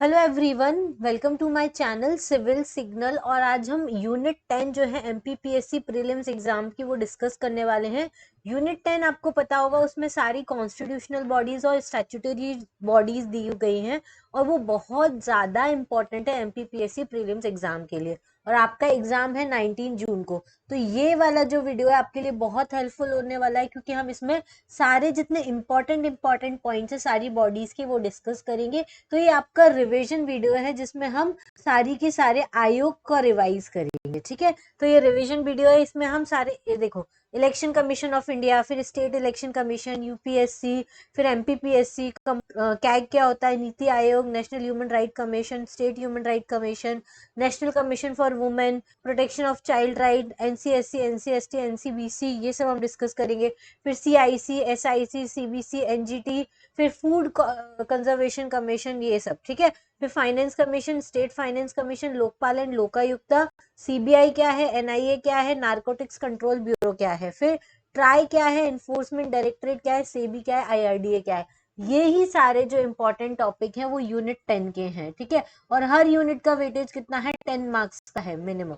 Hello everyone, welcome to my channel civil signal. और आज हम यूनिट 10 जो है एमपीपीएससी प्रीलिम्स एग्जाम की वो डिस्कस करने वाले हैं। यूनिट 10 आपको पता होगा, उसमें सारी कॉन्स्टिट्यूशनल बॉडीज और स्टैट्यूटरी बॉडीज दी गई हैं और वो बहुत ज़्यादा इंपॉर्टेंट है एमपीपीएससी प्रीलिम्स एग्जाम के लिए। और आपका एग्जाम है 19 जून को, तो ये वाला जो वीडियो है आपके लिए बहुत हेल्पफुल होने वाला है, क्योंकि हम इसमें सारे जितने इंपॉर्टेंट पॉइंट्स है सारी बॉडीज के वो डिस्कस करेंगे। तो ये आपका रिवीजन वीडियो है जिसमें हम सारी के सारे आयोग का रिवाइज करेंगे। ठीक है, तो ये रिवीजन वीडियो है, इसमें हम सारे ये देखो, इलेक्शन कमीशन ऑफ इंडिया, फिर स्टेट इलेक्शन कमीशन, यूपीएससी, फिर एमपीपीएससी, कैग क्या होता है, Niti Aayog, national human right commission, state human right commission, national commission for women, protection of child right, NCSC, NCST, NCBC, ये सब हम डिस्कस करेंगे। फिर सीआईसी, एसआईसी, सीबीसी, एनजीटी, फिर फूड कंजर्वेशन कमीशन, ये सब। ठीक है, फिर finance commission, state finance commission, Lokpal and Lokayukta, CBI क्या है, एनआईए क्या है, नारकोटिक्स कंट्रोल ब्यूरो क्या है, फिर ट्राई क्या है, इन्फोर्समेंट डायरेक्टरेट क्या है, सेबी क्या है, आईआरडीए क्या है। ये ही सारे जो इंपॉर्टेंट टॉपिक हैं वो यूनिट 10 के हैं। ठीक है, और हर यूनिट का वेटेज कितना है, 10 मार्क्स का है मिनिमम।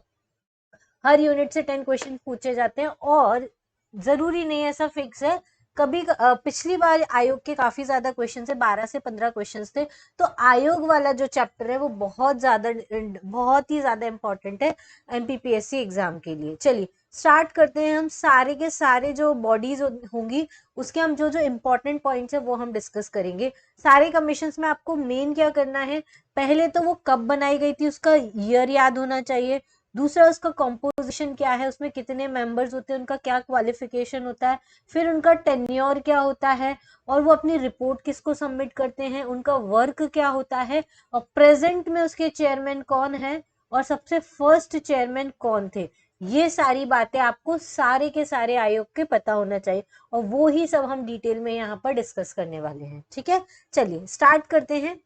हर यूनिट से 10 क्वेश्चन पूछे जाते हैं और जरूरी नहीं ऐसा फिक्स है। कभी पिछली बार आयोग के काफी ज्यादा क्वेश्चन थे, 12 से 15 क्वेश्चन थे। तो आयोग वाला जो चैप्टर है वो बहुत ही ज्यादा इंपॉर्टेंट है एमपीपीएससी एग्जाम के लिए। चलिए स्टार्ट करते हैं। हम सारे के सारे जो बॉडीज होंगी उसके हम जो जो इम्पोर्टेंट पॉइंट्स है वो हम डिस्कस करेंगे। सारे कमीशंस में आपको मेन क्या करना है, पहले तो वो कब बनाई गई थी उसका ईयर याद होना चाहिए। दूसरा, उसका कॉम्पोजिशन क्या है, उसमें कितने मेंबर्स होते हैं, उनका क्या क्वालिफिकेशन होता है, फिर उनका टेन्योर क्या होता है, और वो अपनी रिपोर्ट किसको सबमिट करते हैं, उनका वर्क क्या होता है, और प्रेजेंट में उसके चेयरमैन कौन है, और सबसे फर्स्ट चेयरमैन कौन थे। ये सारी बातें आपको सारे के सारे आयोग के पता होना चाहिए, और वो ही सब हम डिटेल में यहाँ पर डिस्कस करने वाले हैं। ठीक है, चलिए स्टार्ट करते हैं।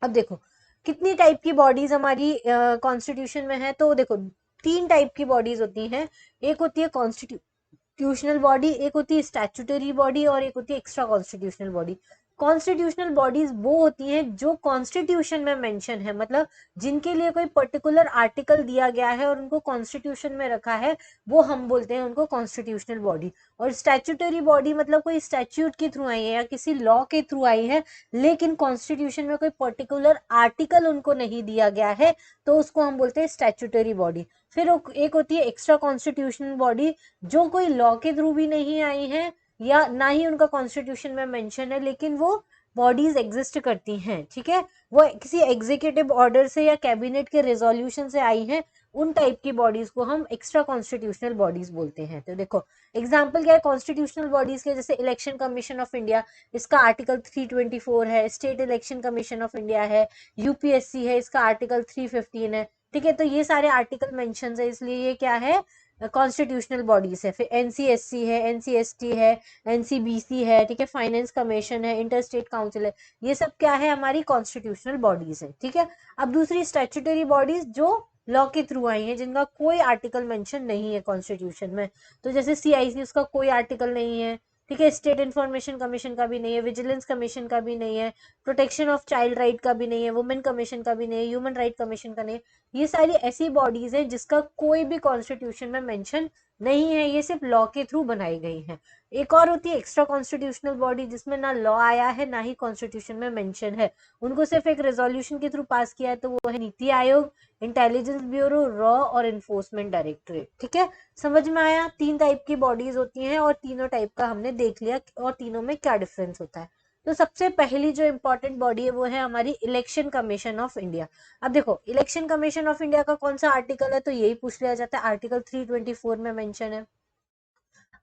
अब देखो कितनी टाइप की बॉडीज हमारी कॉन्स्टिट्यूशन में है। तो देखो, तीन टाइप की बॉडीज होती हैं। एक होती है कॉन्स्टिट्यूशनल बॉडी, एक होती है स्टैट्यूटरी बॉडी, और एक होती है extra constitutional body. Constitutional bodies वो होती हैं जो कॉन्स्टिट्यूशन में मेंशन है, मतलब जिनके लिए कोई पर्टिकुलर आर्टिकल दिया गया है और उनको कॉन्स्टिट्यूशन में रखा है, वो हम बोलते हैं उनको कॉन्स्टिट्यूशनल बॉडी। और स्टैट्यूटरी बॉडी मतलब कोई स्टैट्यूट के थ्रू आई है या किसी लॉ के थ्रू आई है, लेकिन कॉन्स्टिट्यूशन में कोई पर्टिकुलर आर्टिकल उनको नहीं दिया गया है, तो उसको हम बोलते हैं स्टैट्यूटरी बॉडी। फिर एक होती है एक्स्ट्रा कॉन्स्टिट्यूशनल बॉडी, जो कोई लॉ के थ्रू भी नहीं आई है या ना ही उनका कॉन्स्टिट्यूशन में मेंशन है, लेकिन वो बॉडीज एग्जिस्ट करती हैं। ठीक है, वो किसी एग्जीक्यूटिव ऑर्डर से या कैबिनेट के रेजोल्यूशन से आई है, उन टाइप की बॉडीज को हम एक्स्ट्रा कॉन्स्टिट्यूशनल बॉडीज बोलते हैं। तो देखो एग्जाम्पल क्या है कॉन्स्टिट्यूशनल बॉडीज के, जैसे इलेक्शन कमीशन ऑफ इंडिया, इसका आर्टिकल 324 है, state election commission of India है, यूपीएससी है, इसका आर्टिकल 315 है। ठीक है, तो ये सारे आर्टिकल मेंशन है, इसलिए ये क्या है, कॉन्स्टिट्यूशनल बॉडीज है। फिर एनसीएससी है, एनसीएसटी है, एनसीबीसी है, ठीक है, फाइनेंस कमीशन है, इंटर स्टेट काउंसिल है, ये सब क्या है, हमारी कॉन्स्टिट्यूशनल बॉडीज है। ठीक है, अब दूसरी स्टैट्यूटरी बॉडीज जो लॉ के थ्रू आई हैं, जिनका कोई आर्टिकल मेंशन नहीं है कॉन्स्टिट्यूशन में। तो जैसे सीआईसी, उसका कोई आर्टिकल नहीं है। ठीक है, स्टेट इन्फॉर्मेशन कमीशन का भी नहीं है, विजिलेंस कमीशन का भी नहीं है, प्रोटेक्शन ऑफ चाइल्ड राइट का भी नहीं है, वुमेन कमीशन का भी नहीं है, ह्यूमन राइट कमीशन का नहीं है। ये सारी ऐसी बॉडीज हैं जिसका कोई भी कॉन्स्टिट्यूशन में मेंशन नहीं है, ये सिर्फ लॉ के थ्रू बनाई गई हैं। एक और होती है एक्स्ट्रा कॉन्स्टिट्यूशनल बॉडी, जिसमें ना लॉ आया है ना ही कॉन्स्टिट्यूशन में मेंशन है, उनको सिर्फ एक रेजोल्यूशन के थ्रू पास किया है, तो वो है नीति आयोग, इंटेलिजेंस ब्यूरो, रॉ और इन्फोर्समेंट डायरेक्टरेट। ठीक है, समझ में आया। तीन टाइप की बॉडीज होती हैं और तीनों टाइप का हमने देख लिया और तीनों में क्या डिफरेंस होता है। तो सबसे पहली जो इंपॉर्टेंट बॉडी है वो है हमारी इलेक्शन कमीशन ऑफ इंडिया। अब देखो इलेक्शन कमीशन ऑफ इंडिया का कौन सा आर्टिकल है, तो यही पूछ लिया जाता है, आर्टिकल 324 में मेंशन है।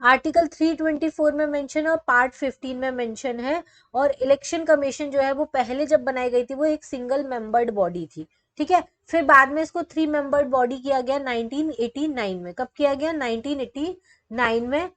आर्टिकल 324 में मेंशन है और पार्ट 15 में मेंशन है। और इलेक्शन कमीशन जो है वो पहले जब बनाई गई थी वो एक सिंगल मेंबर्ड बॉडी थी। ठीक है, फिर बाद में इसको 3 मेंबर्ड बॉडी किया गया 1989 में। कब किया गया, 1989 में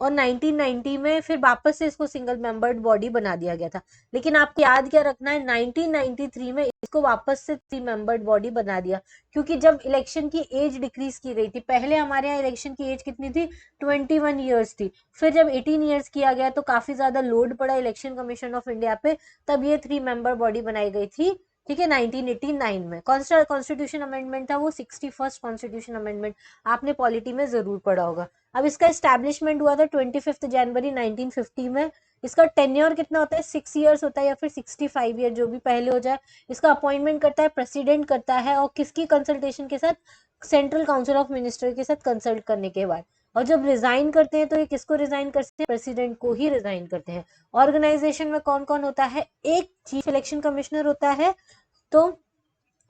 और 1990 में फिर वापस से इसको सिंगल मेंबर्ड बॉडी बना दिया गया था। लेकिन आपको याद क्या रखना है, 1993 में इसको वापस से 3 मेंबर्ड बॉडी बना दिया, क्योंकि जब इलेक्शन की एज डिक्रीज की गई थी, पहले हमारे यहाँ इलेक्शन की एज कितनी थी, 21 ईयर्स थी, फिर जब 18 ईयर्स किया गया तो काफी ज्यादा लोड पड़ा इलेक्शन कमीशन ऑफ इंडिया पे, तब ये 3 मेंबर बॉडी बनाई गई थी। ठीक है, 1989 में कॉन्स्टिट्यूशन अमेंडमेंट था वो, 61st कॉन्स्टिट्यूशन अमेंडमेंट, आपने पॉलिटी में जरूर पढ़ा होगा। अब इसका एस्टैब्लिशमेंट हुआ था 25 जनवरी 1950 में। इसका टेन्योर कितना होता है, 6 ईयर्स होता है या फिर 65 ईयर, जो भी पहले हो जाए। इसका अपॉइंटमेंट करता है प्रेसिडेंट करता है, और किसकी कंसल्टेशन के साथ, सेंट्रल काउंसिल ऑफ मिनिस्टर के साथ कंसल्ट करने के बाद। और जब रिजाइन करते हैं तो ये किसको रिजाइन करते हैं, प्रेसिडेंट को ही रिजाइन करते हैं। ऑर्गेनाइजेशन में कौन कौन होता है, एक चीफ इलेक्शन कमिश्नर होता है, तो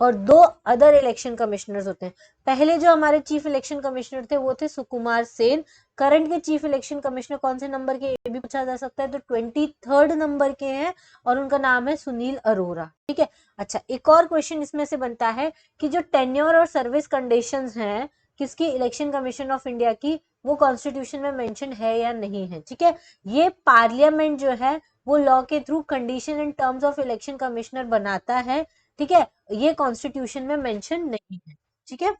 और 2 अदर इलेक्शन कमिश्नर्स होते हैं। पहले जो हमारे चीफ इलेक्शन कमिश्नर थे वो थे सुकुमार सेन। करंट के चीफ इलेक्शन कमिश्नर कौन से नंबर के, ये भी पूछा जा सकता है, तो 23rd नंबर के हैं, और उनका नाम है सुनील अरोरा। ठीक है, अच्छा एक और क्वेश्चन इसमें से बनता है कि जो टेन्योर और सर्विस कंडीशंस हैं किसकी, इलेक्शन कमीशन ऑफ इंडिया की, वो कॉन्स्टिट्यूशन में मेंशन है या नहीं है। ठीक है, ये पार्लियामेंट जो है वो लॉ के through condition and terms of election commissioner बनाता है। ठीक है, ये कॉन्स्टिट्यूशन में मेंशन नहीं है। ठीक है,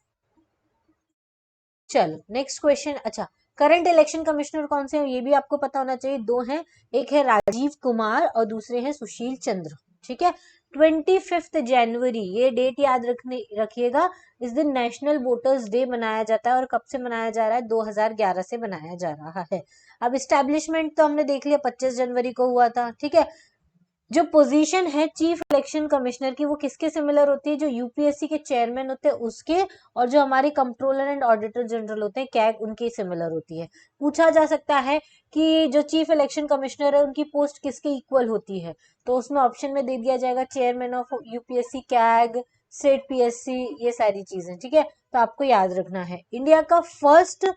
चलो नेक्स्ट क्वेश्चन। अच्छा, करंट इलेक्शन कमिश्नर कौन से हैं, ये भी आपको पता होना चाहिए। 2 हैं, एक है राजीव कुमार और दूसरे हैं सुशील चंद्र। ठीक है, 25 जनवरी ये डेट याद रखिएगा, इस दिन नेशनल वोटर्स डे मनाया जाता है। और कब से मनाया जा रहा है, 2011 से मनाया जा रहा है। अब इस्टेब्लिशमेंट तो हमने देख लिया, 25 जनवरी को हुआ था। ठीक है, जो पोजीशन है चीफ इलेक्शन कमिश्नर की वो किसके सिमिलर होती है, जो यूपीएससी के चेयरमैन होते हैं उसके, और जो हमारे कंट्रोलर एंड ऑडिटर जनरल होते हैं कैग, उनकी सिमिलर होती है। पूछा जा सकता है कि जो चीफ इलेक्शन कमिश्नर है उनकी पोस्ट किसके इक्वल होती है, तो उसमें ऑप्शन में दे दिया जाएगा chairman of UPSC, CAG, state PSC, ये सारी चीजें। ठीक है, तो आपको याद रखना है। इंडिया का first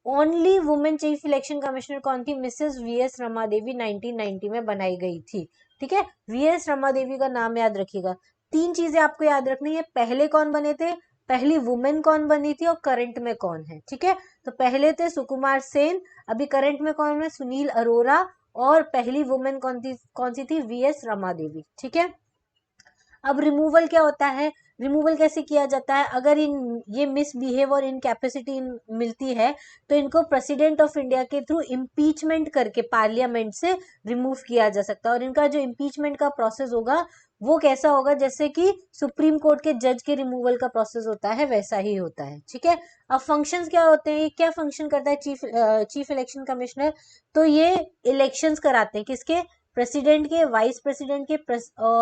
only women chief election commissioner कौन थी, मिसेस वीएस रमा देवी, 1990 में बनाई गई थी। ठीक है, वीएस रमा देवी का नाम याद रखिएगा। 3 चीजें आपको याद रखनी है, पहले कौन बने थे, पहली वुमेन कौन बनी थी, और करंट में कौन है। ठीक है, तो पहले थे सुकुमार सेन, अभी करंट में कौन है, सुनील अरोरा, और पहली वुमेन कौन सी थी, वीएस रमा देवी। ठीक है, अब रिमूवल क्या होता है, रिमूवल कैसे किया जाता है, अगर ये मिसबिहेव और इनकैपेसिटी मिलती है तो इनको प्रेसिडेंट ऑफ इंडिया के थ्रू इम्पीचमेंट करके पार्लियामेंट से रिमूव किया जा सकता है। और इनका जो इम्पीचमेंट का प्रोसेस होगा वो कैसा होगा, जैसे कि सुप्रीम कोर्ट के जज के रिमूवल का प्रोसेस होता है वैसा ही होता है। ठीक है, अब फंक्शंस क्या होते हैं, ये क्या फंक्शन करता है चीफ इलेक्शन कमिश्नर, तो ये इलेक्शंस कराते हैं किसके, प्रेसिडेंट के, वाइस प्रेसिडेंट के,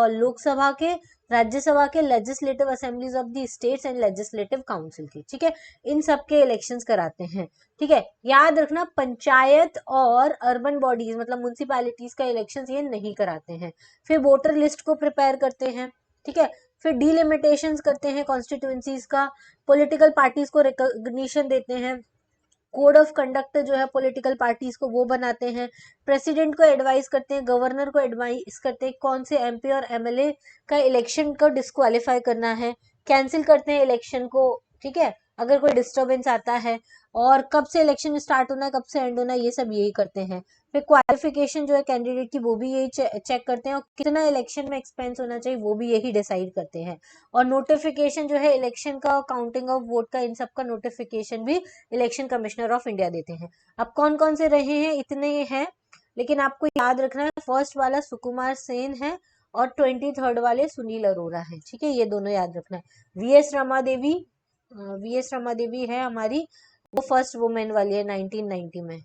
लोकसभा के, राज्यसभा के, legislative assemblies of the states and legislative council के। ठीक है, इन सब के इलेक्शंस कराते हैं। ठीक है, याद रखना पंचायत और अर्बन बॉडीज मतलब म्युनिसिपैलिटीज का इलेक्शंस ये नहीं कराते हैं। फिर वोटर लिस्ट को प्रिपेयर करते हैं। ठीक है, फिर डिलिमिटेशंस करते हैं कॉन्स्टिट्यूएंसीज का, पॉलिटिकल पार्टीज को रिकॉग्निशन देते हैं, कोड ऑफ कंडक्ट जो है पॉलिटिकल पार्टीज को वो बनाते हैं, प्रेसिडेंट को एडवाइस करते हैं, गवर्नर को एडवाइस करते हैं कौन से एमपी और एमएलए का इलेक्शन को डिस्क्वालीफाई करना है, कैंसिल करते हैं इलेक्शन को। ठीक है, अगर कोई डिस्टर्बेंस आता है, और कब से इलेक्शन स्टार्ट होना है कब से एंड होना है ये सब यही करते हैं। फिर क्वालिफिकेशन जो है कैंडिडेट की वो भी यही चेक करते हैं, और कितना इलेक्शन में एक्सपेंस होना चाहिए वो भी यही डिसाइड करते हैं। और नोटिफिकेशन जो है इलेक्शन का, काउंटिंग ऑफ वोट का, इन सब का नोटिफिकेशन भी इलेक्शन कमिश्नर ऑफ इंडिया देते हैं। अब कौन कौन से रहे हैं, इतने हैं, लेकिन आपको याद रखना है फर्स्ट वाला सुकुमार सेन है और 23rd वाले सुनील अरोरा है। ठीक है, ये दोनों याद रखना है। वीएस रमा देवी है हमारी, वो फर्स्ट वुमेन वाली है 1990 में।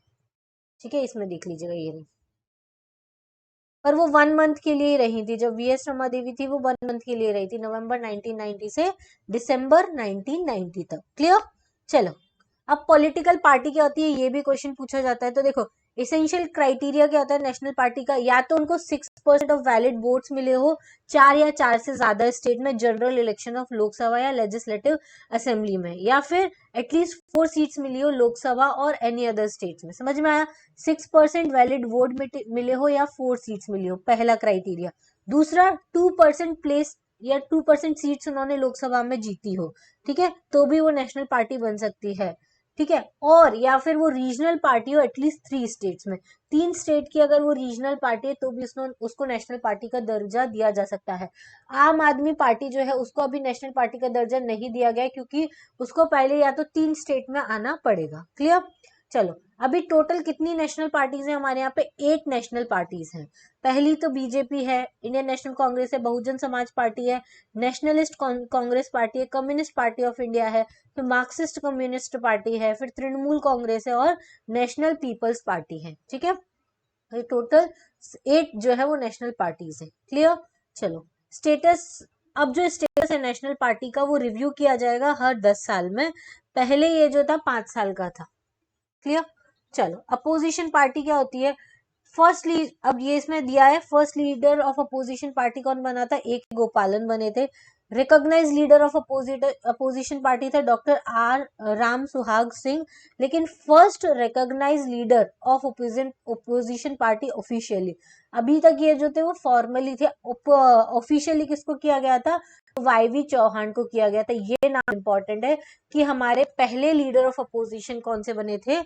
ठीक है, इसमें देख लीजिएगा ये रही, पर वो 1 मंथ के लिए ही रही थी। जब वीएस रमा देवी थी वो 1 मंथ के लिए रही थी, नवंबर 1990 से दिसंबर 1990 तक। क्लियर, चलो अब पॉलिटिकल पार्टी क्या होती है ये भी क्वेश्चन पूछा जाता है। तो देखो एसेंशियल क्राइटेरिया क्या होता है नेशनल पार्टी का, या तो उनको 6% ऑफ वैलिड वोट्स मिले हो 4 या 4 से ज्यादा स्टेट में जनरल इलेक्शन ऑफ लोकसभा या लेजिस्लेटिव असेंबली में, या फिर एटलीस्ट 4 सीट्स मिली हो लोकसभा और एनी अदर स्टेट्स में। समझ में आया, 6% वैलिड वोट मिले हो या 4 सीट्स मिली हो, पहला क्राइटेरिया। दूसरा 2% प्लेस या 2% सीट्स उन्होंने लोकसभा में जीती हो, ठीक है, तो भी वो नेशनल पार्टी बन सकती है। ठीक है, और या फिर वो रीजनल पार्टी हो एटलीस्ट 3 स्टेट्स में, 3 स्टेट की अगर वो रीजनल पार्टी है तो भी उसको नेशनल पार्टी का दर्जा दिया जा सकता है। आम आदमी पार्टी जो है उसको अभी नेशनल पार्टी का दर्जा नहीं दिया गया क्योंकि उसको पहले या तो 3 स्टेट में आना पड़ेगा। क्लियर? चलो, अभी टोटल कितनी नेशनल पार्टीज है हमारे यहाँ पे? 8 नेशनल पार्टीज हैं। पहली तो बीजेपी है, इंडियन नेशनल कांग्रेस है, बहुजन समाज पार्टी है, नेशनलिस्ट कांग्रेस पार्टी है, कम्युनिस्ट पार्टी ऑफ इंडिया है, फिर मार्क्सिस्ट कम्युनिस्ट पार्टी है, फिर तृणमूल कांग्रेस है और नेशनल पीपल्स पार्टी है। ठीक है, ये टोटल 8 जो है वो नेशनल पार्टीज है। क्लियर? चलो, स्टेटस, अब जो स्टेटस है नेशनल पार्टी का वो रिव्यू किया जाएगा हर 10 साल में। पहले ये जो था 5 साल का था। क्लियर? चलो, अपोजिशन पार्टी क्या होती है? फर्स्ट लीड, अब ये इसमें दिया है first leader of opposition party कौन बना था? एक गोपालन बने थे। Recognise leader of opposition party था डॉक्टर आर राम सुहाग सिंह, लेकिन first recognise leader of opposition party officially, अभी तक ये जो थे वो फॉर्मली थे, ऑफिशियली किसको किया गया था? वाईवी चौहान को किया गया था। ये नाम इंपॉर्टेंट है कि हमारे पहले लीडर ऑफ अपोजिशन कौन से बने थे?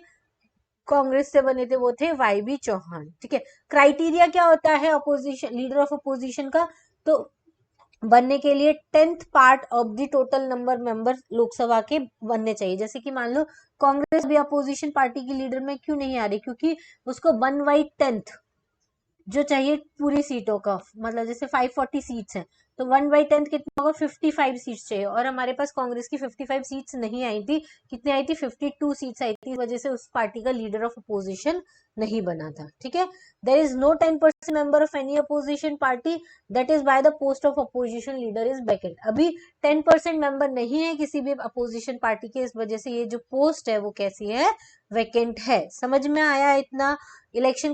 कांग्रेस से बने थे, वो थे वाईवी चौहान। ठीक है, क्राइटेरिया क्या होता है अपोजिशन लीडर ऑफ अपोजिशन का? तो बनने के लिए 10th part of the total number member Lok Sabha के बनने चाहिए। जैसे कि मान लो कांग्रेस भी अपोजिशन पार्टी की लीडर में क्यों नहीं आ रही? क्योंकि उसको 1/10 जो चाहिए पूरी सीटों का, मतलब जैसे 540 सीट्स हैं तो 1/10 कितना होगा? 55 सीट्स चाहिए, और हमारे पास कांग्रेस की 55 सीट्स नहीं आई थी। कितनी आई थी? 52 सीट्स आई थी। इस वजह से उस पार्टी का लीडर ऑफ अपोजिशन नहीं बना था। ठीक है, there is no 10% member of any opposition party that is by the post of opposition leader is vacant. अभी 10% मेंबर नहीं है किसी भी अपोजिशन पार्टी के, इस वजह से ये जो पोस्ट है वो कैसी है? वैकेंट है। समझ में आया इतना? Election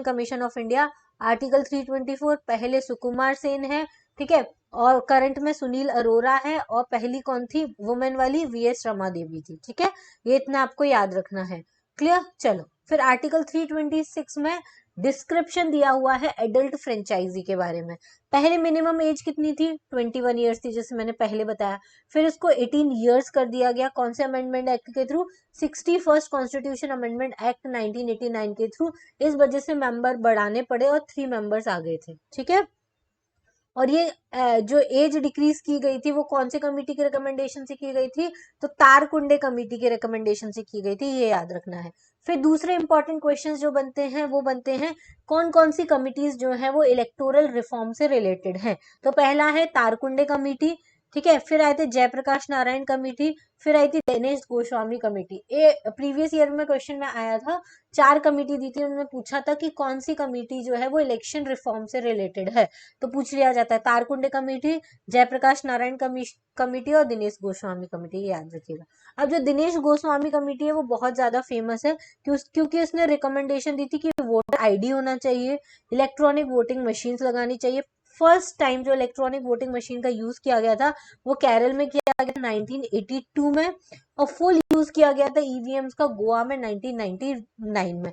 commission of India, article 324, पहले सुकुमार सेन है। ठीक है, और करंट में सुनील अरोरा है, और पहली कौन थी वुमेन वाली? वीएस रमा देवी थी। ठीक है, ये इतना आपको याद रखना है। क्लियर? चलो, फिर आर्टिकल 326 में डिस्क्रिप्शन दिया हुआ है एडल्ट फ्रेंचाइजी के बारे में। पहले मिनिमम एज कितनी थी? 21 ईयर्स थी, जैसे मैंने पहले बताया। फिर इसको 18 ईयर्स कर दिया गया। कौन से अमेंडमेंट एक्ट के through? 61st constitution amendment act 1989 के थ्रू। इस वजह से मेंबर बढ़ाने पड़े और 3 मेंबर्स आ गए थे। ठीक है, और ये जो एज डिक्रीज की गई थी वो कौन से कमेटी के रिकमेंडेशन से की गई थी? तो तारकुंडे कमेटी के रिकमेंडेशन से की गई थी, ये याद रखना है। फिर दूसरे इंपॉर्टेंट क्वेश्चंस जो बनते हैं वो बनते हैं कौन कौन सी कमिटीज जो है वो इलेक्टोरल रिफॉर्म से रिलेटेड है। तो पहला है तारकुंडे कमेटी। ठीक है, फिर आए थे जयप्रकाश नारायण कमेटी, फिर आई थी दिनेश गोस्वामी कमेटी। ये प्रीवियस ईयर में क्वेश्चन में आया था, 4 कमेटी दी थी, उन्होंने पूछा था कि कौन सी कमेटी जो है वो इलेक्शन रिफॉर्म से रिलेटेड है, तो पूछ लिया जाता है तारकुंडे कमेटी, जयप्रकाश नारायण कमेटी और दिनेश गोस्वामी कमेटी, याद रखिएगा। अब जो दिनेश गोस्वामी कमेटी है वो बहुत ज्यादा फेमस है क्योंकि उसने रिकमेंडेशन दी थी कि वोटर आईडी होना चाहिए, इलेक्ट्रॉनिक वोटिंग मशीन्स लगानी चाहिए। फर्स्ट टाइम जो इलेक्ट्रॉनिक वोटिंग मशीन का यूज किया गया था वो केरल में किया गया 1982 में, और फुल यूज किया गया था ईवीएम्स का गोवा में 1999 में।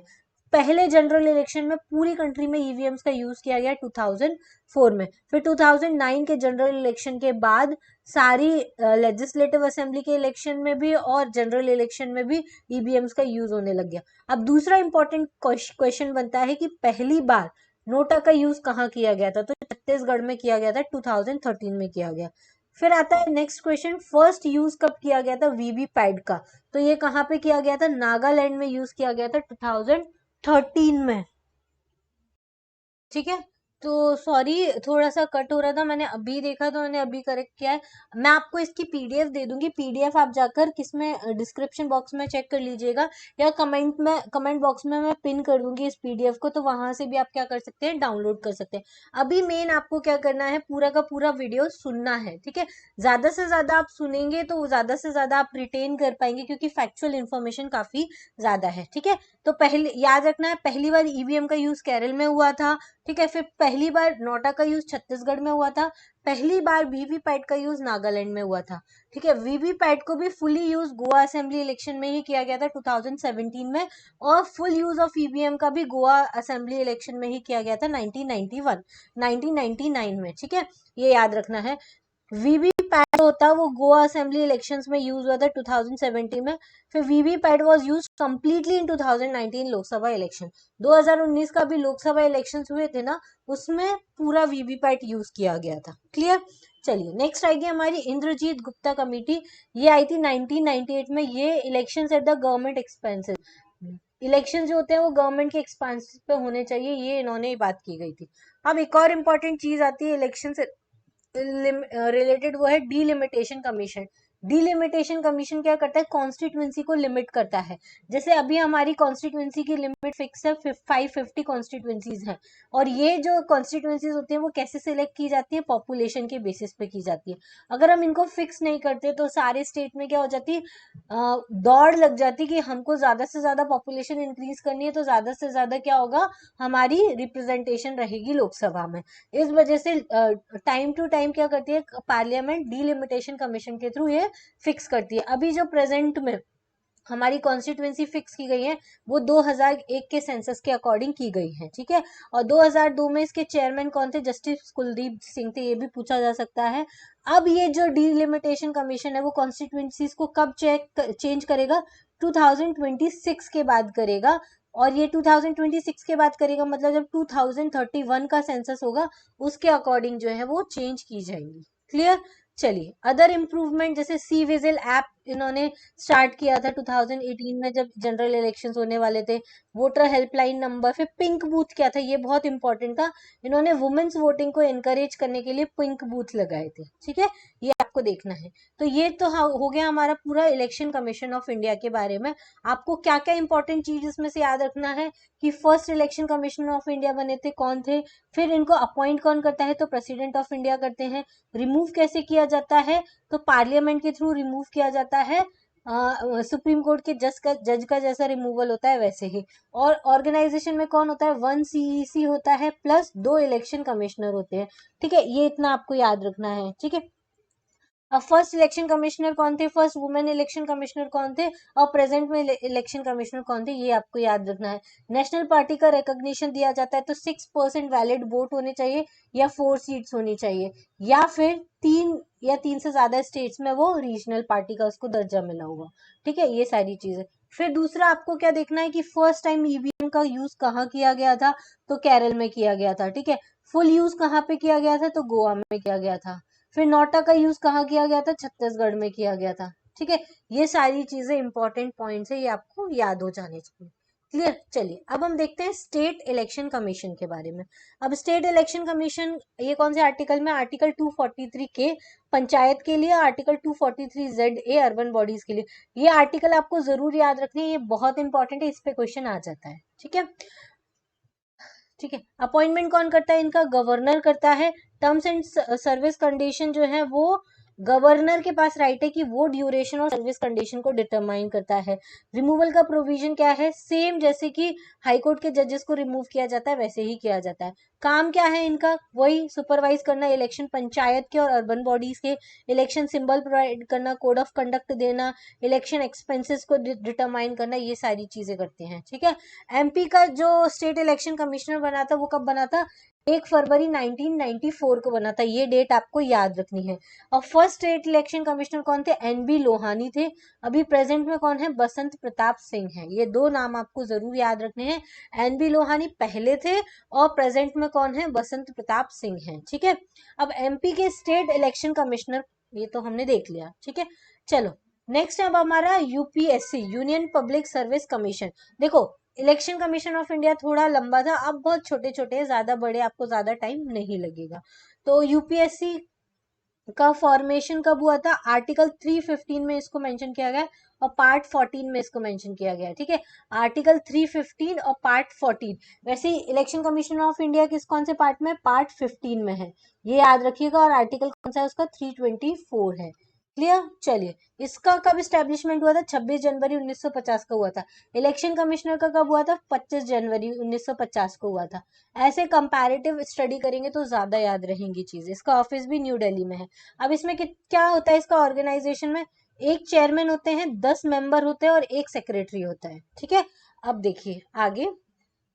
पहले जनरल इलेक्शन में पूरी कंट्री में ईवीएम्स का यूज किया गया 2004 में। फिर 2009 के जनरल इलेक्शन के बाद सारी लेजिस्लेटिव असेंबली के इलेक्शन में भी और जनरल इलेक्शन में भी ईवीएम्स का यूज होने लग गया। अब दूसरा इंपॉर्टेंट क्वेश्चन बनता है कि पहली बार नोटा का यूज कहाँ किया गया था? तो छत्तीसगढ़ में किया गया था, 2013 में किया गया। फिर आता है नेक्स्ट क्वेश्चन, फर्स्ट यूज कब किया गया था वीवीपैट का? तो ये कहाँ पे किया गया था? नागालैंड में यूज किया गया था 2013 में। ठीक है, तो सॉरी थोड़ा सा कट हो रहा था, मैंने अभी देखा तो मैंने अभी करेक्ट किया है। मैं आपको इसकी पीडीएफ दे दूंगी, पीडीएफ आप जाकर किसमें डिस्क्रिप्शन बॉक्स में चेक कर लीजिएगा, या कमेंट बॉक्स में मैं पिन कर दूंगी इस पीडीएफ को, तो वहां से भी आप क्या कर सकते हैं? डाउनलोड कर सकते हैं। अभी मेन आपको क्या करना है, पूरा का पूरा वीडियो सुनना है। ठीक है, ज्यादा से ज्यादा आप सुनेंगे तो ज्यादा से ज्यादा आप रिटेन कर पाएंगे, क्योंकि फैक्चुअल इन्फॉर्मेशन काफी ज्यादा है। ठीक है, तो पहले याद रखना है, पहली बार ईवीएम का यूज केरल में हुआ था। ठीक है, फिर पहली बार नोटा का यूज छत्तीसगढ़ में हुआ था, पहली बार वीवीपैट का यूज नागालैंड में हुआ था। ठीक है, वीवीपैट को भी fully use Goa assembly election में ही किया गया था 2017 में, और फुल यूज ऑफ ईवीएम का भी गोवा असेंबली इलेक्शन में ही किया गया था 1999 में। ठीक है, ये याद रखना है। वीवीपैट होता है वो गोवा असेंबली इलेक्शंस में यूज हुआ था 2017 में। फिर VVPAT was use completely in 2019 Lok Sabha election. 2019 का भी लोकसभा इलेक्शंस हुए थे ना, उसमें पूरा वीवीपैट यूज किया गया था। क्लियर। चलिए नेक्स्ट आएगी हमारी इंद्रजीत गुप्ता कमेटी। ये आई थी 1998 में। ये election at the government expenses, election जो होते हैं वो गवर्नमेंट के एक्सपेंस पे होने चाहिए, ये इन्होंने बात की गई थी। अब एक और इम्पोर्टेंट चीज आती है इलेक्शन से रिलेटेड, वो है डीलिमिटेशन कमीशन। डीलिमिटेशन कमीशन क्या करता है, कॉन्स्टिट्यूंसी को लिमिट करता है। जैसे अभी हमारी कॉन्स्टिट्यूंसी की लिमिट फिक्स है, 550 कॉन्स्टिट्यूंसीज हैं, और ये जो कॉन्स्टिट्यूंसीज होती है वो कैसे सिलेक्ट की जाती है, पॉपुलेशन के बेसिस पे की जाती है। अगर हम इनको फिक्स नहीं करते तो सारे स्टेट में क्या हो जाती है, दौड़ लग जाती कि हमको ज्यादा से ज्यादा पॉपुलेशन इंक्रीज करनी है, तो ज्यादा से ज्यादा क्या होगा, हमारी रिप्रेजेंटेशन रहेगी लोकसभा में। इस वजह से टाइम टू टाइम क्या करती है पार्लियामेंट, डीलिमिटेशन कमीशन के थ्रू ये फिक्स करती है। अभी जो प्रेजेंट में हमारी कॉन्स्टिट्यूएंसी फिक्स की गई है वो 2001 के सेंसस के अकॉर्डिंग की गई है, ठीक है। और 2002 में इसके चेयरमैन कौन थे, जस्टिस कुलदीप सिंह थे, ये भी पूछा जा सकता है। अब ये जो डीलिमिटेशन कमीशन है वो कॉन्स्टिट्यूएंसीज को कब चेंज करेगा, 2026 के बाद करेगा। और ये 2026 के बाद करेगा मतलब जब 2031 का सेंसस होगा उसके अकॉर्डिंग जो है वो चेंज की जाएंगी। क्लियर। चलिए अदर इम्प्रूवमेंट, जैसे सी विजिल ऐप इन्होंने स्टार्ट किया था 2018 में जब जनरल इलेक्शंस होने वाले थे। वोटर हेल्पलाइन नंबर, फिर पिंक बूथ क्या था, ये बहुत इंपॉर्टेंट था। इन्होंने वुमेन्स वोटिंग को एनकरेज करने के लिए पिंक बूथ लगाए थे, ठीक है, ये आपको देखना है। तो ये तो हो गया हमारा पूरा इलेक्शन कमीशन ऑफ इंडिया के बारे में। आपको क्या क्या इंपॉर्टेंट चीज इसमें से याद रखना है कि first election commission of India बने थे कौन थे, फिर इनको अपॉइंट कौन करता है, तो प्रेसिडेंट ऑफ इंडिया करते हैं। रिमूव कैसे किया जाता है, तो पार्लियामेंट के थ्रू रिमूव किया जाता है, सुप्रीम कोर्ट के जज का जैसा रिमूवल होता है वैसे ही। और ऑर्गेनाइजेशन में कौन होता है, 1 सीईसी होता है प्लस 2 इलेक्शन कमिश्नर होते हैं, ठीक है, ये इतना आपको याद रखना है, ठीक है। अब फर्स्ट इलेक्शन कमिश्नर कौन थे, फर्स्ट वुमेन इलेक्शन कमिश्नर कौन थे, और प्रेजेंट में इलेक्शन कमिश्नर कौन थे, ये आपको याद रखना है। नेशनल पार्टी का रिकॉग्निशन दिया जाता है तो 6% वैलिड वोट होने चाहिए, या 4 सीट्स होनी चाहिए, या फिर 3 से ज्यादा स्टेट्स में वो रीजनल पार्टी का उसको दर्जा मिला होगा, ठीक है, ये सारी चीजें। फिर दूसरा आपको क्या देखना है कि फर्स्ट टाइम ईवीएम का यूज कहाँ किया गया था, तो केरल में किया गया था, ठीक है। फुल यूज कहाँ पे किया गया था, तो गोवा में किया गया था। फिर नोटा का यूज कहाँ किया गया था, छत्तीसगढ़ में किया गया था, ठीक है। ये सारी चीजें इंपॉर्टेंट पॉइंट्स है, ये आपको याद हो जाने चाहिए। क्लियर। चलिए अब हम देखते हैं स्टेट इलेक्शन कमीशन के बारे में। अब स्टेट इलेक्शन कमीशन ये कौन से आर्टिकल में, आर्टिकल 243 के पंचायत के लिए, आर्टिकल 243 ZA अर्बन बॉडीज के लिए। ये आर्टिकल आपको जरूर याद रखने हैं, ये बहुत इंपॉर्टेंट है, इस पे क्वेश्चन आ जाता है, ठीक है। ठीक है, अपॉइंटमेंट कौन करता है, इनका गवर्नर करता है। टर्म्स एंड सर्विस कंडीशन जो है वो गवर्नर के पास राइट है कि वो ड्यूरेशन और सर्विस कंडीशन को डिटरमाइन करता है। रिमूवल का प्रोविजन क्या है, सेम जैसे कि हाई कोर्ट के जजेस को रिमूव किया जाता है वैसे ही किया जाता है। काम क्या है इनका, वही सुपरवाइज करना इलेक्शन पंचायत के और अर्बन बॉडीज के, इलेक्शन सिंबल प्रोवाइड करना, कोड ऑफ कंडक्ट देना, इलेक्शन एक्सपेंसेस को डिटरमाइन करना, ये सारी चीजें करते हैं, ठीक है। एमपी का जो स्टेट इलेक्शन कमिश्नर बना था वो कब बना था, 1 फरवरी 1994 को बना था, ये डेट आपको याद रखनी है। और फर्स्ट स्टेट इलेक्शन कमिश्नर कौन थे, एनबी लोहानी थे। अभी प्रेजेंट में कौन है, बसंत प्रताप सिंह है। ये दो नाम आपको जरूर याद रखने हैं, एनबी लोहानी पहले थे और प्रेजेंट में कौन है, बसंत प्रताप सिंह है, ठीक है। अब एमपी के स्टेट इलेक्शन कमिश्नर ये तो हमने देख लिया, ठीक है। चलो नेक्स्ट है अब हमारा UPSC, union public service commission. देखो इलेक्शन कमीशन ऑफ इंडिया थोड़ा लंबा था, अब बहुत छोटे छोटे, ज्यादा बड़े, आपको ज्यादा टाइम नहीं लगेगा। तो यूपीएससी का फॉर्मेशन कब हुआ था, आर्टिकल 315 में इसको मेंशन किया गया और पार्ट 14 में इसको मेंशन किया गया है, ठीक है। आर्टिकल 315 और पार्ट 14। वैसे ही इलेक्शन कमीशन ऑफ इंडिया किस कौन से पार्ट में, पार्ट 15 में है, ये याद रखिएगा। और आर्टिकल कौन सा है उसका, 324 है। क्लियर। चलिए इसका कब स्टैब्लिशमेंट हुआ था, 26 जनवरी 1950 का हुआ था। इलेक्शन कमिश्नर का कब हुआ था, 25 जनवरी 1950 को हुआ था। ऐसे कंपैरेटिव स्टडी करेंगे तो ज्यादा याद रहेंगी चीजें। इसका ऑफिस भी न्यू दिल्ली में है। अब इसमें क्या होता है, इसका ऑर्गेनाइजेशन में एक चेयरमैन होते हैं, 10 मेंबर होते हैं और एक सेक्रेटरी होता है, ठीक है। अब देखिए आगे,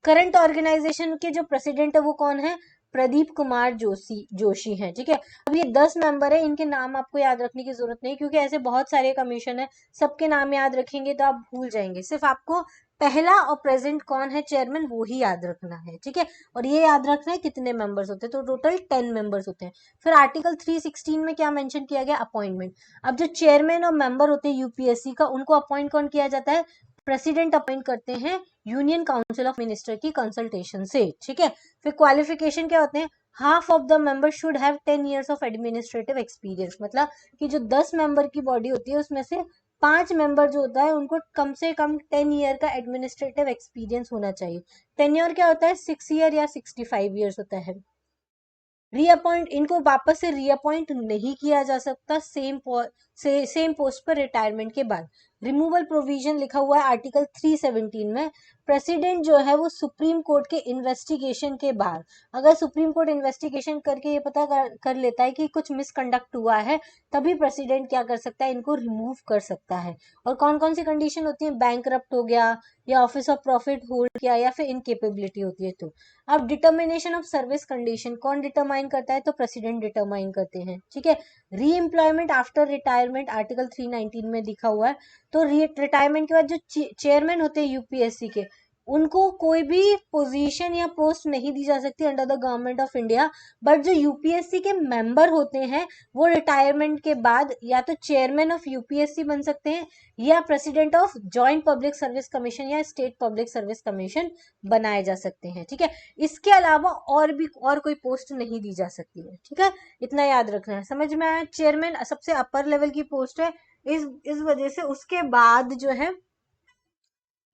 करंट ऑर्गेनाइजेशन के जो प्रेसिडेंट है वो कौन है, प्रदीप कुमार जोशी हैं, ठीक है। अब ये 10 मेंबर है, इनके नाम आपको याद रखने की जरूरत नहीं, क्योंकि ऐसे बहुत सारे कमीशन है, सबके नाम याद रखेंगे तो आप भूल जाएंगे। सिर्फ आपको पहला और प्रेजेंट कौन है चेयरमैन वो ही याद रखना है, ठीक है। और ये याद रखना है कितने मेंबर्स होते हैं, तो टोटल 10 मेंबर्स होते हैं। फिर आर्टिकल 316 में क्या मेंशन किया गया, अपॉइंटमेंट। अब जो चेयरमैन और मेंबर होते हैं यूपीएससी का, उनको अपॉइंट कौन किया जाता है, प्रेसिडेंट अपॉइंट करते हैं यूनियन काउंसिल ऑफ मिनिस्टर की कंसल्टेशन से, ठीक है। फिर क्वालिफिकेशन क्या होते हैं, half of the member should have 10 years of administrative experience, मतलब कि जो 10 मेंबर की बॉडी होती है उसमें से 5 मेंबर जो होता है उनको कम से कम 10 ईयर का एडमिनिस्ट्रेटिव एक्सपीरियंस होना चाहिए। टेन्योर क्या होता है, 6 ईयर या 65 ईयर्स होता है। रीअपॉइंट, इनको वापस से रीअपॉइंट नहीं किया जा सकता सेम पोस्ट पर रिटायरमेंट के बाद। रिमूवल प्रोविजन लिखा हुआ है आर्टिकल 317 में, प्रेसिडेंट जो है वो सुप्रीम कोर्ट के इन्वेस्टिगेशन के बाद, अगर सुप्रीम कोर्ट इन्वेस्टिगेशन करके ये पता कर लेता है कि कुछ मिसकंडक्ट हुआ है, तभी प्रेसिडेंट क्या कर सकता है, इनको रिमूव कर सकता है। और कौन कौन सी कंडीशन होती है, बैंकरप्ट हो गया, या ऑफिस ऑफ प्रॉफिट होल्ड किया, या फिर इनकेपेबिलिटी होती है तो। अब डिटर्मिनेशन ऑफ सर्विस कंडीशन कौन डिटरमाइन करता है, तो प्रेसिडेंट डिटरमाइन करते हैं, ठीक है। री एम्प्लॉयमेंट आफ्टर रिटायरमेंट आर्टिकल 319 में लिखा हुआ है, तो रिटायरमेंट के बाद जो चेयरमैन होते हैं यूपीएससी के, उनको कोई भी पोजीशन या पोस्ट नहीं दी जा सकती under the government of India. But जो यूपीएससी के मेंबर होते हैं वो रिटायरमेंट के बाद या तो चेयरमैन ऑफ यूपीएससी बन सकते हैं, या president of joint public service commission या स्टेट पब्लिक सर्विस कमीशन बनाए जा सकते हैं, ठीक है। इसके अलावा और कोई पोस्ट नहीं दी जा सकती है, ठीक है। इतना याद रखना है, समझ में आया। चेयरमैन सबसे अपर लेवल की पोस्ट है, इस वजह से उसके बाद जो है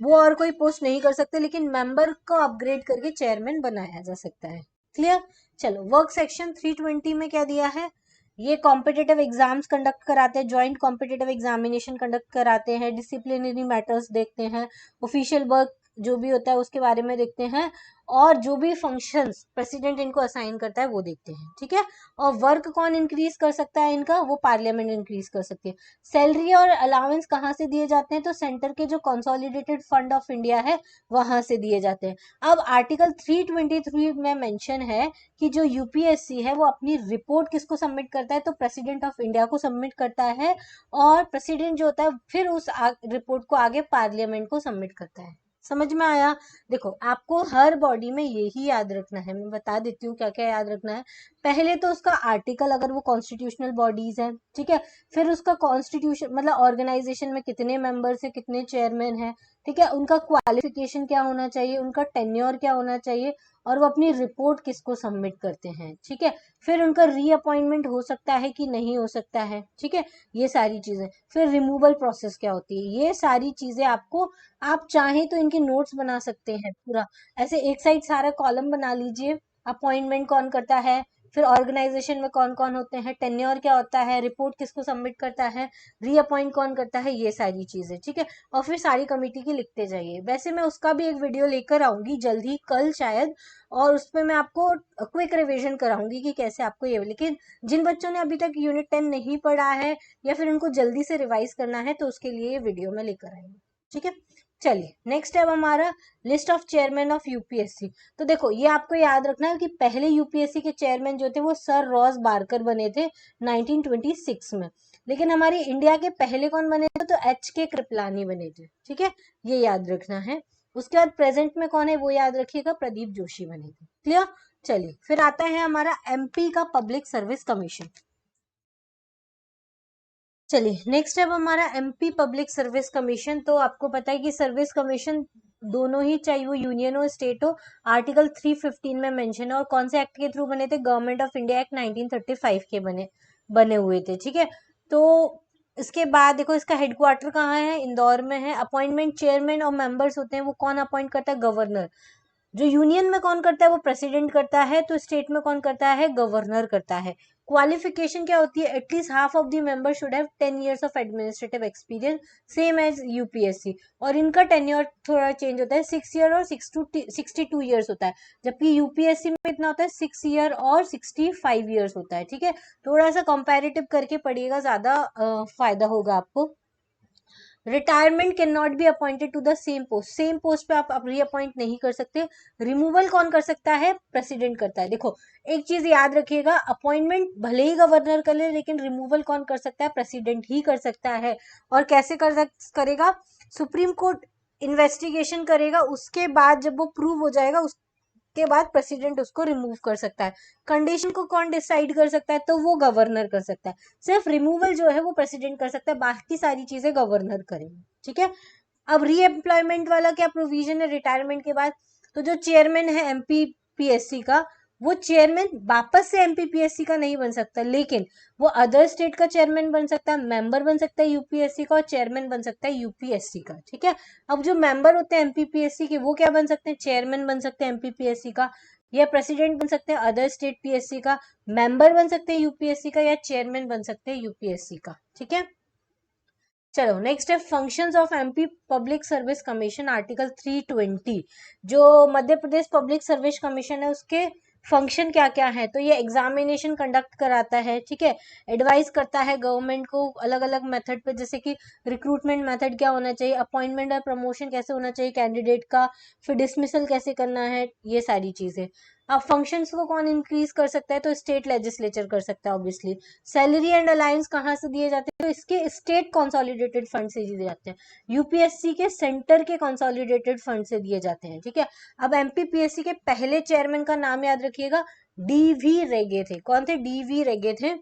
वो और कोई पोस्ट नहीं कर सकते, लेकिन मेंबर को अपग्रेड करके चेयरमैन बनाया जा सकता है। क्लियर। चलो वर्क सेक्शन 320 में क्या दिया है, ये कॉम्पिटिटिव एग्जाम्स कंडक्ट कराते हैं, ज्वाइंट कॉम्पिटिटिव एग्जामिनेशन कंडक्ट कराते हैं, डिसिप्लिनरी मैटर्स देखते हैं, ऑफिशियल वर्क जो भी होता है उसके बारे में देखते हैं, और जो भी फंक्शंस प्रेसिडेंट इनको असाइन करता है वो देखते हैं, ठीक है। और वर्क कौन इंक्रीज कर सकता है इनका, वो पार्लियामेंट इंक्रीज कर सकती है। सैलरी और अलाउंस कहाँ से दिए जाते हैं, तो सेंटर के जो कंसोलिडेटेड फंड ऑफ इंडिया है वहां से दिए जाते हैं। अब आर्टिकल 323 में मेंशन है कि जो यूपीएससी है वो अपनी रिपोर्ट किसको सबमिट करता है, तो प्रेसिडेंट ऑफ इंडिया को सबमिट करता है, और प्रेसिडेंट जो होता है फिर उस रिपोर्ट को आगे पार्लियामेंट को सबमिट करता है। समझ में आया। देखो आपको हर बॉडी में यही याद रखना है, मैं बता देती हूँ क्या क्या याद रखना है। पहले तो उसका आर्टिकल, अगर वो कॉन्स्टिट्यूशनल बॉडीज है, ठीक है। फिर उसका कॉन्स्टिट्यूशन मतलब ऑर्गेनाइजेशन में कितने मेंबर्स है, कितने चेयरमैन है, ठीक है। उनका क्वालिफिकेशन क्या होना चाहिए, उनका टेन्योर क्या होना चाहिए, और वो अपनी रिपोर्ट किसको सबमिट करते हैं, ठीक है। फिर उनका रीअपॉइंटमेंट हो सकता है कि नहीं हो सकता है, ठीक है। ये सारी चीजें, फिर रिमूवल प्रोसेस क्या होती है, ये सारी चीजें आपको, आप चाहें तो इनके नोट्स बना सकते हैं पूरा, ऐसे एक साइड सारा कॉलम बना लीजिए। अपॉइंटमेंट कौन करता है, फिर ऑर्गेनाइजेशन में कौन कौन होते हैं, टेन्योर क्या होता है, रिपोर्ट किसको सबमिट करता है, रीअपॉइंट कौन करता है, ये सारी चीजें, ठीक है। और फिर सारी कमेटी की लिखते जाइए। वैसे मैं उसका भी एक वीडियो लेकर आऊंगी जल्दी, कल शायद, और उस पर मैं आपको क्विक रिवीजन कराऊंगी कि कैसे आपको ये, लेकिन जिन बच्चों ने अभी तक यूनिट 10 नहीं पढ़ा है या फिर उनको जल्दी से रिवाइज करना है तो उसके लिए ये वीडियो मैं लेकर आई हूँ, ठीक है। चलिए नेक्स्ट है हमारा list of chairman of UPSC. तो देखो ये आपको याद रखना है कि पहले यूपीएससी के चेयरमैन जो थे वो सर रॉस बारकर बने थे 1926 में, लेकिन हमारी इंडिया के पहले कौन बने थे, तो एच के कृपलानी बने थे, ठीक है। ये याद रखना है। उसके बाद प्रेजेंट में कौन है वो याद रखिएगा, प्रदीप जोशी बने थे। क्लियर। चलिए फिर आता है हमारा एमपी का पब्लिक सर्विस कमीशन। चलिए नेक्स्ट है हमारा एमपी पब्लिक सर्विस कमीशन। तो आपको पता है कि सर्विस कमीशन दोनों ही, चाहे वो यूनियन हो स्टेट हो, आर्टिकल 315 में मेंशन है, और कौन से एक्ट के थ्रू बने थे, गवर्नमेंट ऑफ इंडिया एक्ट 1935 के बने हुए थे, ठीक है। तो इसके बाद देखो इसका हेडक्वार्टर कहाँ है, इंदौर में है। अपॉइंटमेंट चेयरमैन और मेंबर्स होते हैं वो कौन अपॉइंट करता है, गवर्नर। जो यूनियन में कौन करता है वो प्रेसिडेंट करता है, तो स्टेट में कौन करता है, गवर्नर करता है। क्वालिफिकेशन क्या होती है, at least half of the member should have 10 years of administrative experience, same as UPSC. और इनका टेन्योर थोड़ा चेंज होता है, 6 year और 62 years होता है, जबकि यूपीएससी में इतना होता है 6 year और 65 years होता है, ठीक है। थोड़ा सा कंपैरेटिव करके पढ़िएगा, ज्यादा फायदा होगा आपको। Retirement can not be appointed to the same post पे आप रीअपॉइंट नहीं कर सकते। रिमूवल कौन कर सकता है? प्रेसिडेंट करता है। देखो एक चीज याद रखिएगा, अपॉइंटमेंट भले ही गवर्नर कर ले, लेकिन रिमूवल कौन कर सकता है? प्रेसिडेंट ही कर सकता है। और कैसे करेगा? सुप्रीम कोर्ट इन्वेस्टिगेशन करेगा, उसके बाद जब वो प्रूव हो जाएगा उसके बाद प्रेसिडेंट उसको रिमूव कर सकता है। कंडीशन को कौन डिसाइड कर सकता है? तो वो गवर्नर कर सकता है। सिर्फ रिमूवल जो है वो प्रेसिडेंट कर सकता है, बाकी सारी चीजें गवर्नर करेंगे। ठीक है। अब रीएम्प्लॉयमेंट वाला क्या प्रोविजन है रिटायरमेंट के बाद? तो जो चेयरमैन है एमपीपीएससी का, वो चेयरमैन वापस से एमपीपीएससी का नहीं बन सकता, लेकिन वो अदर स्टेट का चेयरमैन बन सकता है, मेंबर बन सकता है यूपीएससी का, और चेयरमैन बन सकता है यूपीएससी का। ठीक है। अब जो मेंबर होते हैं एमपीपीएससी के, वो क्या बन सकते हैं? चेयरमैन बन सकते हैं एमपीपीएससी का, या प्रेसिडेंट बन सकते हैं अदर स्टेट पीएससी का, मेंबर बन सकते हैं यूपीएससी का, या चेयरमैन बन सकते हैं यूपीएससी का। ठीक है। चलो नेक्स्ट है functions of MP public service commission, article 320। जो Madhya Pradesh public service commission है उसके फंक्शन क्या क्या है? तो ये एग्जामिनेशन कंडक्ट कराता है। ठीक है। एडवाइस करता है गवर्नमेंट को अलग अलग मेथड पे, जैसे कि रिक्रूटमेंट मेथड क्या होना चाहिए, अपॉइंटमेंट और प्रमोशन कैसे होना चाहिए कैंडिडेट का, फिर डिसमिसल कैसे करना है, ये सारी चीजें। अब फंक्शंस को कौन इंक्रीज कर सकता है? तो स्टेट लेजिस्लेचर कर सकता है ऑब्वियसली। सैलरी एंड अलायंस कहाँ से दिए जाते हैं? तो इसके स्टेट कंसोलिडेटेड फंड से दिए जाते हैं। यूपीएससी के सेंटर के कंसोलिडेटेड फंड से दिए जाते हैं। ठीक है। अब एमपीपीएससी के पहले चेयरमैन का नाम याद रखिएगा, डीवी रेगे थे। कौन थे? डीवी रेगे थे।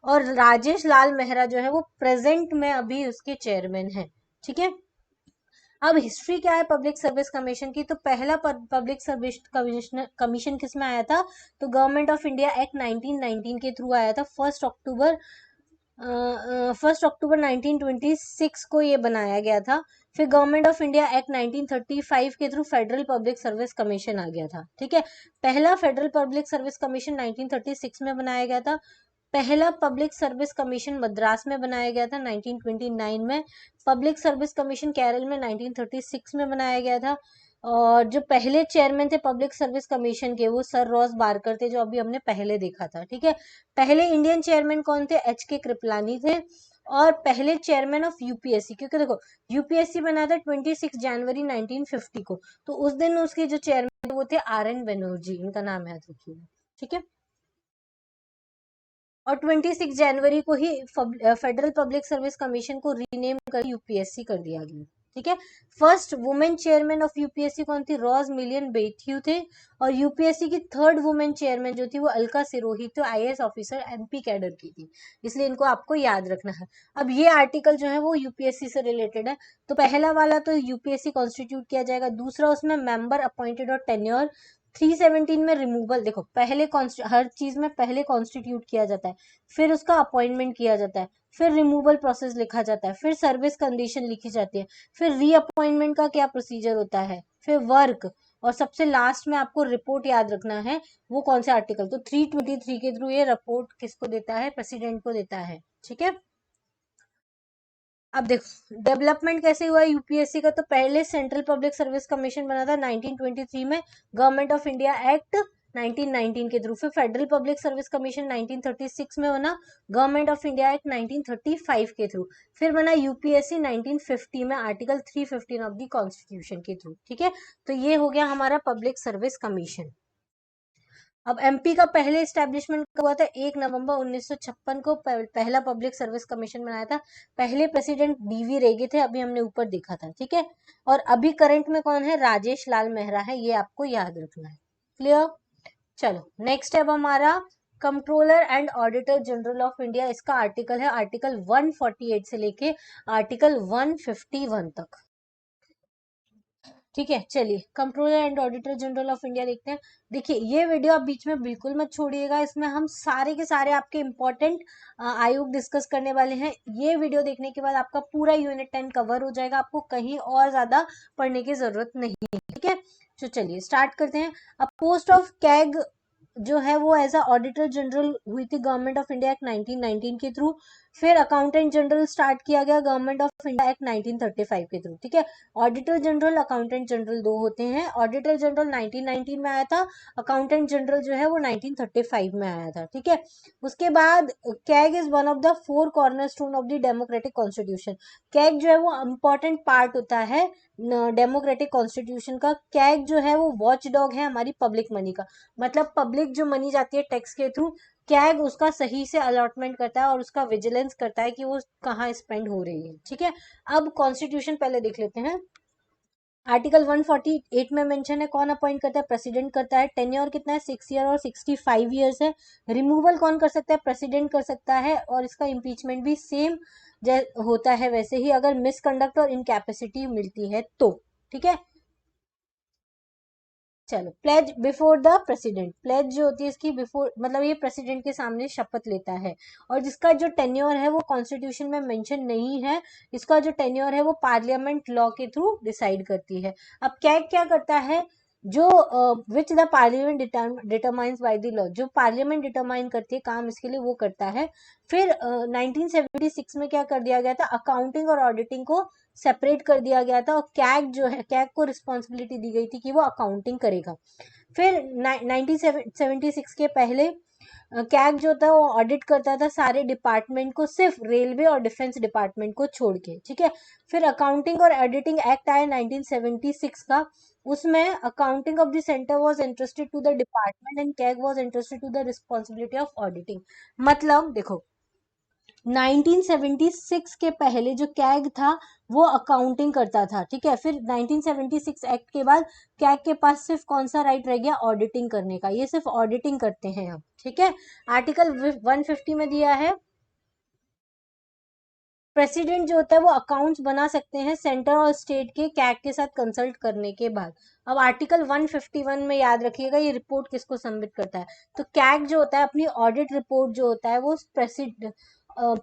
और राजेश लाल मेहरा जो है वो प्रेजेंट में अभी उसके चेयरमैन है। ठीक है। अब हिस्ट्री क्या है पब्लिक सर्विस कमीशन की? तो पहला पब्लिक सर्विस कमीशन किस में आया था? तो गवर्नमेंट ऑफ इंडिया एक्ट 1919 के थ्रू आया था। 1 अक्टूबर 1926 को ये बनाया गया था। फिर गवर्नमेंट ऑफ इंडिया एक्ट 1935 के through federal public service commission आ गया था। ठीक है। पहला फेडरल पब्लिक सर्विस कमीशन 1936 में बनाया गया था। पहला पब्लिक सर्विस कमीशन मद्रास में बनाया गया था 1929 में। पब्लिक सर्विस कमीशन केरल में 1936 में बनाया गया था। और जो पहले चेयरमैन थे पब्लिक सर्विस कमीशन के, वो सर रॉस बारकर थे, जो अभी हमने पहले देखा था। ठीक है। पहले इंडियन चेयरमैन कौन थे? के कृपलानी थे। और पहले चेयरमैन ऑफ यूपीएससी, क्योंकि देखो यूपीएससी बना था 26 जनवरी 1950 को, तो उस दिन उसके जो चेयरमैन वो थे RN बनर्जी, इनका नाम याद रखिएगा। ठीक है। और 26 जनवरी को ही फेडरल पब्लिक सर्विस कमीशन को रीनेम कर यूपीएससी कर दिया गया। ठीक है। First women chairman of UPSC कौन थी? रोज मिलियन बेथ्यू थे। और यूपीएससी की थर्ड वुमेन चेयरमैन जो थी वो अलका सिरोही, तो आईएएस ऑफिसर एमपी कैडर की थी, इसलिए इनको आपको याद रखना है। अब ये आर्टिकल जो है वो यूपीएससी से रिलेटेड है। तो पहला वाला तो यूपीएससी कॉन्स्टिट्यूट किया जाएगा, दूसरा उसमें मेंबर अपॉइंटेड और टेन्योर। 317 में रिमूवल, देखो पहले हर चीज में पहले कॉन्स्टिट्यूट किया जाता है, फिर उसका अपॉइंटमेंट किया जाता है, फिर रिमूवल प्रोसेस लिखा जाता है, फिर सर्विस कंडीशन लिखी जाती है, फिर रीअपॉइंटमेंट का क्या प्रोसीजर होता है, फिर वर्क, और सबसे लास्ट में आपको रिपोर्ट याद रखना है वो कौन से आर्टिकल। तो 323 के थ्रू ये रिपोर्ट किसको देता है? प्रेसिडेंट को देता है। ठीक है। अब देखो डेवलपमेंट कैसे हुआ यूपीएससी का। तो पहले सेंट्रल पब्लिक सर्विस कमीशन बना था 1923 में, गवर्नमेंट ऑफ इंडिया एक्ट 1919 के थ्रू। फिर फेडरल पब्लिक सर्विस कमीशन 1936 में बना, गवर्नमेंट ऑफ इंडिया एक्ट 1935 के थ्रू। फिर बना यूपीएससी 1950 में, आर्टिकल 315 ऑफ द कॉन्स्टिट्यूशन के थ्रू। ठीक है। तो ये हो गया हमारा पब्लिक सर्विस कमीशन। अब एमपी का पहले स्टैब्लिशमेंट हुआ था 1 नवंबर 1956 को, पहला पब्लिक सर्विस कमीशन बनाया था। पहले प्रेसिडेंट डीवी रेगे थे, अभी हमने ऊपर देखा था। ठीक है। और अभी करंट में कौन है? राजेश लाल मेहरा है, ये आपको याद रखना है। क्लियर? चलो नेक्स्ट है अब हमारा controller and auditor general of India. इसका आर्टिकल है आर्टिकल 148 से लेके आर्टिकल 151 तक। ठीक है। चलिए controller and auditor general of India देखते हैं। देखिए ये वीडियो आप बीच में बिल्कुल मत छोड़िएगा, इसमें हम सारे के सारे आपके इंपॉर्टेंट आयोग डिस्कस करने वाले हैं। ये वीडियो देखने के बाद आपका पूरा यूनिट 10 कवर हो जाएगा, आपको कहीं और ज्यादा पढ़ने की जरूरत नहीं है। ठीक है। तो चलिए स्टार्ट करते हैं। अब पोस्ट ऑफ कैग जो है वो एज अ ऑडिटर जनरल हुई थी गवर्नमेंट ऑफ इंडिया एक्ट 1919 के थ्रू। फिर अकाउंटेंट जनरल स्टार्ट किया गया गवर्नमेंट ऑफ इंडिया एक्ट 1935 के थ्रू, ठीक है। ऑडिटर जनरल, अकाउंटेंट जनरल दो होते हैं। ऑडिटर जनरल 1919 में आया था, अकाउंटेंट जनरल जो है वो 1935 में आया था, ठीक है। उसके बाद CAG is one of the 4 cornerstone of the democratic constitution. CAG जो है वो इम्पोर्टेंट पार्ट होता है डेमोक्रेटिक कॉन्स्टिट्यूशन का। कैग जो है वो वॉच डॉग है हमारी पब्लिक मनी का, मतलब पब्लिक जो मनी जाती है टैक्स के थ्रू, कैग उसका सही से अलॉटमेंट करता है और उसका विजिलेंस करता है कि वो कहाँ स्पेंड हो रही है, ठीक है। अब कॉन्स्टिट्यूशन पहले देख लेते हैं। आर्टिकल 148 में मेंशन है कौन अपॉइंट करता है, प्रेसिडेंट करता है। टेन्योर कितना है, 6 ईयर और 65 ईयर्स है। रिमूवल कौन कर सकता है, प्रेसिडेंट कर सकता है, और इसका इम्पीचमेंट भी सेम होता है वैसे ही, अगर मिसकंडक्ट और इनकैपेसिटी मिलती है तो, ठीक है। चलो, pledge before the president. Pledge जो होती है इसकी बिफोर, मतलब ये प्रेसिडेंट के सामने शपथ लेता है, और जिसका जो टेन्योर है वो कॉन्स्टिट्यूशन में मेंशन नहीं है। इसका जो टेन्योर है वो पार्लियामेंट लॉ के थ्रू डिसाइड करती है। अब क्या करता है, जो which the parliament determines by the law, जो पार्लियामेंट डिटरमाइन करती है काम इसके लिए, वो करता है। फिर 1976 में क्या कर दिया गया था, अकाउंटिंग और ऑडिटिंग को सेपरेट कर दिया गया था, और कैग जो है, कैग को रिस्पॉन्सिबिलिटी दी गई थी कि वो अकाउंटिंग करेगा। फिर 1976 के पहले कैग जो था वो ऑडिट करता था सारे डिपार्टमेंट को, सिर्फ रेलवे और डिफेंस डिपार्टमेंट को छोड़ के, ठीक है। फिर अकाउंटिंग और ऑडिटिंग एक्ट आया 1976 का, उसमें accounting of the centre was interested to the department and CAG was interested to the responsibility of auditing. मतलब देखो, 1976 के पहले जो कैग था वो अकाउंटिंग करता था, ठीक है। फिर 1976 एक्ट के बाद कैग के पास सिर्फ कौन सा राइट रह गया, ऑडिटिंग करने का, ये सिर्फ ऑडिटिंग करते हैं अब, ठीक है। आर्टिकल 150 में दिया है, प्रेसिडेंट जो होता है वो अकाउंट्स बना सकते हैं सेंटर और स्टेट के कैग के साथ कंसल्ट करने के बाद। अब आर्टिकल 151 में याद रखिएगा ये रिपोर्ट किसको सबमिट करता है, तो कैग जो होता है अपनी ऑडिट रिपोर्ट जो होता है वो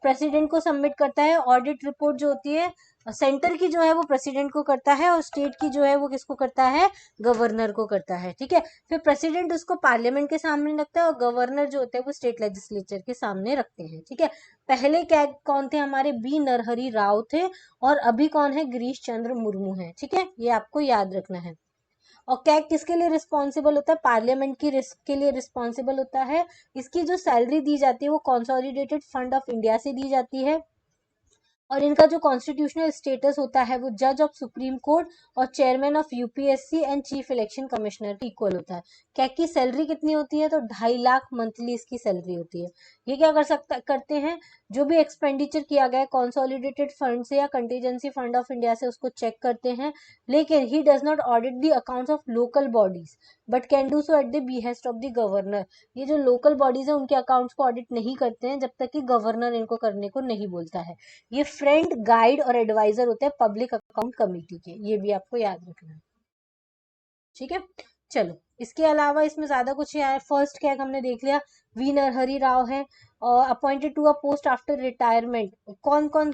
प्रेसिडेंट को सबमिट करता है। ऑडिट रिपोर्ट जो होती है सेंटर की जो है वो प्रेसिडेंट को करता है, और स्टेट की जो है वो किसको करता है, गवर्नर को करता है, ठीक है। फिर प्रेसिडेंट उसको पार्लियामेंट के सामने रखता है, और गवर्नर जो होते हैं वो स्टेट लेजिस्लेचर के सामने रखते हैं, ठीक है। पहले क्या कौन थे हमारे, बी नरहरि राव थे, और अभी कौन है, गिरीश चंद्र मुर्मू है, ठीक है। ये आपको याद रखना है। और कैग किसके लिए रिस्पॉन्सिबल होता है, पार्लियामेंट की रिस्क के लिए रिस्पॉन्सिबल होता है। इसकी जो सैलरी दी जाती है वो कंसोलिडेटेड फंड ऑफ इंडिया से दी जाती है, और इनका जो कॉन्स्टिट्यूशनल स्टेटस होता है वो जज ऑफ सुप्रीम कोर्ट और chairman of UPSC and chief election commissioner equal होता है। कैग की सैलरी कितनी होती है, तो 2.5 लाख मंथली इसकी सैलरी होती है। ये क्या करते हैं, जो भी एक्सपेंडिचर किया गया है कंसोलिडेटेड फंड से या कंटीजेंसी फंड ऑफ इंडिया से उसको चेक करते हैं, लेकिन he does not audit the accounts of local bodies but can do so at the behest of the governor. ये जो लोकल बॉडीज है उनके अकाउंट्स को ऑडिट नहीं करते हैं जब तक कि गवर्नर इनको करने को नहीं बोलता है। ये फ्रेंड, गाइड और एडवाइजर होते हैं पब्लिक अकाउंट कमेटी के, ये भी आपको याद रखना है, ठीक है। चलो, इसके अलावा इसमें ज्यादा कुछ है, फर्स्ट कैग हमने देख लिया, वी नरहरि राव है, और appointed to a post after retirement. कौन कौन,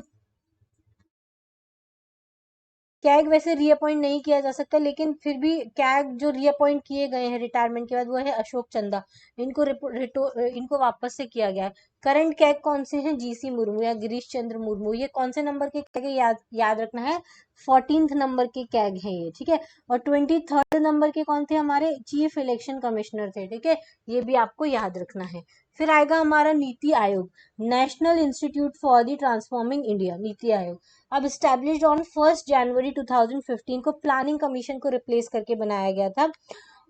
कैग वैसे रीअपॉइंट नहीं किया जा सकता, लेकिन फिर भी कैग जो रीअपॉइंट किए गए हैं रिटायरमेंट के बाद वो है अशोक चंदा, इनको वापस से किया गया है। करंट कैग कौन से हैं, जीसी मुर्मू या गिरीश चंद्र मुर्मू। ये कौन से नंबर के कैग है, याद रखना है, 14th नंबर के कैग हैं ये, ठीक है। और 23rd नंबर के कौन थे, हमारे चीफ इलेक्शन कमिश्नर थे, ठीक है। ये भी आपको याद रखना है। फिर आएगा हमारा नीति Aayog, national institute for the transforming India, NITI Aayog. अब स्टैब्लिश्ड ऑन 1 जनवरी 2015 को प्लानिंग कमीशन को रिप्लेस करके बनाया गया था,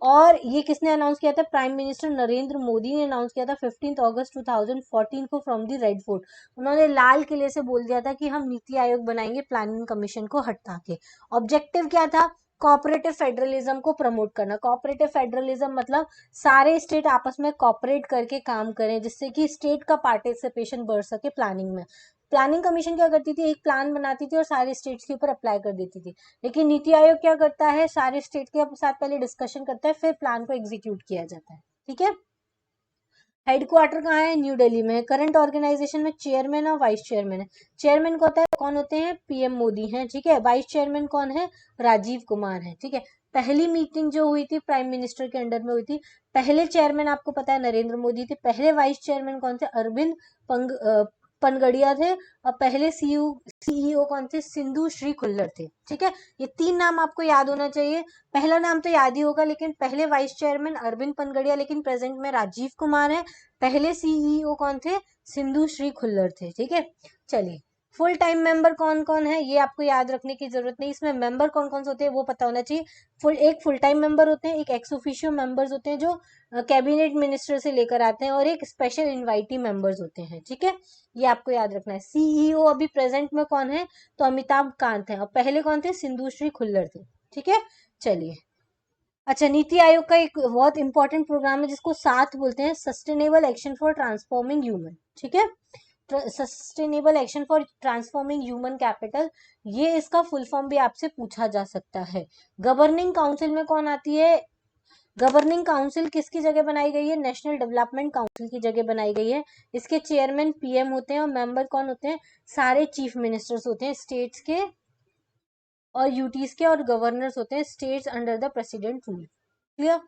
और ये किसने अनाउंस किया था, प्राइम मिनिस्टर नरेंद्र मोदी ने अनाउंस किया था 15 अगस्त 2014 को फ्रॉम द रेड फोर्ट। उन्होंने लाल किले से बोल दिया था कि हम नीति आयोग बनाएंगे प्लानिंग कमीशन को हटा के। ऑब्जेक्टिव क्या था, कोऑपरेटिव फेडरलिज्म को प्रमोट करना। कोऑपरेटिव फेडरलिज्म मतलब सारे स्टेट आपस में कोऑपरेट करके काम करें, जिससे कि स्टेट का पार्टिसिपेशन बढ़ सके प्लानिंग में। प्लानिंग कमीशन क्या करती थी, एक प्लान बनाती थी और सारे स्टेट्स के ऊपर अप्लाई कर देती थी, लेकिन नीति आयोग क्या करता है, सारे स्टेट के साथ पहले डिस्कशन करता है, फिर प्लान को एग्जीक्यूट किया जाता है, ठीक है। हेडक्वार्टर कहाँ है, न्यू दिल्ली में है। करंट ऑर्गेनाइजेशन में चेयरमैन और वाइस चेयरमैन है। चेयरमैन कौन होते हैं, पीएम मोदी हैं, ठीक है। वाइस चेयरमैन कौन है, राजीव कुमार है, ठीक है। पहली मीटिंग जो हुई थी प्राइम मिनिस्टर के अंडर में हुई थी। पहले चेयरमैन आपको पता है नरेंद्र मोदी थे, पहले वाइस चेयरमैन कौन थे, अरविंद पनगड़िया थे और पहले सीईओ कौन थे, सिंधु श्री खुल्लर थे। ठीक है, ये 3 नाम आपको याद होना चाहिए। पहला नाम तो याद ही होगा, लेकिन पहले वाइस चेयरमैन अरविंद पनगड़िया, लेकिन प्रेजेंट में राजीव कुमार है। पहले सीईओ कौन थे, सिंधु श्री खुल्लर थे। ठीक है, चलिए फुल टाइम मेंबर कौन कौन है ये आपको याद रखने की जरूरत नहीं, इसमें मेंबर कौन कौन से होते हैं वो पता होना चाहिए। एक फुल टाइम मेंबर होते हैं, एक एक्स ऑफिशियो मेंबर्स होते हैं जो कैबिनेट मिनिस्टर से लेकर आते हैं, और एक स्पेशल इनवाइटी मेंबर्स होते हैं। ठीक है, ये आपको याद रखना है। सीईओ अभी प्रेजेंट में कौन है, तो अमिताभ कांत है, और पहले कौन थे, सिंधु श्री खुल्लर थे। ठीक है, चलिए अच्छा, नीति आयोग का एक बहुत इंपॉर्टेंट प्रोग्राम है जिसको 7 बोलते हैं, sustainable action for transforming human. ठीक है, sustainable action for transforming human capital, ये इसका फुल फॉर्म भी आपसे पूछा जा सकता है। गवर्निंग काउंसिल में कौन आती है, गवर्निंग काउंसिल किसकी जगह बनाई गई है, नेशनल डेवलपमेंट काउंसिल की जगह बनाई गई है। इसके चेयरमैन पीएम होते हैं और मेंबर कौन होते हैं, सारे चीफ मिनिस्टर्स होते हैं स्टेट्स के और यूटीज के, और गवर्नर्स होते हैं states under the president rule. Clear.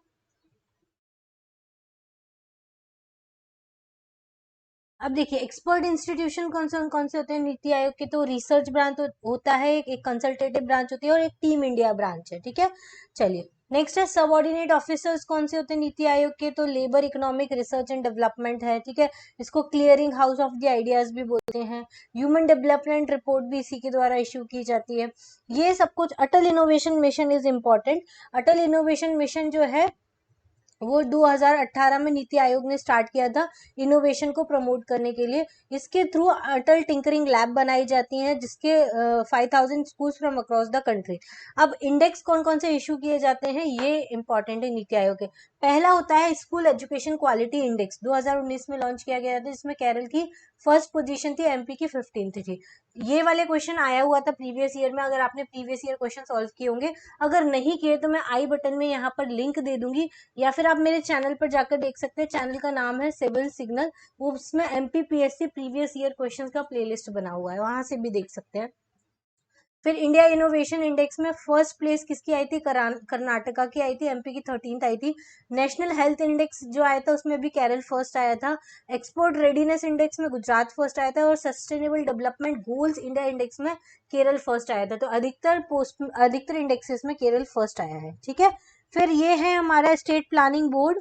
अब देखिए एक्सपर्ट इंस्टीट्यूशन कौन से होते हैं नीति आयोग के, तो रिसर्च ब्रांच होता है, एक कंसल्टेटिव ब्रांच होती है, और एक टीम इंडिया ब्रांच है। ठीक है, चलिए नेक्स्ट है सबऑर्डिनेट ऑफिसर्स कौन से होते हैं नीति आयोग के, तो labour economic research and development है। ठीक है, इसको clearing house of the ideas भी बोलते हैं। ह्यूमन डेवलपमेंट रिपोर्ट भी इसी के द्वारा इश्यू की जाती है। ये सब कुछ Atal innovation mission is important. Atal innovation mission जो है वो 2018 में नीति आयोग ने स्टार्ट किया था इनोवेशन को प्रमोट करने के लिए। इसके थ्रू अटल टिंकरिंग लैब बनाई जाती हैं जिसके 5000 schools from across the country. अब इंडेक्स कौन कौन से इशू किए जाते हैं ये इंपॉर्टेंट है नीति आयोग के। पहला होता है स्कूल एजुकेशन क्वालिटी इंडेक्स, 2019 में लॉन्च किया गया था, जिसमें केरल की फर्स्ट पोजीशन थी, एमपी की 15th थी। ये वाले क्वेश्चन आया हुआ था प्रीवियस ईयर में, अगर आपने प्रीवियस ईयर क्वेश्चन सॉल्व किए होंगे। अगर नहीं किए तो मैं आई बटन में यहाँ पर लिंक दे दूंगी, या फिर आप मेरे चैनल पर जाकर देख सकते हैं। चैनल का नाम है सिविल सिग्नल, वो उसमें एमपीपीएससी प्रीवियस ईयर क्वेश्चंस का प्लेलिस्ट बना हुआ है, वहां से भी देख सकते हैं। फिर इंडिया इनोवेशन इंडेक्स में फर्स्ट प्लेस किसकी आई थी, कर्नाटका की आई थी, एमपी की 13th आई थी। नेशनल हेल्थ इंडेक्स जो आया था उसमें भी केरल फर्स्ट आया था। एक्सपोर्ट रेडीनेस इंडेक्स में गुजरात फर्स्ट आया था, और sustainable development goals India index में केरल फर्स्ट आया था। तो अधिकतर इंडेक्सेस में केरल फर्स्ट आया है। ठीक है, फिर ये है हमारा स्टेट प्लानिंग बोर्ड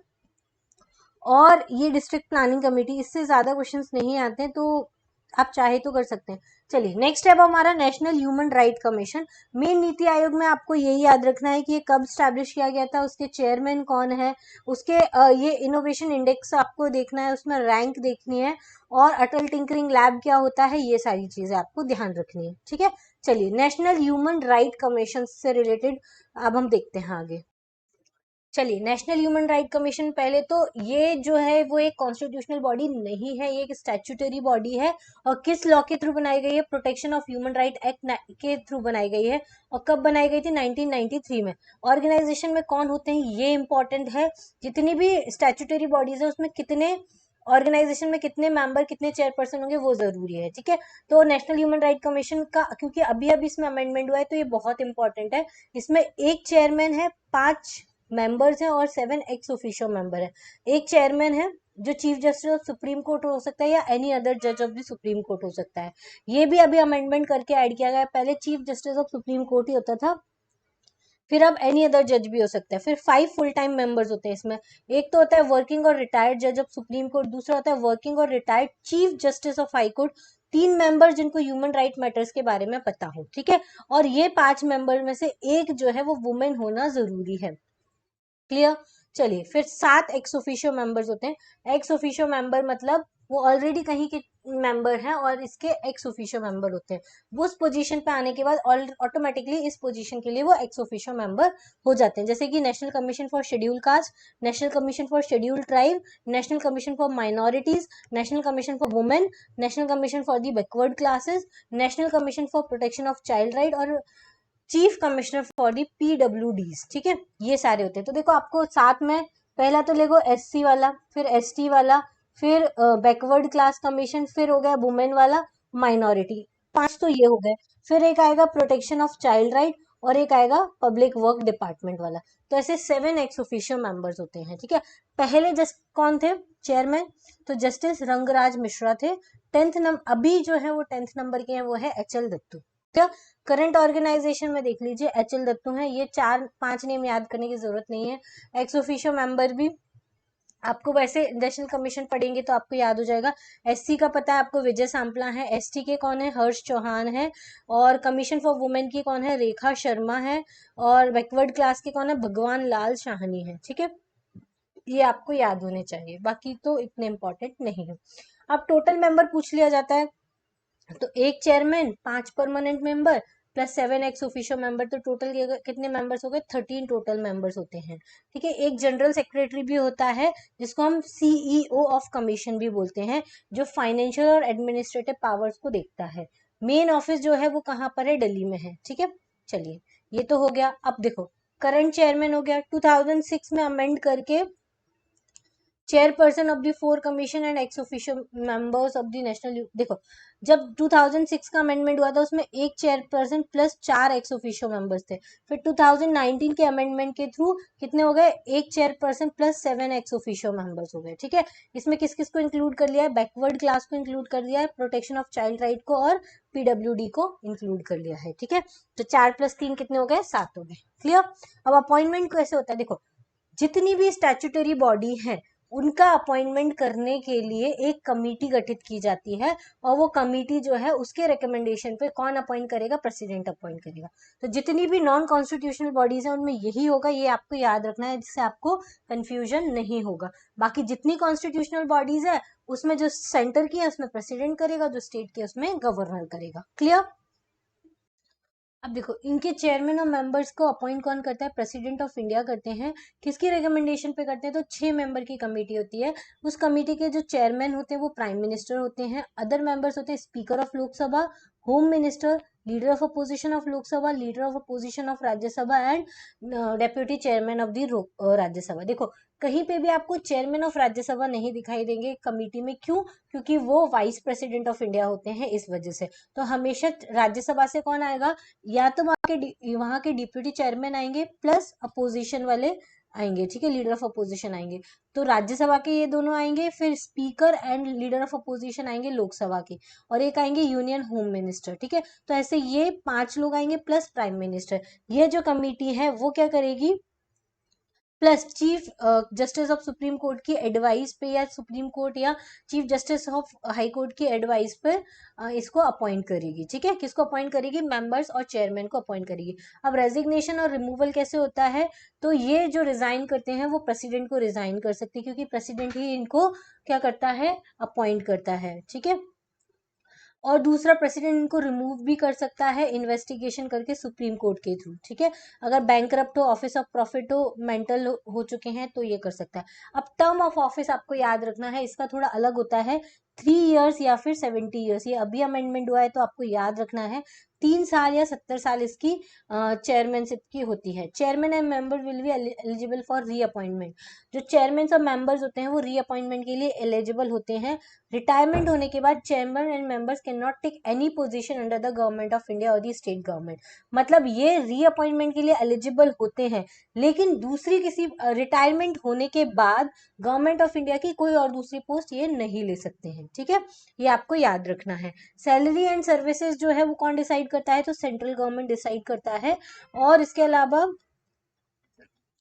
और ये डिस्ट्रिक्ट प्लानिंग कमेटी। इससे ज्यादा क्वेश्चंस नहीं आते हैं, तो आप चाहे तो कर सकते हैं। चलिए नेक्स्ट है हमारा national human right commission. Main NITI Aayog में आपको यही याद रखना है कि ये कब स्टैब्लिश किया गया था, उसके चेयरमैन कौन है, उसके ये इनोवेशन इंडेक्स आपको देखना है, उसमें रैंक देखनी है, और अटल टिंकरिंग लैब क्या होता है, ये सारी चीजें आपको ध्यान रखनी है। ठीक है, चलिए नेशनल ह्यूमन राइट कमीशन से रिलेटेड अब हम देखते हैं आगे। चलिए नेशनल ह्यूमन राइट कमीशन, पहले तो ये जो है वो एक कॉन्स्टिट्यूशनल बॉडी नहीं है, ये एक स्टैट्यूटरी बॉडी है। और किस लॉ के थ्रू बनाई गई है, protection of human right act के थ्रू बनाई गई है। और कब बनाई गई थी, 1993 में। ऑर्गेनाइजेशन में कौन होते हैं ये इंपॉर्टेंट है, जितनी भी स्टैट्यूटरी बॉडीज है उसमें कितने ऑर्गेनाइजेशन में कितने मेंबर कितने चेयरपर्सन होंगे वो जरूरी है। ठीक है, तो नेशनल ह्यूमन राइट कमीशन का क्योंकि अभी अभी इसमें अमेंडमेंट हुआ है तो ये बहुत इंपॉर्टेंट है। इसमें एक चेयरमैन है, 5 मेंबर्स हैं और 7 एक्स ऑफिशियो मेंबर है। एक चेयरमैन है जो chief justice of supreme court हो सकता है या एनी अदर जज ऑफ द सुप्रीम कोर्ट हो सकता है। ये भी अभी अमेंडमेंट करके ऐड किया गया है, पहले chief justice of supreme court ही होता था, फिर अब एनी अदर जज भी हो सकता है। फिर 5 फुल टाइम मेंबर्स होते हैं इसमें। एक तो होता है वर्किंग और रिटायर्ड जज ऑफ सुप्रीम कोर्ट, दूसरा होता है वर्किंग और retired chief justice of high court. 3 member जिनको ह्यूमन राइट मैटर्स के बारे में पता हो। ठीक है, और ये 5 मेंबर में से एक जो है वो वुमेन होना जरूरी है। क्लियर। चलिए फिर 7 एक्स ऑफिशियो मेंबर्स होते हैं। एक्स ऑफिशियो मेंबर मतलब वो ऑलरेडी कहीं के मेंबर हैं और इसके एक्स ऑफिशियो मेंबर होते हैं। वो उस पोजीशन पे आने के बाद ऑटोमेटिकली इस पोजीशन के लिए वो एक्स ऑफिशियो मेंबर हो जाते हैं, जैसे कि national commission for schedule caste, national commission for schedule tribe, national commission for minorities, national commission for women, national commission for the backward classes, national commission for protection of child right, और chief commissioner for the पीडब्ल्यूडीज। ठीक है, ये सारे होते हैं। तो देखो आपको साथ में पहला तो लेगो एससी वाला, फिर एसटी वाला, फिर बैकवर्ड क्लास कमीशन, फिर हो गया वुमेन वाला, माइनॉरिटी, 5 तो ये हो गए। फिर एक आएगा प्रोटेक्शन ऑफ चाइल्ड राइट, और एक आएगा पब्लिक वर्क डिपार्टमेंट वाला। तो ऐसे 7 एक्स ऑफिशियो मेंबर्स होते हैं। ठीक है, पहले जस्ट कौन थे चेयरमैन, तो जस्टिस रंगराज मिश्रा थे। अभी जो है वो 10th नंबर के हैं, वो है HL दत्तू। क्या करंट ऑर्गेनाइजेशन में देख लीजिए HL दत्तू है। ये 4-5 नेम याद करने की जरूरत नहीं है। एक्स ऑफिशियो मेंबर भी आपको वैसे नेशनल कमीशन पढ़ेंगे तो आपको याद हो जाएगा। SC का पता है आपको, विजय सांपला है। ST के कौन है? हर्ष चौहान है। और कमीशन फॉर वुमेन की कौन है? रेखा शर्मा है। और बैकवर्ड क्लास के कौन है? भगवान लाल शाहनी है। ठीक है, ये आपको याद होने चाहिए, बाकी तो इतने इंपॉर्टेंट नहीं है। अब टोटल मेंबर पूछ लिया जाता है, तो एक chairman, 5 permanent member plus 7 ex officio member, तो टोटल कितने मेंबर्स हो गए? 13 टोटल मेंबर्स होते हैं। ठीक है, एक जनरल सेक्रेटरी भी होता है जिसको हम CEO ऑफ कमीशन भी बोलते हैं, जो फाइनेंशियल और एडमिनिस्ट्रेटिव पावर्स को देखता है। मेन ऑफिस जो है वो कहाँ पर है? दिल्ली में है। ठीक है, चलिए ये तो हो गया। अब देखो करंट चेयरमैन हो गया, 2006 में अमेंड करके chairperson of the 4 commission and ex officio members of the national. देखो जब 2006 का अमेंडमेंट हुआ था उसमें एक chairperson plus 4 ex officio members थे। फिर 2019 के अमेंडमेंट के थ्रू कितने हो गए? एक chairperson plus 7 ex officio members हो गए। ठीक है, इसमें किस किस को इंक्लूड कर लिया है? बैकवर्ड क्लास को इंक्लूड कर दिया है, प्रोटेक्शन ऑफ चाइल्ड राइट को और PWD को इंक्लूड कर लिया है। ठीक है, तो 4 + 3 कितने हो गए? 7 हो गए। क्लियर? अब अपॉइंटमेंट कैसे होता है? देखो जितनी भी स्टैट्यूटरी बॉडी है उनका अपॉइंटमेंट करने के लिए एक कमिटी गठित की जाती है, और वो कमिटी जो है उसके रिकमेंडेशन पे कौन अपॉइंट करेगा? प्रेसिडेंट अपॉइंट करेगा। तो जितनी भी नॉन कॉन्स्टिट्यूशनल बॉडीज है उनमें यही होगा, ये आपको याद रखना है जिससे आपको कंफ्यूजन नहीं होगा। बाकी जितनी कॉन्स्टिट्यूशनल बॉडीज है उसमें जो सेंटर की है उसमें प्रेसिडेंट करेगा, जो स्टेट की है उसमें गवर्नर करेगा। क्लियर? अब देखो इनके चेयरमैन और मेंबर्स को अपॉइंट कौन करता है? प्रेसिडेंट ऑफ इंडिया करते हैं। किसकी रिकमेंडेशन पे करते हैं? तो 6 मेंबर की कमेटी होती है। उस कमेटी के जो चेयरमैन होते हैं वो प्राइम मिनिस्टर होते हैं। अदर मेंबर्स होते हैं speaker of Lok Sabha, home minister, leader of opposition of Lok Sabha, leader of opposition of Rajya Sabha and deputy chairman of the Rajya Sabha. देखो कहीं पे भी आपको चेयरमैन ऑफ राज्यसभा नहीं दिखाई देंगे कमेटी में। क्यों? क्योंकि वो वाइस प्रेसिडेंट ऑफ इंडिया होते हैं, इस वजह से। तो हमेशा राज्यसभा से कौन आएगा? या तो वहां के डिप्यूटी चेयरमैन आएंगे प्लस अपोजिशन वाले आएंगे। ठीक है, लीडर ऑफ अपोजिशन आएंगे। तो राज्यसभा के ये दोनों आएंगे, फिर speaker and leader of opposition आएंगे लोकसभा के, और एक आएंगे यूनियन होम मिनिस्टर। ठीक है, तो ऐसे ये 5 लोग आएंगे प्लस प्राइम मिनिस्टर। ये जो कमिटी है वो क्या करेगी? Plus chief justice of supreme court की एडवाइस पे, या सुप्रीम कोर्ट या chief justice of high court की एडवाइस पे इसको अपॉइंट करेगी। ठीक है, किसको अपॉइंट करेगी? मेंबर्स और चेयरमैन को अपॉइंट करेगी। अब रेजिग्नेशन और रिमूवल कैसे होता है? तो ये जो रिजाइन करते हैं वो प्रेसिडेंट को रिजाइन कर सकते हैं, क्योंकि प्रेसिडेंट ही इनको क्या करता है? अपॉइंट करता है। ठीक है, और दूसरा प्रेसिडेंट इनको रिमूव भी कर सकता है इन्वेस्टिगेशन करके सुप्रीम कोर्ट के थ्रू। ठीक है, अगर बैंकरप्ट हो, ऑफिस ऑफ प्रॉफिट हो, मेंटल हो चुके हैं तो ये कर सकता है। अब टर्म ऑफ ऑफिस आपको याद रखना है, इसका थोड़ा अलग होता है, 3 इयर्स या फिर 70 इयर्स। ये अभी अमेंडमेंट हुआ है तो आपको याद रखना है 3 साल या 70 साल इसकी चेयरमैनशिप की होती है। Chairman and member will be eligible for reappointment. जो चेयरमैन और मेंबर्स होते हैं वो रीअपॉइंटमेंट के लिए एलिजिबल होते हैं। रिटायरमेंट होने के बाद chairman and members can not take any position under the government of India और द स्टेट गवर्नमेंट। मतलब ये रीअपॉइंटमेंट के लिए एलिजिबल होते हैं, लेकिन दूसरी किसी रिटायरमेंट होने के बाद गवर्नमेंट ऑफ इंडिया की कोई और दूसरी पोस्ट ये नहीं ले सकते हैं। ठीक है, ये आपको याद रखना है। सैलरी एंड सर्विसेज जो है वो कौन डिसाइड करता है? तो सेंट्रल गवर्नमेंट डिसाइड करता है। और इसके अलावा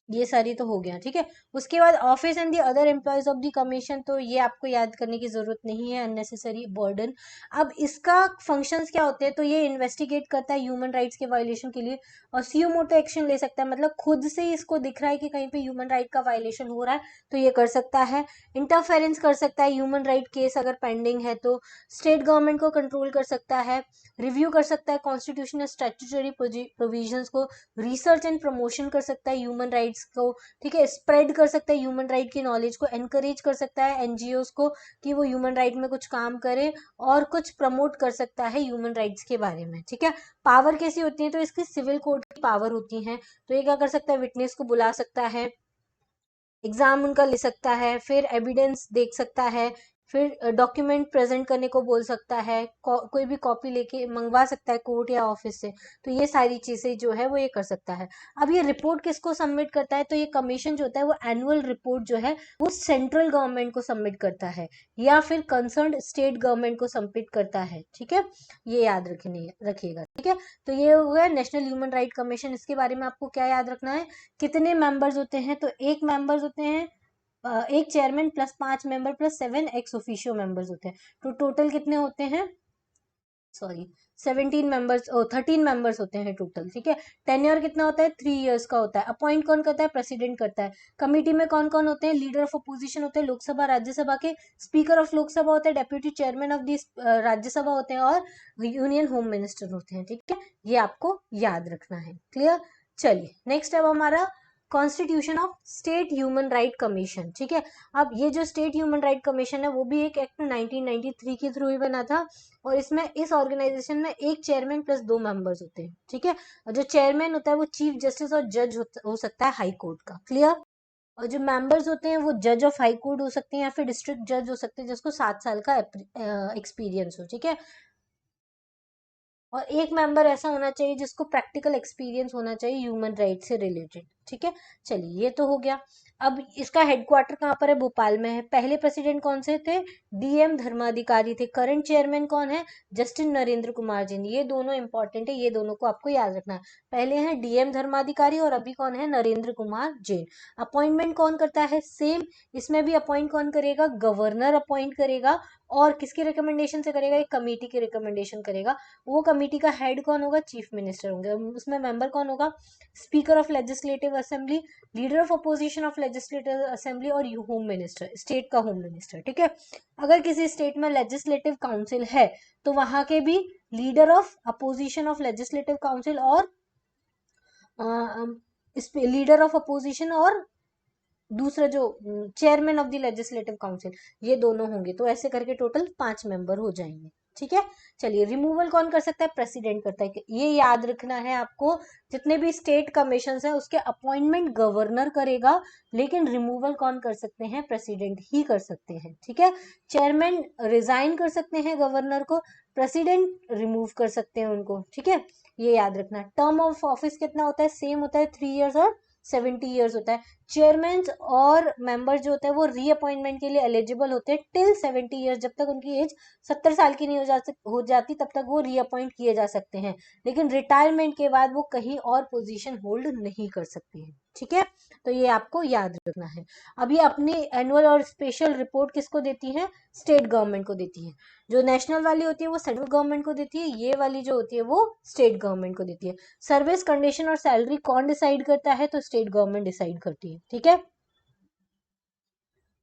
ये सारी तो हो गया। ठीक है, उसके बाद office and the other employees of the commission, तो ये आपको याद करने की जरूरत नहीं है, अननेसेसरी बर्डन। अब इसका फंक्शंस क्या होते हैं? तो ये इन्वेस्टिगेट करता है ह्यूमन राइट्स के वायलेशन के लिए, और सुयो मोटो एक्शन ले सकता है, मतलब खुद से ही इसको दिख रहा है कि कहीं पे ह्यूमन राइट का वायलेशन हो रहा है तो ये कर सकता है। इंटरफेरेंस कर सकता है, ह्यूमन राइट केस अगर पेंडिंग है तो। स्टेट गवर्नमेंट को कंट्रोल कर सकता है, रिव्यू कर सकता है कॉन्स्टिट्यूशनल स्टैट्यूटरी प्रोविजंस को, रिसर्च एंड प्रमोशन कर सकता है ह्यूमन राइट्स को। ठीक है, स्प्रेड कर सकता है ह्यूमन राइट की नॉलेज को, एनकरेज कर सकता है एनजीओ को कि वो ह्यूमन राइट में कुछ काम करे, और कुछ प्रमोट कर सकता है ह्यूमन राइट्स के बारे में। ठीक है, पावर कैसी होती है? तो इसकी सिविल कोर्ट की पावर होती है। तो ये क्या कर सकता है? विटनेस को बुला सकता है, एग्जाम उनका ले सकता है, फिर एविडेंस देख सकता है, फिर डॉक्यूमेंट प्रेजेंट करने को बोल सकता है, कोई भी कॉपी लेके मंगवा सकता है कोर्ट या ऑफिस से, तो ये सारी चीजें जो है वो ये कर सकता है। अब ये रिपोर्ट किसको सबमिट करता है, तो ये कमीशन जो होता है वो एनुअल रिपोर्ट जो है वो सेंट्रल गवर्नमेंट को सबमिट करता है या फिर कंसर्न स्टेट गवर्नमेंट को सबमिट करता है। ठीक है, ये याद रखिएगा। ठीक है, तो ये हो गया नेशनल ह्यूमन राइट कमीशन। इसके बारे में आपको क्या याद रखना है, कितने मेंबर्स होते हैं, तो एक मेंबर्स होते हैं, एक chairman plus 5 member plus 7 ex officio members होते हैं, तो टोटल कितने होते हैं, सॉरी 17 मेंबर्स, 13 मेंबर्स होते हैं टोटल। ठीक है, टेन्योर कितना होता है, 3 इयर्स का होता है। अपॉइंट कौन करता है, प्रेसिडेंट करता है। कमिटी में कौन कौन होते हैं, लीडर ऑफ अपोजिशन होते हैं लोकसभा राज्यसभा के, स्पीकर ऑफ लोकसभा होते हैं, deputy chairman of this Rajya Sabha होते हैं, और यूनियन होम मिनिस्टर होते हैं। ठीक है, ये आपको याद रखना है। क्लियर, चलिए नेक्स्ट अब हमारा constitution of state human right commission. ठीक है, अब ये जो स्टेट ह्यूमन राइट कमीशन है वो भी एक एक्ट 1993 के थ्रू ही बना था, और इसमें इस ऑर्गेनाइजेशन में एक चेयरमैन प्लस 2 मेंबर्स होते हैं। ठीक है, और जो चेयरमैन होता है वो चीफ जस्टिस और जज हो सकता है हाई कोर्ट का। क्लियर, और जो मेंबर्स होते हैं वो जज ऑफ हाई कोर्ट हो सकते हैं या फिर डिस्ट्रिक्ट जज हो सकते हैं जिसको 7 साल का एक्सपीरियंस हो। ठीक है, और एक मेंबर ऐसा होना चाहिए जिसको प्रैक्टिकल एक्सपीरियंस होना चाहिए ह्यूमन राइट से रिलेटेड। ठीक है, चलिए ये तो हो गया। अब इसका हेडक्वार्टर कहाँ पर है, भोपाल में है। पहले प्रेसिडेंट कौन से थे, डीएम धर्माधिकारी थे। करंट चेयरमैन कौन है, जस्टिन नरेंद्र कुमार जैन। ये दोनों इंपॉर्टेंट है, ये दोनों को आपको याद रखना है। पहले हैं डीएम धर्माधिकारी और अभी कौन है, नरेंद्र कुमार जैन। अपॉइंटमेंट कौन करता है, सेम इसमें भी अपॉइंट कौन करेगा, गवर्नर अपॉइंट करेगा, और किसकी रिकमेंडेशन से करेगा, एक कमेटी की रिकमेंडेशन करेगा। वो कमेटी का हेड कौन होगा, चीफ मिनिस्टर होंगे। उसमें मेंबर कौन होगा, speaker of legislative assembly, leader of opposition of legislative assembly, और होम मिनिस्टर, स्टेट का होम मिनिस्टर। ठीक है, अगर किसी स्टेट में लेजिस्लेटिव काउंसिल है तो वहां के भी leader of opposition of legislative council और लीडर ऑफ अपोजिशन और दूसरा जो chairman of the legislative council, ये दोनों होंगे। तो ऐसे करके टोटल 5 मेंबर हो जाएंगे। ठीक है, चलिए रिमूवल कौन कर सकता है, प्रेसिडेंट करता है। ये याद रखना है आपको, जितने भी स्टेट कमीशन है उसके अपॉइंटमेंट गवर्नर करेगा, लेकिन रिमूवल कौन कर सकते हैं, प्रेसिडेंट ही कर सकते हैं। ठीक है, चेयरमैन रिजाइन कर सकते हैं गवर्नर को, प्रेसिडेंट रिमूव कर सकते हैं उनको। ठीक है, ये याद रखना। टर्म ऑफ ऑफिस कितना होता है, सेम होता है, 3 इयर्स और 70 इयर्स होता है। चेयरमैन और मेंबर जो होते हैं वो रीअपॉइंटमेंट के लिए एलिजिबल होते हैं टिल 70 इयर्स, जब तक उनकी एज 70 साल की नहीं हो जाती तब तक वो रीअपॉइंट किए जा सकते हैं, लेकिन रिटायरमेंट के बाद वो कहीं और पोजीशन होल्ड नहीं कर सकते हैं। ठीक है, तो ये आपको याद रखना है। अब ये अपनी एनुअल और स्पेशल रिपोर्ट किसको देती है, स्टेट गवर्नमेंट को देती है। जो नेशनल वाली होती है वो सेंट्रल गवर्नमेंट को देती है, ये वाली जो होती है वो स्टेट गवर्नमेंट को देती है। सर्विस कंडीशन और सैलरी कौन डिसाइड करता है, तो स्टेट गवर्नमेंट डिसाइड करती है। ठीक है,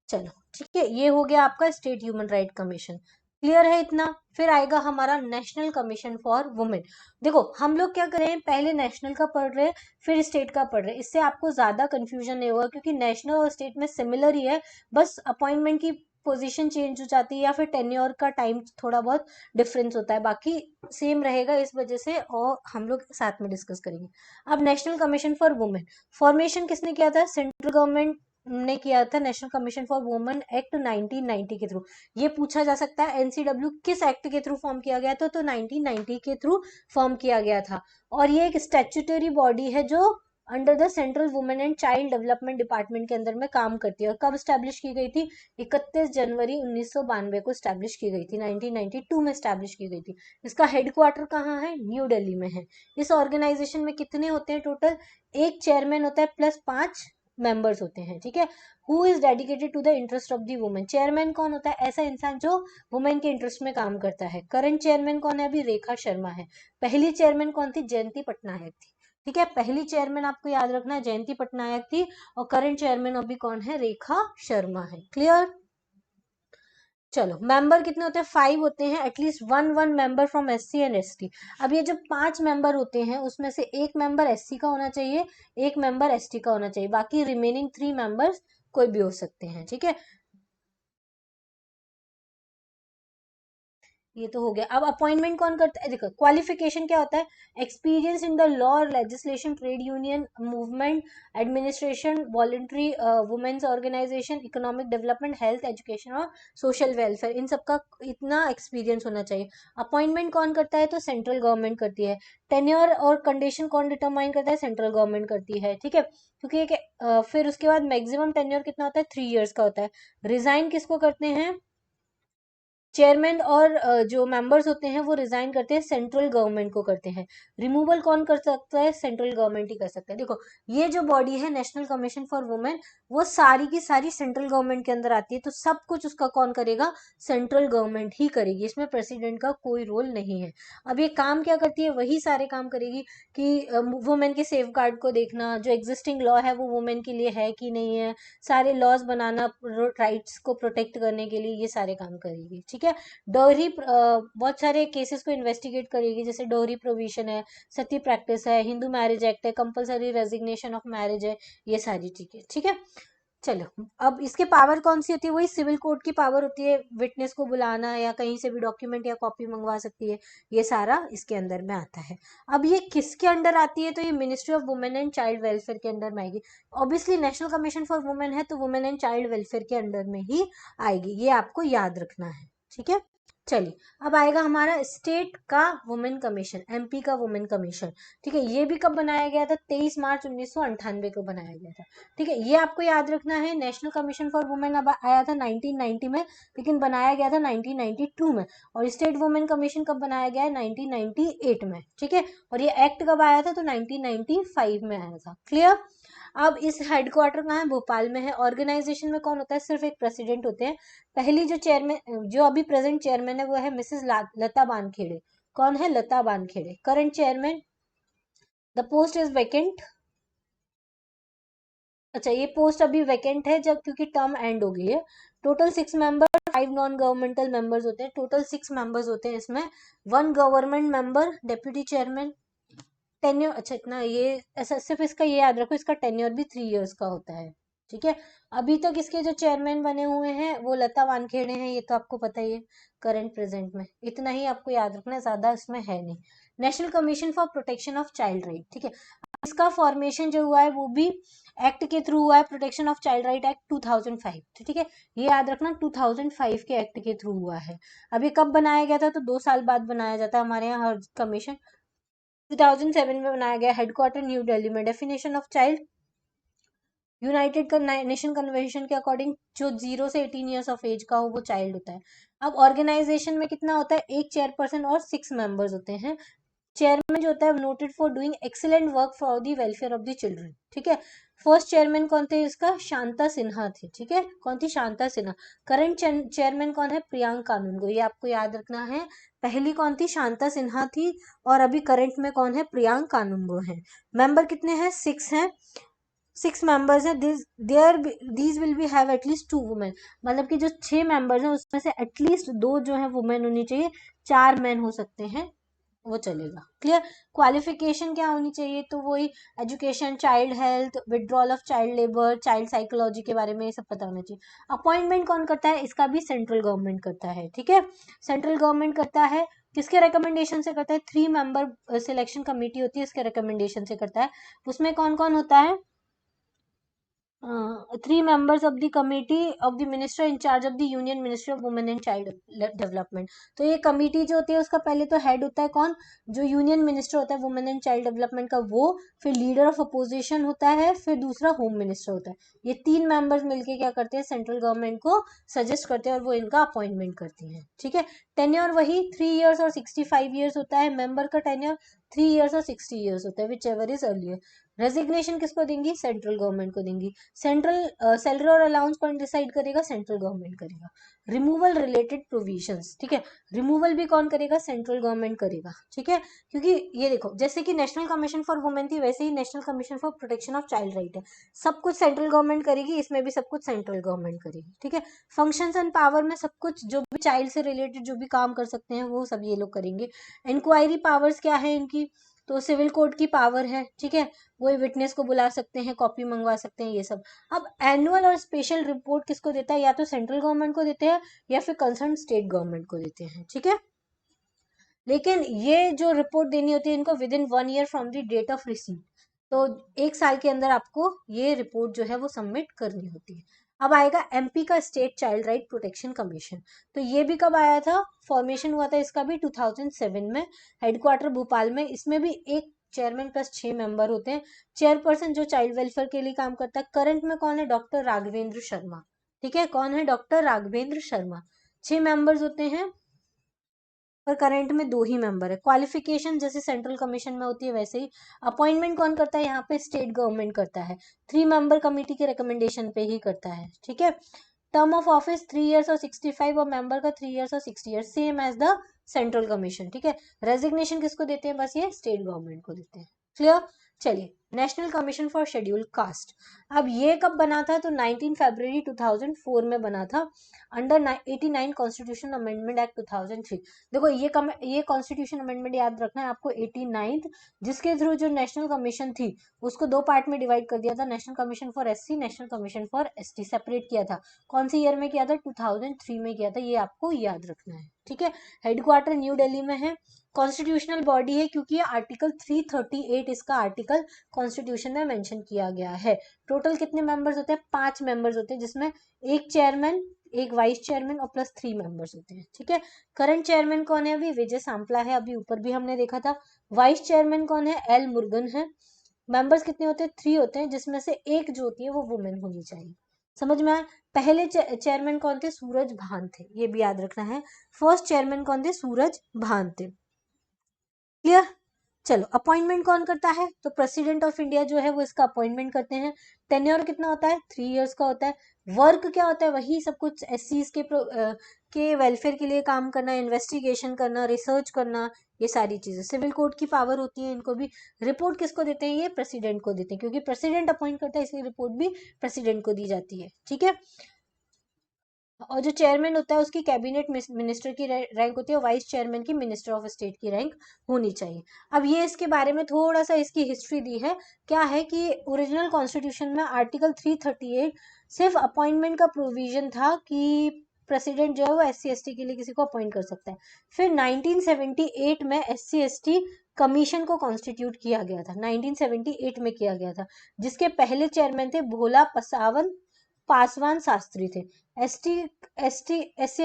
चलो ठीक है, ये हो गया आपका state human right commission. Clear है इतना, फिर आएगा हमारा नेशनल कमीशन फॉर वुमेन। देखो हम लोग क्या करें, पहले नेशनल का पढ़ रहे हैं फिर स्टेट का पढ़ रहे हैं, इससे आपको ज्यादा कंफ्यूजन नहीं होगा, क्योंकि नेशनल और स्टेट में सिमिलर ही है, बस अपॉइंटमेंट की पोजीशन चेंज हो जाती है या फिर टेन्योर का टाइम थोड़ा बहुत डिफरेंस होता है, बाकी सेम रहेगा इस वजह से, और हम लोग साथ में डिस्कस करेंगे। अब national commission for women formation किसने किया था, सेंट्रल गवर्नमेंट ने किया था, national commission for women act 1990 के थ्रू। ये पूछा जा सकता है एनसीडब्ल्यू किस एक्ट के थ्रू फॉर्म किया गया था, तो 1990 के थ्रू फॉर्म किया गया था। और ये एक स्टैट्यूटरी बॉडी है जो under the central women and child development department के अंदर में काम करती है। और कब स्टैब्लिश की गई थी, 31 जनवरी 1992 को स्टैब्लिश की गई थी, 1992 में स्टैब्लिश की गई थी। इसका हेडक्वार्टर कहाँ है, न्यू दिल्ली में है। इस ऑर्गेनाइजेशन में कितने होते हैं टोटल, एक चेयरमैन होता है प्लस 5 मेंबर्स होते हैं। ठीक है, who is dedicated to the interest of the women, chairman कौन होता है, ऐसा इंसान जो वुमेन के इंटरेस्ट में काम करता है। करंट चेयरमैन कौन है, अभी रेखा शर्मा है। पहली चेयरमैन कौन थी, जयंती पटनायक थी। ठीक है, पहली चेयरमैन आपको याद रखना है जयंती पटनायक थी, और करंट चेयरमैन अभी कौन है, रेखा शर्मा है। क्लियर, चलो मेंबर कितने होते हैं, 5 होते हैं, at least one member from SC and ST. अब ये जब 5 मेंबर होते हैं उसमें से एक मेंबर एससी का होना चाहिए, एक मेंबर एसटी का होना चाहिए, बाकी रिमेनिंग 3 मेंबर्स कोई भी हो सकते हैं। ठीक है, ये तो हो गया। अब अपॉइंटमेंट कौन करता है, देखो क्वालिफिकेशन क्या होता है, एक्सपीरियंस इन द लॉ और legislation, trade union movement, administration, voluntary women's organisation, economic development, health, education और सोशल वेलफेयर, इन सबका इतना एक्सपीरियंस होना चाहिए। अपॉइंटमेंट कौन करता है, तो सेंट्रल गवर्नमेंट करती है। टेन्योर और कंडीशन कौन डिटरमाइन करता है, सेंट्रल गवर्नमेंट करती है, ठीक है। क्योंकि फिर उसके बाद मैक्सिमम टेन्योर कितना होता है, 3 इयर्स का होता है। रिजाइन किसको करते हैं, चेयरमैन और जो मेंबर्स होते हैं वो रिजाइन करते हैं, सेंट्रल गवर्नमेंट को करते हैं। रिमूवल कौन कर सकता है, सेंट्रल गवर्नमेंट ही कर सकता है। देखो ये जो बॉडी है नेशनल कमीशन फॉर वुमेन, वो सारी की सारी सेंट्रल गवर्नमेंट के अंदर आती है, तो सब कुछ उसका कौन करेगा, सेंट्रल गवर्नमेंट ही करेगी, इसमें प्रेसिडेंट का कोई रोल नहीं है। अब ये काम क्या करती है, वही सारे काम करेगी कि वुमेन के सेफ गार्ड को देखना, जो एग्जिस्टिंग लॉ है वो वुमेन के लिए है कि नहीं है, सारे लॉज बनाना राइट्स को प्रोटेक्ट करने के लिए, ये सारे काम करेगी, ठीक है। डोहरी बहुत सारे केसेस को इन्वेस्टिगेट करेगी, जैसे डोहरी प्रोविजन है, सती प्रैक्टिस है, हिंदू मैरिज एक्ट है, कंपलसरी रेजिग्नेशन ऑफ मैरिज है, ये सारी चीजें, ठीक है। चलो, अब इसके पावर कौन सी होती है, वही सिविल कोर्ट की पावर होती है, विटनेस को बुलाना या कहीं से भी डॉक्यूमेंट या कॉपी मंगवा सकती है, ये सारा इसके अंदर में आता है। अब ये किसके अंडर आती है, तो ये ministry of women and child welfare के अंडर में आएगी। Obviously national commission for women है तो वुमेन एंड चाइल्ड वेलफेयर के अंडर में ही आएगी, ये आपको याद रखना है, ठीक है। चलिए, अब आएगा हमारा स्टेट का वुमेन कमीशन, एमपी का वुमेन कमीशन, ठीक है। ये भी कब बनाया गया था, 23 मार्च 1998 को बनाया गया था, ठीक है। ये आपको याद रखना है, नेशनल कमीशन फॉर वुमेन अब आया था 1990 में, लेकिन बनाया गया था 1992 में। और स्टेट वुमेन कमीशन कब बनाया गया है, 1998 में, ठीक है। और ये एक्ट कब आया था, तो 1995 में आया था, क्लियर। अब इस हेडक्वार्टर कहाँ है, भोपाल में है। ऑर्गेनाइजेशन में कौन होता है, सिर्फ एक प्रेसिडेंट होते हैं। पहली जो चेयरमैन, जो अभी प्रेजेंट चेयरमैन है वो है मिसेस लता बानखेड़े। कौन है, Lata Bankhede, current chairman. The post is vacant, अच्छा ये पोस्ट अभी वैकेंट है जब, क्योंकि टर्म एंड हो गई है। Total 6 member, 5 non governmental members होते हैं, टोटल 6 मेंबर्स होते हैं इसमें। 1 government member, deputy chairman. Tenure, अच्छा इतना ये ऐसा, सिर्फ इसका ये याद रखो, इसका टेन्योर भी 3 इयर्स का होता है, ठीक है। अभी तक इसके जो चेयरमैन बने हुए हैं वो लता वानखेड़े हैं, ये तो आपको पता ही है, करंट प्रेजेंट में। इतना ही आपको याद रखना है, ज्यादा इसमें है नहीं। National commission for protection of child right, ठीक है। इसका फॉर्मेशन जो हुआ है वो भी एक्ट के थ्रू हुआ है, protection of child right act 2005, ठीक है। ये याद रखना 2005 के एक्ट के थ्रू हुआ है। अब ये कब बनाया गया था, तो 2 साल बाद बनाया जाता है हमारे यहाँ हर कमीशन। 2007 में बनाया गया, हेडक्वार्टर न्यू दिल्ली में। Definition of child, United nation convention के अकॉर्डिंग जो 0 से 18 ईयर्स ऑफ एज का हो वो चाइल्ड होता है। अब ऑर्गेनाइजेशन में कितना होता है, एक चेयरपर्सन और 6 मेंबर्स होते हैं। चेयरमैन जो होता है noted for doing excellent work for the welfare of the children, ठीक है। फर्स्ट चेयरमैन कौन थे इसका, शांता सिन्हा थे, ठीक है। कौन थी, शांता सिन्हा। करंट चेयरमैन कौन है, प्रियांक कानूनगो, ये आपको याद रखना है। पहली कौन थी, शांता सिन्हा थी, और अभी करंट में कौन है, प्रियांक कानूनगो है। मेंबर कितने हैं, 6 हैं, 6 मेंबर्स हैं। These will be have at least 2 women, मतलब कि जो 6 मेंबर्स हैं उसमें से एटलीस्ट 2 जो है वुमेन होनी चाहिए, 4 मैन हो सकते हैं, वो चलेगा, क्लियर। क्वालिफिकेशन क्या होनी चाहिए, तो वही education, child health, withdrawal of child labour, child psychology के बारे में ये सब पता होना चाहिए। अपॉइंटमेंट कौन करता है, इसका भी सेंट्रल गवर्नमेंट करता है, ठीक है। सेंट्रल गवर्नमेंट करता है, किसके रिकमेंडेशन से करता है, 3 मेंबर सिलेक्शन कमेटी होती है, इसके रिकमेंडेशन से करता है। उसमें कौन कौन होता है, 3 members of the committee of the minister in charge of the union ministry of women and child development। तो ये कमेटी जो होती है उसका पहले तो हेड होता है कौन, जो यूनियन मिनिस्टर होता है वुमेन एंड चाइल्ड डेवलपमेंट का वो, फिर लीडर ऑफ अपोजिशन होता है, फिर दूसरा होम मिनिस्टर होता है। ये 3 मेंबर्स मिलके क्या करते हैं, सेंट्रल गवर्नमेंट को सजेस्ट करते हैं और वो इनका अपॉइंटमेंट करती हैं, ठीक है। टेन्योर वही 3 इयर्स और 65 इयर्स होता है, मेंबर का टेन्योर 3 इयर्स और 60 इयर्स होता है, which ever is earlier. Resignation किसको देंगी, सेंट्रल गवर्नमेंट को देंगी। सेंट्रल सैलरी और अलाउंस कौन डिसाइड करेगा, सेंट्रल गवर्नमेंट करेगा। रिमूवल रिलेटेड प्रोविजंस, ठीक है, रिमूवल भी कौन करेगा, सेंट्रल गवर्नमेंट करेगा, ठीक है। क्योंकि ये देखो, जैसे कि नेशनल कमीशन फॉर वुमेन थी, वैसे ही national commission for protection of child right है, सब कुछ सेंट्रल गवर्नमेंट करेगी, इसमें भी सब कुछ सेंट्रल गवर्नमेंट करेगी, ठीक है। फंक्शंस एंड पावर में सब कुछ जो भी चाइल्ड से रिलेटेड जो भी काम कर सकते हैं वो सब ये लोग करेंगे। इंक्वायरी पावर्स क्या है इनकी, तो सिविल कोर्ट की पावर है, ठीक है, वही विटनेस को बुला सकते हैं, कॉपी मंगवा सकते हैं, ये सब। अब एनुअल और स्पेशल रिपोर्ट किसको देता है, या तो सेंट्रल गवर्नमेंट को देते हैं या फिर कंसर्न स्टेट गवर्नमेंट को देते हैं, ठीक है। लेकिन ये जो रिपोर्ट देनी होती है इनको within 1 year from the date of receipt, तो 1 साल के अंदर आपको ये रिपोर्ट जो है वो सबमिट करनी होती है। अब आएगा एमपी का state child right protection commission. तो ये भी कब आया था, फॉर्मेशन हुआ था इसका भी 2007 में, हेडक्वार्टर भोपाल में। इसमें भी एक चेयरमैन प्लस 6 मेंबर होते हैं। चेयरपर्सन जो चाइल्ड वेलफेयर के लिए काम करता है, करंट में कौन है, डॉक्टर राघवेंद्र शर्मा। ठीक है, कौन है, डॉक्टर राघवेंद्र शर्मा। 6 मेंबर्स होते हैं पर करंट में 2 ही मेंबर है। क्वालिफिकेशन जैसे सेंट्रल कमीशन में होती है वैसे ही। अपॉइंटमेंट कौन करता है, यहाँ पे स्टेट गवर्नमेंट करता है, 3 मेंबर कमेटी के रिकमेंडेशन पे ही करता है। ठीक है, टर्म ऑफ ऑफिस 3 इयर्स और 65 और मेंबर का 3 इयर्स और 60 years, same as the central commission. ठीक है, रेजिग्नेशन किसको देते हैं, बस ये स्टेट गवर्नमेंट को देते हैं। क्लियर। चलिए, national commission for schedule caste. अब ये कब बना था, तो 19 फरवरी 2004 में बना था, अंडर 89 कॉन्स्टिट्यूशन अमेंडमेंट एक्ट 2003। देखो ये कॉन्स्टिट्यूशन अमेंडमेंट याद रखना है आपको, 89, जिसके थ्रू जो नेशनल कमीशन थी उसको 2 पार्ट में डिवाइड कर दिया था, national commission for SC, national commission for ST, separate किया था। कौन सी ईयर में किया था, 2003 में किया था, ये आपको याद रखना है। ठीक है, हेडक्वार्टर न्यू दिल्ली में है। कॉन्स्टिट्यूशनल बॉडी है क्योंकि ये आर्टिकल 338 इसका आर्टिकल कॉन्स्टिट्यूशन में मेंशन किया गया है। टोटल कितने मेंबर्स होते हैं, 5 मेंबर्स होते हैं, जिसमें एक चेयरमैन, एक वाइस चेयरमैन और प्लस 3 मेंबर्स होते हैं। ठीक है, करंट चेयरमैन कौन है, अभी विजय सांपला है, अभी ऊपर भी हमने देखा था। वाइस चेयरमैन कौन है, एल मुरुगन है। मेंबर्स कितने होते हैं, 3 होते हैं, जिसमें से एक जो होती है वो वुमेन होनी चाहिए। समझ में आया। पहले चेयरमैन कौन थे, सूरज भान थे, ये भी याद रखना है। फर्स्ट चेयरमैन कौन थे, सूरज भान थे। क्लियर। चलो, अपॉइंटमेंट कौन करता है, तो प्रेसिडेंट ऑफ इंडिया जो है वो इसका अपॉइंटमेंट करते हैं। टेन्योर कितना होता है, 3 इयर्स का होता है। वर्क क्या होता है, वही सब कुछ एससीज के वेलफेयर के लिए काम करना, इन्वेस्टिगेशन करना, रिसर्च करना, ये सारी चीजें। सिविल कोड की पावर होती है इनको भी। रिपोर्ट किसको देते हैं, ये प्रेसिडेंट को देते हैं, क्योंकि प्रेसिडेंट अपॉइंट करता है इसलिए रिपोर्ट भी प्रेसिडेंट को दी जाती है। ठीक है, और जो चेयरमैन होता है उसकी कैबिनेट मिनिस्टर की रैंक होती है, वाइस चेयरमैन की मिनिस्टर ऑफ स्टेट की रैंक होनी चाहिए। अब ये इसके बारे में थोड़ा सा इसकी हिस्ट्री दी है। क्या है कि ओरिजिनल कॉन्स्टिट्यूशन में आर्टिकल 338 सिर्फ अपॉइंटमेंट का प्रोविजन था कि प्रेसिडेंट जो है वो SC ST के लिए किसी को अपॉइंट कर सकता है। फिर 1978 में SC ST कमीशन को कॉन्स्टिट्यूट किया गया था, 1978 में किया गया था, जिसके पहले चेयरमैन थे भोला पासवान शास्त्री थे। SC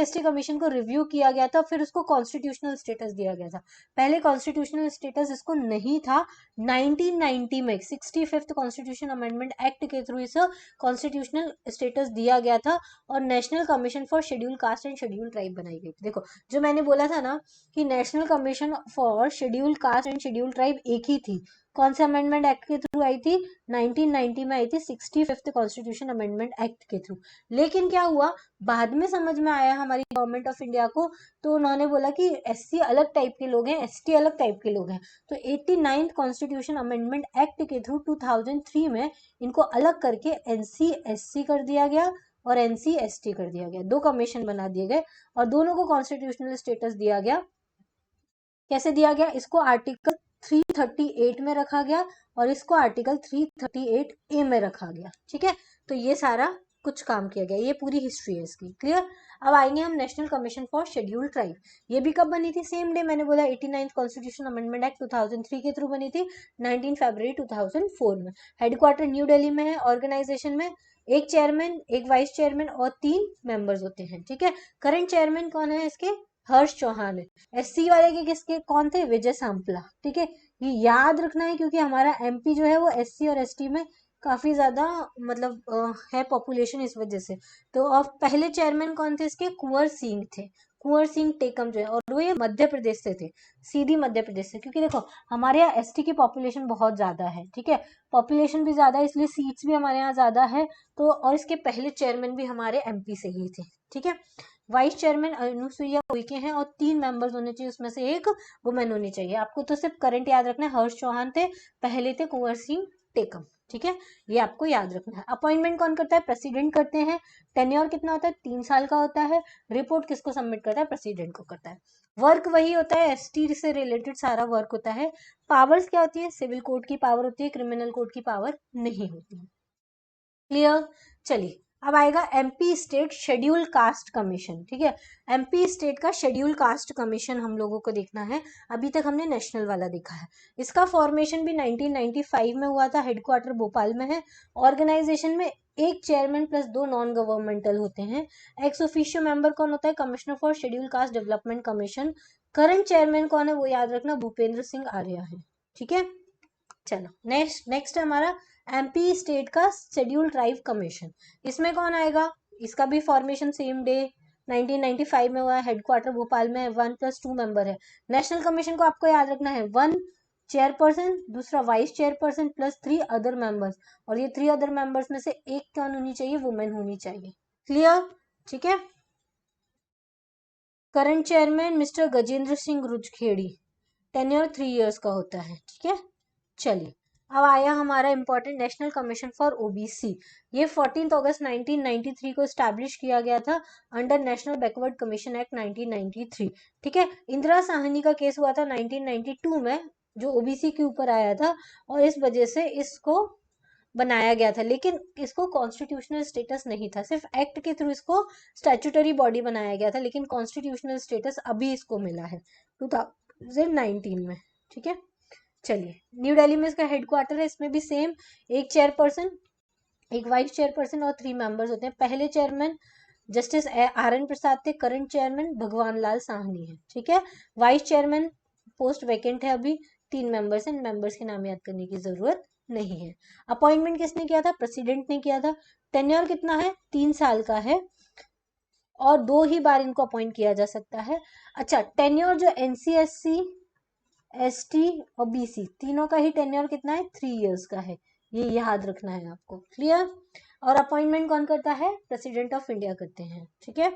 ST कमीशन को रिव्यू किया गया था, फिर उसको कॉन्स्टिट्यूशनल स्टेटस दिया गया था। पहले कॉन्स्टिट्यूशनल स्टेटस इसको नहीं था। 1990 में 65th कॉन्स्टिट्यूशन अमेंडमेंट एक्ट के थ्रू इसे कॉन्स्टिट्यूशनल स्टेटस दिया गया था और national commission for schedule caste and schedule tribe बनाई गई थी। देखो, जो मैंने बोला था ना कि national commission for schedule caste and schedule tribe एक ही थी, कौन से अमेंडमेंट एक्ट के थ्रू आई थी, 1990 में आई थी, 65th कॉन्स्टिट्यूशन अमेंडमेंट एक्ट के थ्रू। लेकिन क्या हुआ, बाद में समझ में आया हमारी गवर्नमेंट ऑफ इंडिया को, तो उन्होंने बोला कि SC अलग टाइप के लोग हैं, ST अलग टाइप के लोग हैं, तो 89th कॉन्स्टिट्यूशन अमेंडमेंट एक्ट के थ्रू 2003 में इनको अलग करके NC SC कर दिया गया और NC ST कर दिया गया। 2 कमीशन बना दिए गए और दोनों को कॉन्स्टिट्यूशनल स्टेटस दिया गया। कैसे दिया गया, इसको आर्टिकल 338 में रखा गया और इसको आर्टिकल 338A में रखा गया। ठीक है, तो ये सारा कुछ काम किया गया, ये पूरी हिस्ट्री है इसकी। क्लियर। अब आएंगे हम national commission for schedule tribe. ये भी कब बनी थी, सेम डे, मैंने बोला 89th कॉन्स्टिट्यूशन अमेंडमेंट एक्ट 2003 के थ्रू बनी थी, 19 फरवरी 2004 में। हेडक्वार्टर न्यू दिल्ली में है। ऑर्गेनाइजेशन में एक चेयरमैन, एक वाइस चेयरमैन और 3 मेंबर्स होते हैं। ठीक है, करंट चेयरमैन कौन है इसके, हर्ष चौहान है। SC वाले के किसके कौन थे, विजय सांपला। ठीक है, ये याद रखना है क्योंकि हमारा MP जो है वो SC और ST में काफी ज्यादा मतलब है पॉपुलेशन, इस वजह से। तो और पहले चेयरमैन कौन थे इसके, कुंवर सिंह थे, कुंवर सिंह टेकम जो है, और वो ये मध्य प्रदेश से थे, सीधी मध्य प्रदेश से। क्योंकि देखो हमारे यहाँ ST की पॉपुलेशन बहुत ज्यादा है। ठीक है, पॉपुलेशन भी ज्यादा है इसलिए सीट्स भी हमारे यहाँ ज्यादा है, तो और इसके पहले चेयरमैन भी हमारे MP से ही थे। ठीक है, वाइस चेयरमैन अनुसुईया उइके हैं और 3 मेंबर्स होने चाहिए, उसमें से एक वुमेन होनी चाहिए। आपको तो सिर्फ करंट याद रखना है, हर्ष चौहान थे, पहले थे कुंवर सिंह टेकम। ठीक है, ये आपको याद रखना है। अपॉइंटमेंट कौन करता है, प्रेसिडेंट करते हैं। टेन्योर कितना होता है, 3 साल का होता है। रिपोर्ट किसको सबमिट करता है, प्रेसिडेंट को करता है। वर्क वही होता है, ST से रिलेटेड सारा वर्क होता है। पावर्स क्या होती है, सिविल कोड की पावर होती है, क्रिमिनल कोड की पावर नहीं होती है। क्लियर। चलिए, अब आएगा MP state schedule caste commission, ठीक है। एमपी स्टेट का शेड्यूल कास्ट कमीशन हम लोगों को देखना है। अभी तक हमने नेशनल वाला देखा है। इसका फॉर्मेशन भी 1995 में हुआ था, हेडक्वार्टर भोपाल में है। ऑर्गेनाइजेशन में एक चेयरमैन प्लस 2 नॉन गवर्नमेंटल होते हैं। एक्स ऑफिशियो मेंबर कौन होता है? Commissioner for schedule caste development commission. Current chairman कौन है? वो याद रखना, भूपेंद्र सिंह आर्या है, ठीक है। चलो नेक्स्ट हमारा एमपी स्टेट का शेड्यूल ट्राइब कमीशन। इसमें कौन आएगा? इसका भी फॉर्मेशन सेम डे 1995 में हुआ है, हेडक्वार्टर भोपाल में, 1+2 मेंबर है। नेशनल कमीशन को आपको याद रखना है, 1 चेयरपर्सन, दूसरा vice chairperson plus 3 other members, और ये 3 अदर मेंबर्स में से एक कौन होनी चाहिए? वुमेन होनी चाहिए। क्लियर? ठीक है। Current chairman mister Gajendra Singh Rujkhedi, tenure 3 years का होता है, ठीक है। चलिए अब आया हमारा important national commission for OBC. ये 14 अगस्त 1993 को स्टैब्लिश किया गया था under national backward commission act 1993, ठीक है। इंदिरा साहनी का केस हुआ था 1992 में, जो ओबीसी के ऊपर आया था, और इस वजह से इसको बनाया गया था। लेकिन इसको कॉन्स्टिट्यूशनल स्टेटस नहीं था, सिर्फ एक्ट के थ्रू इसको स्टैट्यूटरी बॉडी बनाया गया था, लेकिन कॉन्स्टिट्यूशनल स्टेटस अभी इसको मिला है 2019 में, ठीक है। चलिए न्यू दिल्ली में इसका हेडक्वार्टर है। इसमें भी सेम, एक चेयरपर्सन, एक वाइस चेयरपर्सन और 3 मेंबर्स होते हैं। पहले चेयरमैन जस्टिस RN प्रसाद थे, करंट चेयरमैन भगवान लाल साहनी है, ठीक है। वाइस चेयरमैन पोस्ट वैकेंट है अभी, 3 मेंबर्स हैं, मेंबर्स के नाम याद करने की जरूरत नहीं है। अपॉइंटमेंट किसने किया था? प्रेसिडेंट ने किया था। टेन्योर कितना है? 3 साल का है, और 2 ही बार इनको अपॉइंट किया जा सकता है। अच्छा, टेन्योर जो NC/SC ST और BC तीनों का ही टेन्योर कितना है? 3 इयर्स का है, ये याद रखना है आपको। क्लियर? और अपॉइंटमेंट कौन करता है? प्रेसिडेंट ऑफ इंडिया करते हैं, ठीक है।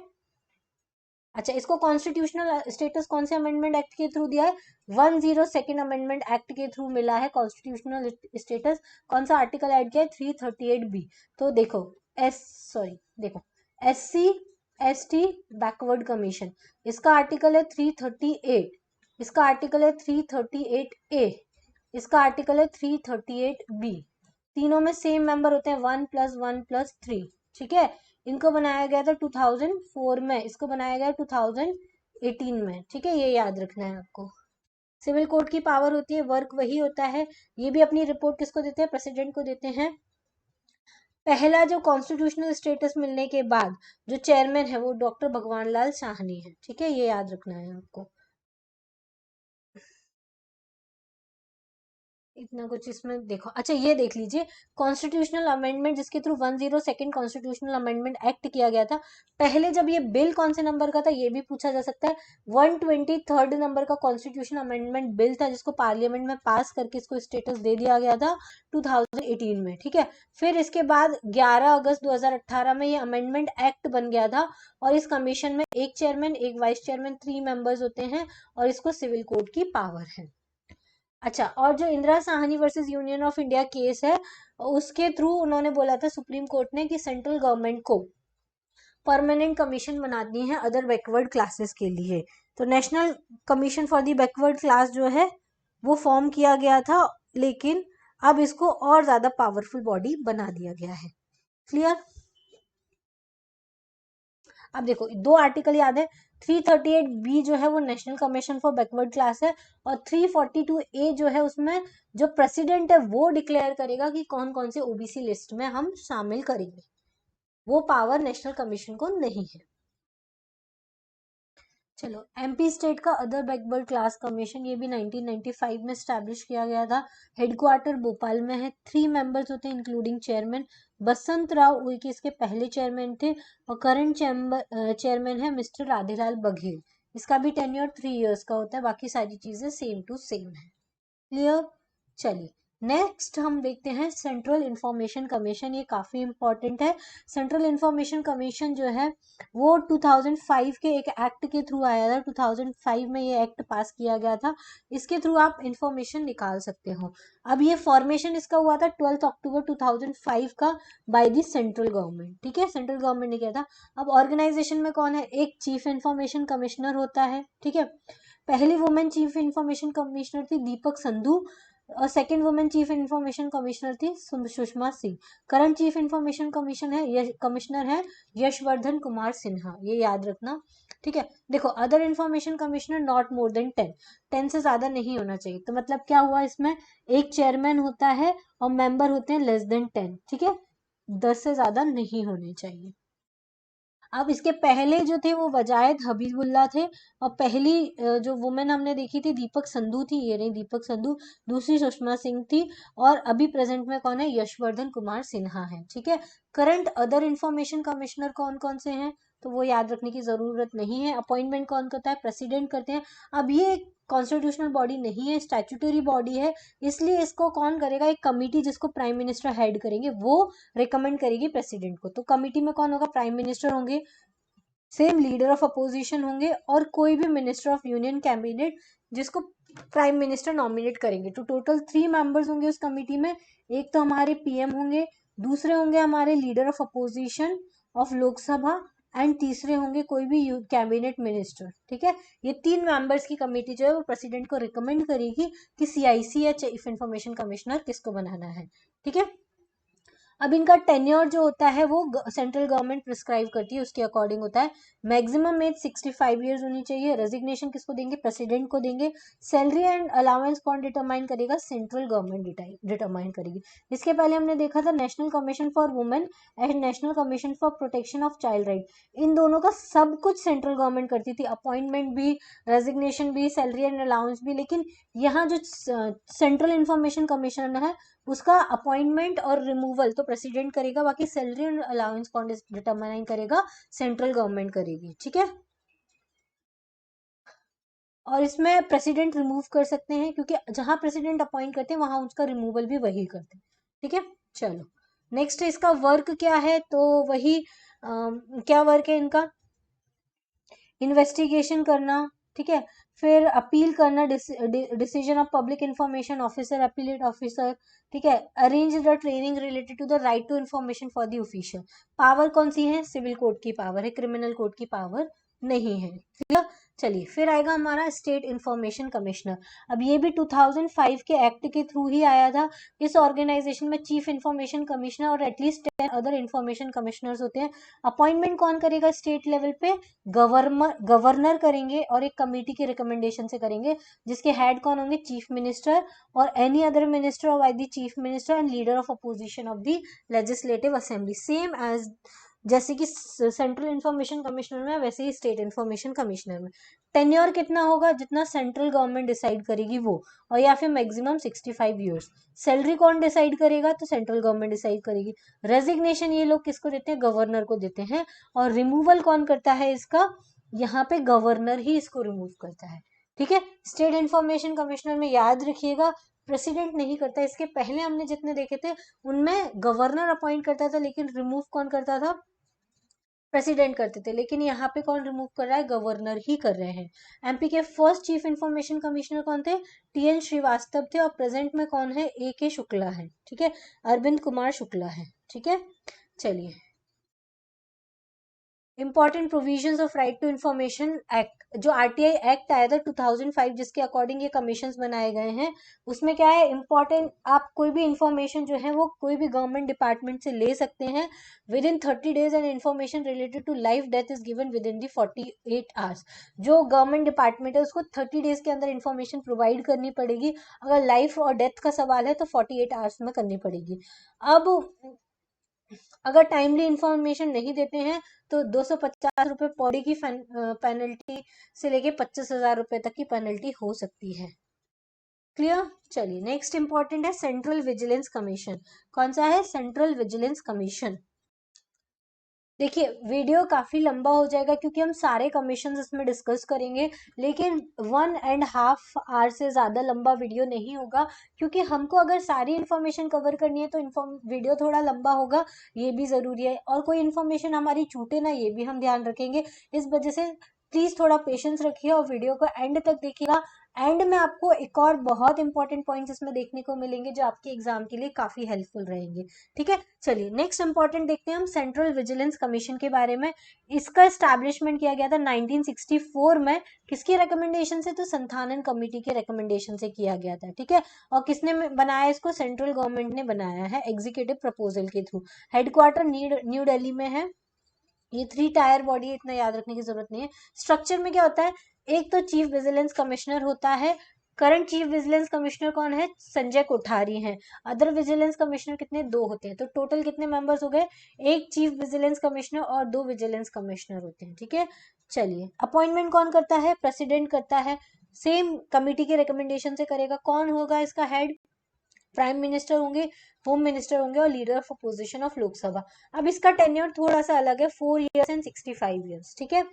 अच्छा, इसको कॉन्स्टिट्यूशनल स्टेटस कौन से अमेंडमेंट एक्ट के थ्रू दिया है? 102 अमेंडमेंट एक्ट के थ्रू मिला है कॉन्स्टिट्यूशनल स्टेटस। कौन सा आर्टिकल ऐड किया है? 338B। तो देखो देखो SC ST बैकवर्ड कमीशन, इसका आर्टिकल है 338, इसका आर्टिकल है 338A, इसका आर्टिकल है 338B। तीनों में सेम मेंबर होते हैं, 1+1+3, ठीक है। इनको बनाया गया था 2004 में, इसको बनाया गया 2018 में, ठीक है। ये याद रखना है आपको। सिविल कोर्ट की पावर होती है, वर्क वही होता है। ये भी अपनी रिपोर्ट किसको देते हैं? प्रेसिडेंट को देते हैं। पहला जो कॉन्स्टिट्यूशनल स्टेटस मिलने के बाद जो चेयरमैन है वो डॉक्टर भगवान लाल साहनी है, ठीक है। ये याद रखना है आपको। इतना कुछ इसमें देखो। अच्छा, ये देख लीजिए, कॉन्स्टिट्यूशनल अमेंडमेंट जिसके थ्रू 102 कॉन्स्टिट्यूशनल अमेंडमेंट एक्ट किया गया था, पहले जब ये बिल कौन से नंबर का था ये भी पूछा जा सकता है। 123 नंबर का कॉन्स्टिट्यूशन अमेंडमेंट बिल था, जिसको पार्लियामेंट में पास करके इसको स्टेटस दे दिया गया था 2018 में, ठीक है। फिर इसके बाद 11 अगस्त 2018 में ये अमेंडमेंट एक्ट बन गया था, और इस कमीशन में एक चेयरमैन, एक वाइस चेयरमैन, 3 मेंबर्स होते हैं, और इसको सिविल कोर्ट की पावर है। अच्छा, और जो Indira Sahni versus union of India case है, उसके थ्रू उन्होंने बोला था सुप्रीम कोर्ट ने कि सेंट्रल गवर्नमेंट को परमानेंट कमीशन बनानी है अदर बैकवर्ड क्लासेस के लिए। तो national commission for the backward class जो है वो फॉर्म किया गया था, लेकिन अब इसको और ज्यादा पावरफुल बॉडी बना दिया गया है। क्लियर? अब देखो 2 आर्टिकल याद है, 338B जो है वो national commission for backward class है, और 342A जो है उसमें जो प्रेसिडेंट है वो डिक्लेयर करेगा कि कौन कौन से ओबीसी लिस्ट में हम शामिल करेंगे। वो पावर नेशनल कमीशन को नहीं है। चलो, एमपी स्टेट का अदर बैकवर्ड क्लास कमीशन, ये भी 1995 में स्टैब्लिश किया गया था। हेडक्वार्टर भोपाल में है। 3 मेंबर्स होते हैं इंक्लूडिंग चेयरमैन। बसंत राव उइके इसके पहले चेयरमैन थे, और करंट चेयरमैन है मिस्टर राधेलाल बघेल। इसका भी टेन्योर 3 इयर्स का होता है, बाकी सारी चीजें सेम टू सेम है। क्लियर? चलिए नेक्स्ट हम देखते हैं सेंट्रल इंफॉर्मेशन कमीशन। ये काफी इंपॉर्टेंट है। सेंट्रल इंफॉर्मेशन कमीशन जो है वो 2005 के एक एक्ट के थ्रू आया था। 2005 में ये एक्ट पास किया गया था, इसके थ्रू आप इंफॉर्मेशन निकाल सकते हो। अब ये फॉर्मेशन इसका हुआ था 12 अक्टूबर 2005 का बाय द सेंट्रल गवर्नमेंट, ठीक है। सेंट्रल गवर्नमेंट ने किया था। अब ऑर्गेनाइजेशन में कौन है? एक चीफ इंफॉर्मेशन कमिश्नर होता है, ठीक है। पहली वुमेन चीफ इंफॉर्मेशन कमिश्नर थी दीपक संधू, और second women chief information commissioner थी Sushma Singh. Current chief information commissioner है यशवर्धन कुमार सिन्हा, ये याद रखना, ठीक है। देखो other information commissioner not more than 10 से ज्यादा नहीं होना चाहिए। तो मतलब क्या हुआ, इसमें एक चेयरमैन होता है और मेंबर होते हैं लेस देन 10, ठीक है, 10 से ज्यादा नहीं होने चाहिए। अब इसके पहले जो थे वो वजायद हबीबुल्ला थे, और पहली जो वुमेन हमने देखी थी दीपक संधू थी, ये रही दीपक संधू, दूसरी सुषमा सिंह थी, और अभी प्रेजेंट में कौन है, यशवर्धन कुमार सिन्हा है, ठीक है। करंट अदर इंफॉर्मेशन कमिश्नर कौन कौन से हैं, तो वो याद रखने की जरूरत नहीं है। अपॉइंटमेंट कौन करता है, प्रेसिडेंट करते हैं। अब ये कॉन्स्टिट्यूशनल बॉडी नहीं है, स्टैट्यूटरी बॉडी है, इसलिए इसको कौन करेगा, एक कमिटी जिसको प्राइम मिनिस्टर हेड करेंगे वो रिकमेंड करेगी प्रेसिडेंट को। तो कमिटी में कौन होगा, प्राइम मिनिस्टर होंगे, सेम लीडर ऑफ अपोजिशन होंगे, और कोई भी मिनिस्टर ऑफ यूनियन कैबिनेट जिसको प्राइम मिनिस्टर नॉमिनेट करेंगे। तो टोटल 3 मेंबर्स होंगे उस कमिटी में। एक तो हमारे पीएम होंगे, दूसरे होंगे हमारे leader of opposition of Lok Sabha, and तीसरे होंगे कोई भी कैबिनेट मिनिस्टर, ठीक है। ये 3 मेंबर्स की कमेटी जो है वो प्रेसिडेंट को रिकमेंड करेगी कि सीआईसी या चीफ इंफॉर्मेशन कमिश्नर किसको बनाना है, ठीक है। अब इनका टेन्योर जो होता है वो सेंट्रल गवर्नमेंट प्रिस्क्राइब करती है, उसके अकॉर्डिंग होता है। मैक्सिमम एज 65 ईयर्स होनी चाहिए। रेजिग्नेशन किसको देंगे, प्रेसिडेंट को देंगे। सैलरी एंड अलाउंस कौन डिटरमाइन करेगा, सेंट्रल गवर्नमेंट डिटरमाइन करेगी। इसके पहले हमने देखा था national commission for women and national commission for protection of child right, इन दोनों का सब कुछ सेंट्रल गवर्नमेंट करती थी, अपॉइंटमेंट भी, रेजिग्नेशन भी, सैलरी एंड अलाउंस भी। लेकिन यहाँ जो सेंट्रल इंफॉर्मेशन कमिश्नर है उसका अपॉइंटमेंट और रिमूवल तो प्रेसिडेंट करेगा, बाकी सैलरी एंड अलाउंस कौन डिटरमाइन करेगा, सेंट्रल गवर्नमेंट करेगी, ठीक है। और इसमें प्रेसिडेंट रिमूव कर सकते हैं, क्योंकि जहां प्रेसिडेंट अपॉइंट करते हैं वहां उसका रिमूवल भी वही करते हैं, ठीक है। चलो नेक्स्ट इसका वर्क क्या है, तो वही क्या वर्क है इनका, इन्वेस्टिगेशन करना, ठीक है। फिर अपील करना, decision of public information officer, appellate officer, ठीक है। Arrange the training related to the right to information for the official. Power कौन सी है, सिविल कोड की पावर है, क्रिमिनल कोड की पावर नहीं है, ठीक है। चलिए फिर आएगा हमारा स्टेट इंफॉर्मेशन कमिश्नर। अब ये भी 2005 के एक्ट के थ्रू ही आया था। इस ऑर्गेनाइजेशन में चीफ इंफॉर्मेशन कमिश्नर और एटलीस्ट 10 अदर इंफॉर्मेशन कमिश्नर्स होते हैं। अपॉइंटमेंट कौन करेगा स्टेट लेवल पे, गवर्नर करेंगे, और एक कमेटी के रिकमेंडेशन से करेंगे, जिसके हेड कौन होंगे, चीफ मिनिस्टर और एनी अदर मिनिस्टर और by the chief minister and leader of opposition of the legislative assembly. Same as जैसे कि सेंट्रल इंफॉर्मेशन कमिश्नर में वैसे ही स्टेट इंफॉर्मेशन कमिश्नर में। टेन्योर कितना होगा, जितना सेंट्रल गवर्नमेंट डिसाइड करेगी वो, और या फिर मैक्सिमम 65 ईयर्स। सैलरी कौन डिसाइड करेगा, तो सेंट्रल गवर्नमेंट डिसाइड करेगी। रेजिग्नेशन ये लोग किसको देते हैं, गवर्नर को देते हैं। और रिमूवल कौन करता है इसका, यहाँ पे गवर्नर ही इसको रिमूव करता है, ठीक है। स्टेट इंफॉर्मेशन कमिश्नर में याद रखिएगा प्रेसिडेंट नहीं करता। इसके पहले हमने जितने देखे थे उनमें गवर्नर अपॉइंट करता था, लेकिन रिमूव कौन करता था, प्रेसिडेंट करते थे। लेकिन यहाँ पे कौन रिमूव कर रहा है, गवर्नर ही कर रहे हैं। एमपी के फर्स्ट चीफ इंफॉर्मेशन कमिश्नर कौन थे, टीएन श्रीवास्तव थे, और प्रेजेंट में कौन है, ए के शुक्ला है, ठीक है, अरविंद कुमार शुक्ला है, ठीक है। चलिए important provisions of right to information act, जो आरटीआई एक्ट आया था 2005 जिसके अकॉर्डिंग ये कमीशंस बनाए गए हैं, उसमें क्या है इंपॉर्टेंट, आप कोई भी इंफॉर्मेशन जो है वो कोई भी गवर्नमेंट डिपार्टमेंट से ले सकते हैं within 30 days, and information related to life death is given within the 48 hours. जो गवर्नमेंट डिपार्टमेंट है उसको 30 डेज के अंदर इन्फॉर्मेशन प्रोवाइड करनी पड़ेगी। अगर लाइफ और डेथ का सवाल है तो 48 आवर्स में करनी पड़ेगी। अब अगर टाइमली इंफॉर्मेशन नहीं देते हैं तो 250 रुपए पर डे की पेनल्टी से लेके 25,000 रुपए तक की पेनल्टी हो सकती है। क्लियर। चलिए नेक्स्ट इंपॉर्टेंट है सेंट्रल विजिलेंस कमीशन। कौन सा है, सेंट्रल विजिलेंस कमीशन। देखिए वीडियो काफी लंबा हो जाएगा क्योंकि हम सारे कमीशन इसमें डिस्कस करेंगे, लेकिन 1.5 आवर से ज्यादा लंबा वीडियो नहीं होगा, क्योंकि हमको अगर सारी इन्फॉर्मेशन कवर करनी है तो वीडियो थोड़ा लंबा होगा, ये भी जरूरी है, और कोई इन्फॉर्मेशन हमारी छूटे ना ये भी हम ध्यान रखेंगे। इस वजह से प्लीज थोड़ा पेशेंस रखिए और वीडियो को एंड तक देखिएगा। एंड में आपको एक और बहुत इंपॉर्टेंट पॉइंट्स इसमें देखने को मिलेंगे जो आपके एग्जाम के लिए काफी हेल्पफुल रहेंगे। ठीक है, चलिए नेक्स्ट इंपॉर्टेंट देखते हैं हम सेंट्रल विजिलेंस कमीशन के बारे में। इसका एस्टैब्लिशमेंट किया गया था 1964 में। किसकी रिकमेंडेशन से? तो संथानन कमेटी के रिकमेंडेशन से किया गया था। ठीक है, और किसने बनाया इसको? सेंट्रल गवर्नमेंट ने बनाया है एग्जीक्यूटिव प्रपोजल के थ्रू। हेडक्वार्टर न्यू दिल्ली में है। ये 3 टायर बॉडी है, इतना याद रखने की जरूरत नहीं है। स्ट्रक्चर में क्या होता है? एक तो चीफ विजिलेंस कमिश्नर होता है। करंट चीफ विजिलेंस कमिश्नर कौन है? संजय कोठारी हैं। अदर विजिलेंस कमिश्नर कितने? 2 होते हैं। तो टोटल कितने मेंबर्स हो गए? एक चीफ विजिलेंस कमिश्नर और 2 विजिलेंस कमिश्नर होते हैं। ठीक है, चलिए अपॉइंटमेंट कौन करता है? प्रेसिडेंट करता है। सेम कमिटी के रिकमेंडेशन से करेगा। कौन होगा इसका हेड? प्राइम मिनिस्टर होंगे, होम मिनिस्टर होंगे और leader of opposition of Lok Sabha. अब इसका टेन्योर थोड़ा सा अलग है, 4 ईयर्स एंड 65 ईयर्स। ठीक है,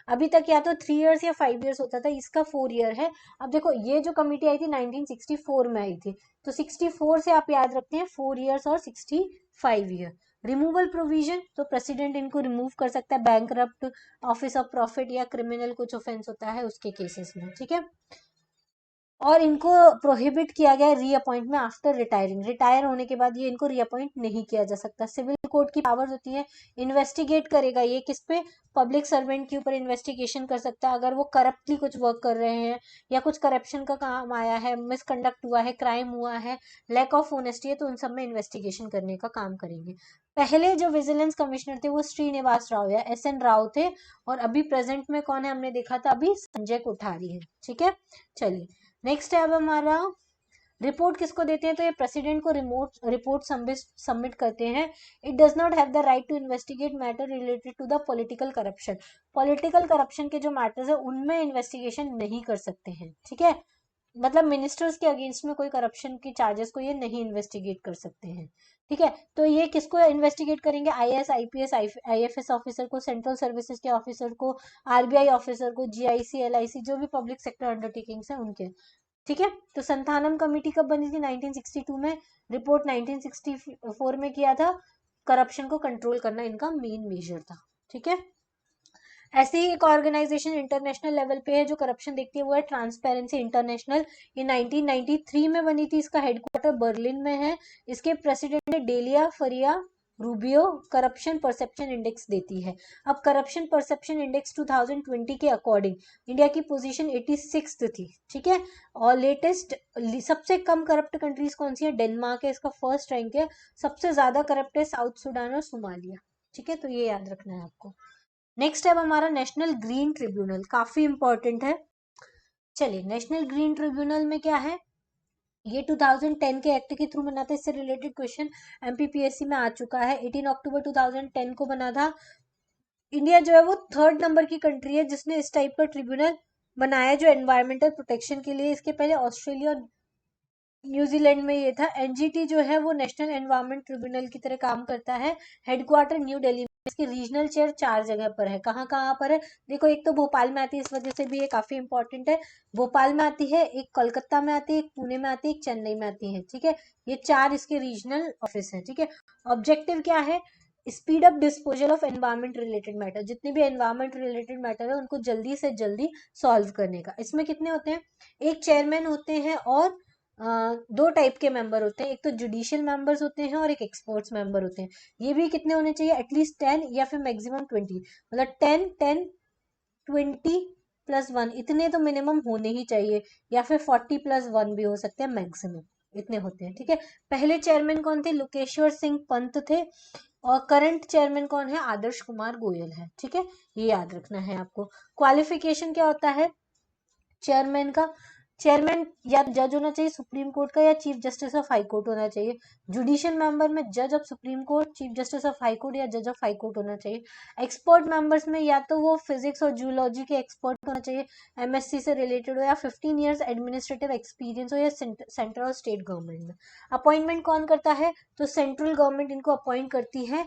अभी तक या तो 3 ईयर्स या 5 ईयर्स होता था, इसका 4 ईयर है। अब देखो ये जो कमिटी आई थी 1964 में आई थी, तो 64 से आप याद रखते हैं 4 ईयर्स और 65 ईयर। रिमूवल प्रोविजन, तो प्रेसिडेंट इनको रिमूव कर सकता है बैंकरप्ट, ऑफिस ऑफ प्रॉफिट या क्रिमिनल कुछ ऑफेंस होता है उसके केसेस में। ठीक है, और इनको प्रोहिबिट किया गया रीअपॉइंट में आफ्टर रिटायरिंग। रिटायर होने के बाद ये इनको रीअपॉइंट नहीं किया जा सकता। सिविल कोर्ट की पावर्स होती है, इन्वेस्टिगेट करेगा ये किस पे? पब्लिक सर्वेंट के ऊपर इन्वेस्टिगेशन कर सकता है अगर वो करप्टली कुछ वर्क कर रहे हैं या कुछ करप्शन का काम आया है, मिसकंडक्ट हुआ है, क्राइम हुआ है, लैक ऑफ ऑनेस्टी है, तो उन सब में इन्वेस्टिगेशन करने का काम करेंगे। पहले जो विजिलेंस कमिश्नर थे वो श्रीनिवास राव या SN राव थे, और अभी प्रेजेंट में कौन है? हमने देखा था अभी संजय कोठारी है। ठीक है, चलिए नेक्स्ट है अब हमारा रिपोर्ट किसको देते हैं? तो ये प्रेसिडेंट को रिपोर्ट सबमिट करते हैं। It does not have the right to investigate matter related to the political corruption. Political corruption के जो मैटर्स है उनमें इन्वेस्टिगेशन नहीं कर सकते हैं। ठीक है, मतलब मिनिस्टर्स के अगेंस्ट में कोई करप्शन के चार्जेस को ये नहीं इन्वेस्टिगेट कर सकते हैं। ठीक है, तो ये किसको इन्वेस्टिगेट करेंगे? IAS IPS IFS ऑफिसर को, सेंट्रल सर्विसेज के ऑफिसर को, RBI ऑफिसर को, GIC LIC जो भी पब्लिक सेक्टर अंडरटेकिंग्स हैं उनके। ठीक है, तो संथानम कमेटी कब बनी थी? 1962 में। रिपोर्ट 1964 में किया था। करप्शन को कंट्रोल करना इनका मेन मेजर था। ठीक है, ऐसे ही एक ऑर्गेनाइजेशन इंटरनेशनल लेवल पे है जो करप्शन देखती है, वो है ट्रांसपेरेंसी इंटरनेशनल। ये 1993 में बनी थी। इसका हेडक्वार्टर बर्लिन में है। इसके प्रेसिडेंट डेलिया फरिया रूबियो। करप्शन परसेप्शन इंडेक्स देती है। अब करप्शन परसेप्शन इंडेक्स 2020 के अकॉर्डिंग इंडिया की पोजीशन 86 थी। ठीक है, और लेटेस्ट सबसे कम करप्ट कंट्रीज कौन सी है? डेनमार्क है, इसका फर्स्ट रैंक है। सबसे ज्यादा करप्ट है साउथ सुडान और सोमालिया। ठीक है, तो ये याद रखना है आपको। नेक्स्ट है हमारा नेशनल ग्रीन ट्रिब्यूनल, काफी इंपॉर्टेंट है। चलिए नेशनल ग्रीन ट्रिब्यूनल में क्या है? ये 2010 के एक्ट के थ्रू बना था। इससे रिलेटेड क्वेश्चन MPPSC में आ चुका है। 18 अक्टूबर 2010 को बना था। इंडिया जो है वो 3rd नंबर की कंट्री है जिसने इस टाइप का ट्रिब्यूनल बनाया जो एनवायरमेंटल प्रोटेक्शन के लिए। इसके पहले ऑस्ट्रेलिया और न्यूजीलैंड में ये था। NGT जो है वो नेशनल एनवायरमेंट ट्रिब्यूनल की तरह काम करता है। हेडक्वार्टर न्यू दिल्ली में। इसकी रीजनल चेयर 4 जगह पर है। कहाँ कहाँ पर है? देखो, एक तो भोपाल में आती है, इस वजह से भी ये काफी इंपॉर्टेंट है। भोपाल में आती है, एक कोलकाता में आती है, एक पुणे में आती है, एक चेन्नई में आती है। ठीक है, ये 4 इसके रीजनल ऑफिस है। ठीक है, ऑब्जेक्टिव क्या है? Speed up disposal of environment related matter. जितने भी एनवायरमेंट रिलेटेड मैटर है उनको जल्दी से जल्दी सॉल्व करने का। इसमें कितने होते हैं? एक चेयरमैन होते हैं और 2 टाइप के मेंबर होते हैं। एक तो जुडिशियल मेंबर्स होते हैं और एक एक्सपर्ट्स मेंबर होते हैं। ये भी कितने होने चाहिए? एटलीस्ट 10 या फिर मैक्सिमम 20। मतलब 10 10 20 प्लस 1 इतने तो मिनिमम होने ही चाहिए, या फिर 40 प्लस 1 भी हो सकते हैं मैक्सिमम। इतने होते हैं। ठीक है, पहले चेयरमैन कौन थे? लोकेश्वर सिंह पंत थे। और करंट चेयरमैन कौन है? आदर्श कुमार गोयल है। ठीक है, ये याद रखना है आपको। क्वालिफिकेशन क्या होता है चेयरमैन का? चेयरमैन या जज होना चाहिए सुप्रीम कोर्ट का या chief justice of high court होना चाहिए। जुडिशियल मेंबर में जज of supreme court, chief justice of high court या जज ऑफ हाई कोर्ट होना चाहिए। एक्सपर्ट मेंबर्स में या तो वो फिजिक्स और जूलॉजी के एक्सपर्ट होना चाहिए, MSc से रिलेटेड हो, या 15 ईयर्स एडमिनिस्ट्रेटिव एक्सपीरियंस हो, या सेंट्रल और स्टेट गवर्नमेंट में। अपॉइंटमेंट कौन करता है? तो सेंट्रल गवर्नमेंट इनको अपॉइंट करती है।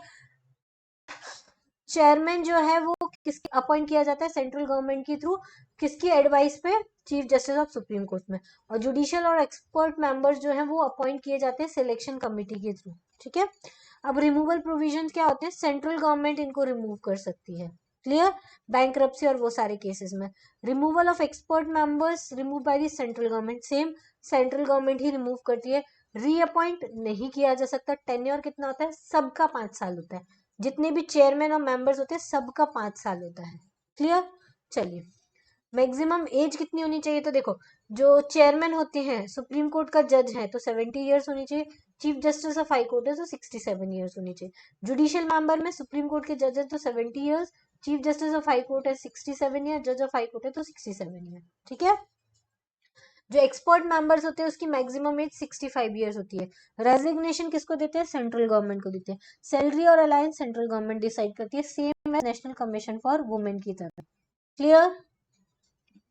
चेयरमैन जो है वो किसके अपॉइंट किया जाता है? सेंट्रल गवर्नमेंट के थ्रू। किसकी एडवाइस पे? Chief justice of supreme court में। और जुडिशियल और एक्सपर्ट मेंबर्स जो है वो अपॉइंट किए जाते हैं सिलेक्शन कमेटी के थ्रू। ठीक है, अब रिमूवल प्रोविजन क्या होते हैं? सेंट्रल गवर्नमेंट इनको रिमूव कर सकती है। क्लियर, बैंक्रप्सी और वो सारे केसेस में। Removal of expert members remove by the central government, same central government he remove करती है। रीअपॉइंट नहीं किया जा सकता। टेन्योर कितना होता है, सबका 5 साल होता है, जितने भी चेयरमैन और मेंबर्स होते हैं सबका 5 साल होता है। क्लियर, चलिए मैक्सिमम एज कितनी होनी चाहिए, तो देखो जो चेयरमैन होते हैं सुप्रीम कोर्ट का जज है तो 70 ईयर्स होनी चाहिए, chief justice of high court है तो 67 ईयर्स होनी चाहिए। जुडिशियल मेंबर में सुप्रीम कोर्ट के जज है तो 70 years, chief justice of high court है 67 ईयर, जज ऑफ हाई कोर्ट है तो 67 ईयर। ठीक है, जो एक्सपर्ट मेंबर्स होते हैं उसकी मैक्सिमम एज 65 ईयर्स होती है। रेजिग्नेशन किसको देते हैं, सेंट्रल गवर्नमेंट को देते हैं। सैलरी और अलायंस सेंट्रल गवर्नमेंट डिसाइड करती है, same national commission for women की तरह। क्लियर,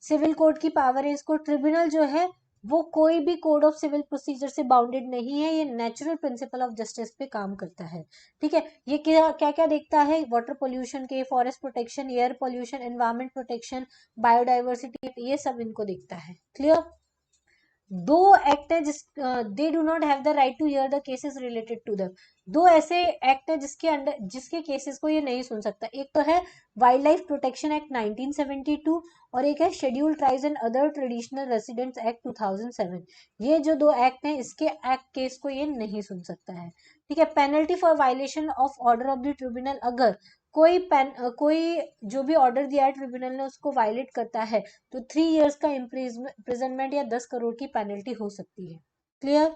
सिविल कोर्ट की पावर है इसको। ट्रिब्यूनल जो है वो कोई भी कोड ऑफ सिविल प्रोसीजर से बाउंडेड नहीं है, ये नेचुरल प्रिंसिपल ऑफ जस्टिस पे काम करता है। ठीक है, ये क्या क्या क्या देखता है, वाटर पोल्यूशन के, forest protection, air pollution, environment protection, biodiversity, ये सब इनको देखता है। क्लियर, दो एक्ट है जिस they do not have the right to hear the cases related to them. दो ऐसे एक्ट है जिसके अंडर जिसके केसेस को ये नहीं सुन सकता। एक तो है वाइल्ड लाइफ प्रोटेक्शन एक्ट 1972 और एक है scheduled tribes and other traditional residents act 2007। ये जो दो एक्ट हैं इसके एक्ट केस को ये नहीं सुन सकता है। ठीक है, penalty for violation of order of the tribunal, अगर कोई जो भी ऑर्डर दिया है ट्रिब्यूनल ने उसको वायलेट करता है तो 3 इयर्स का इम्प्रिजनमेंट या 10 करोड़ की पेनल्टी हो सकती है। Clear,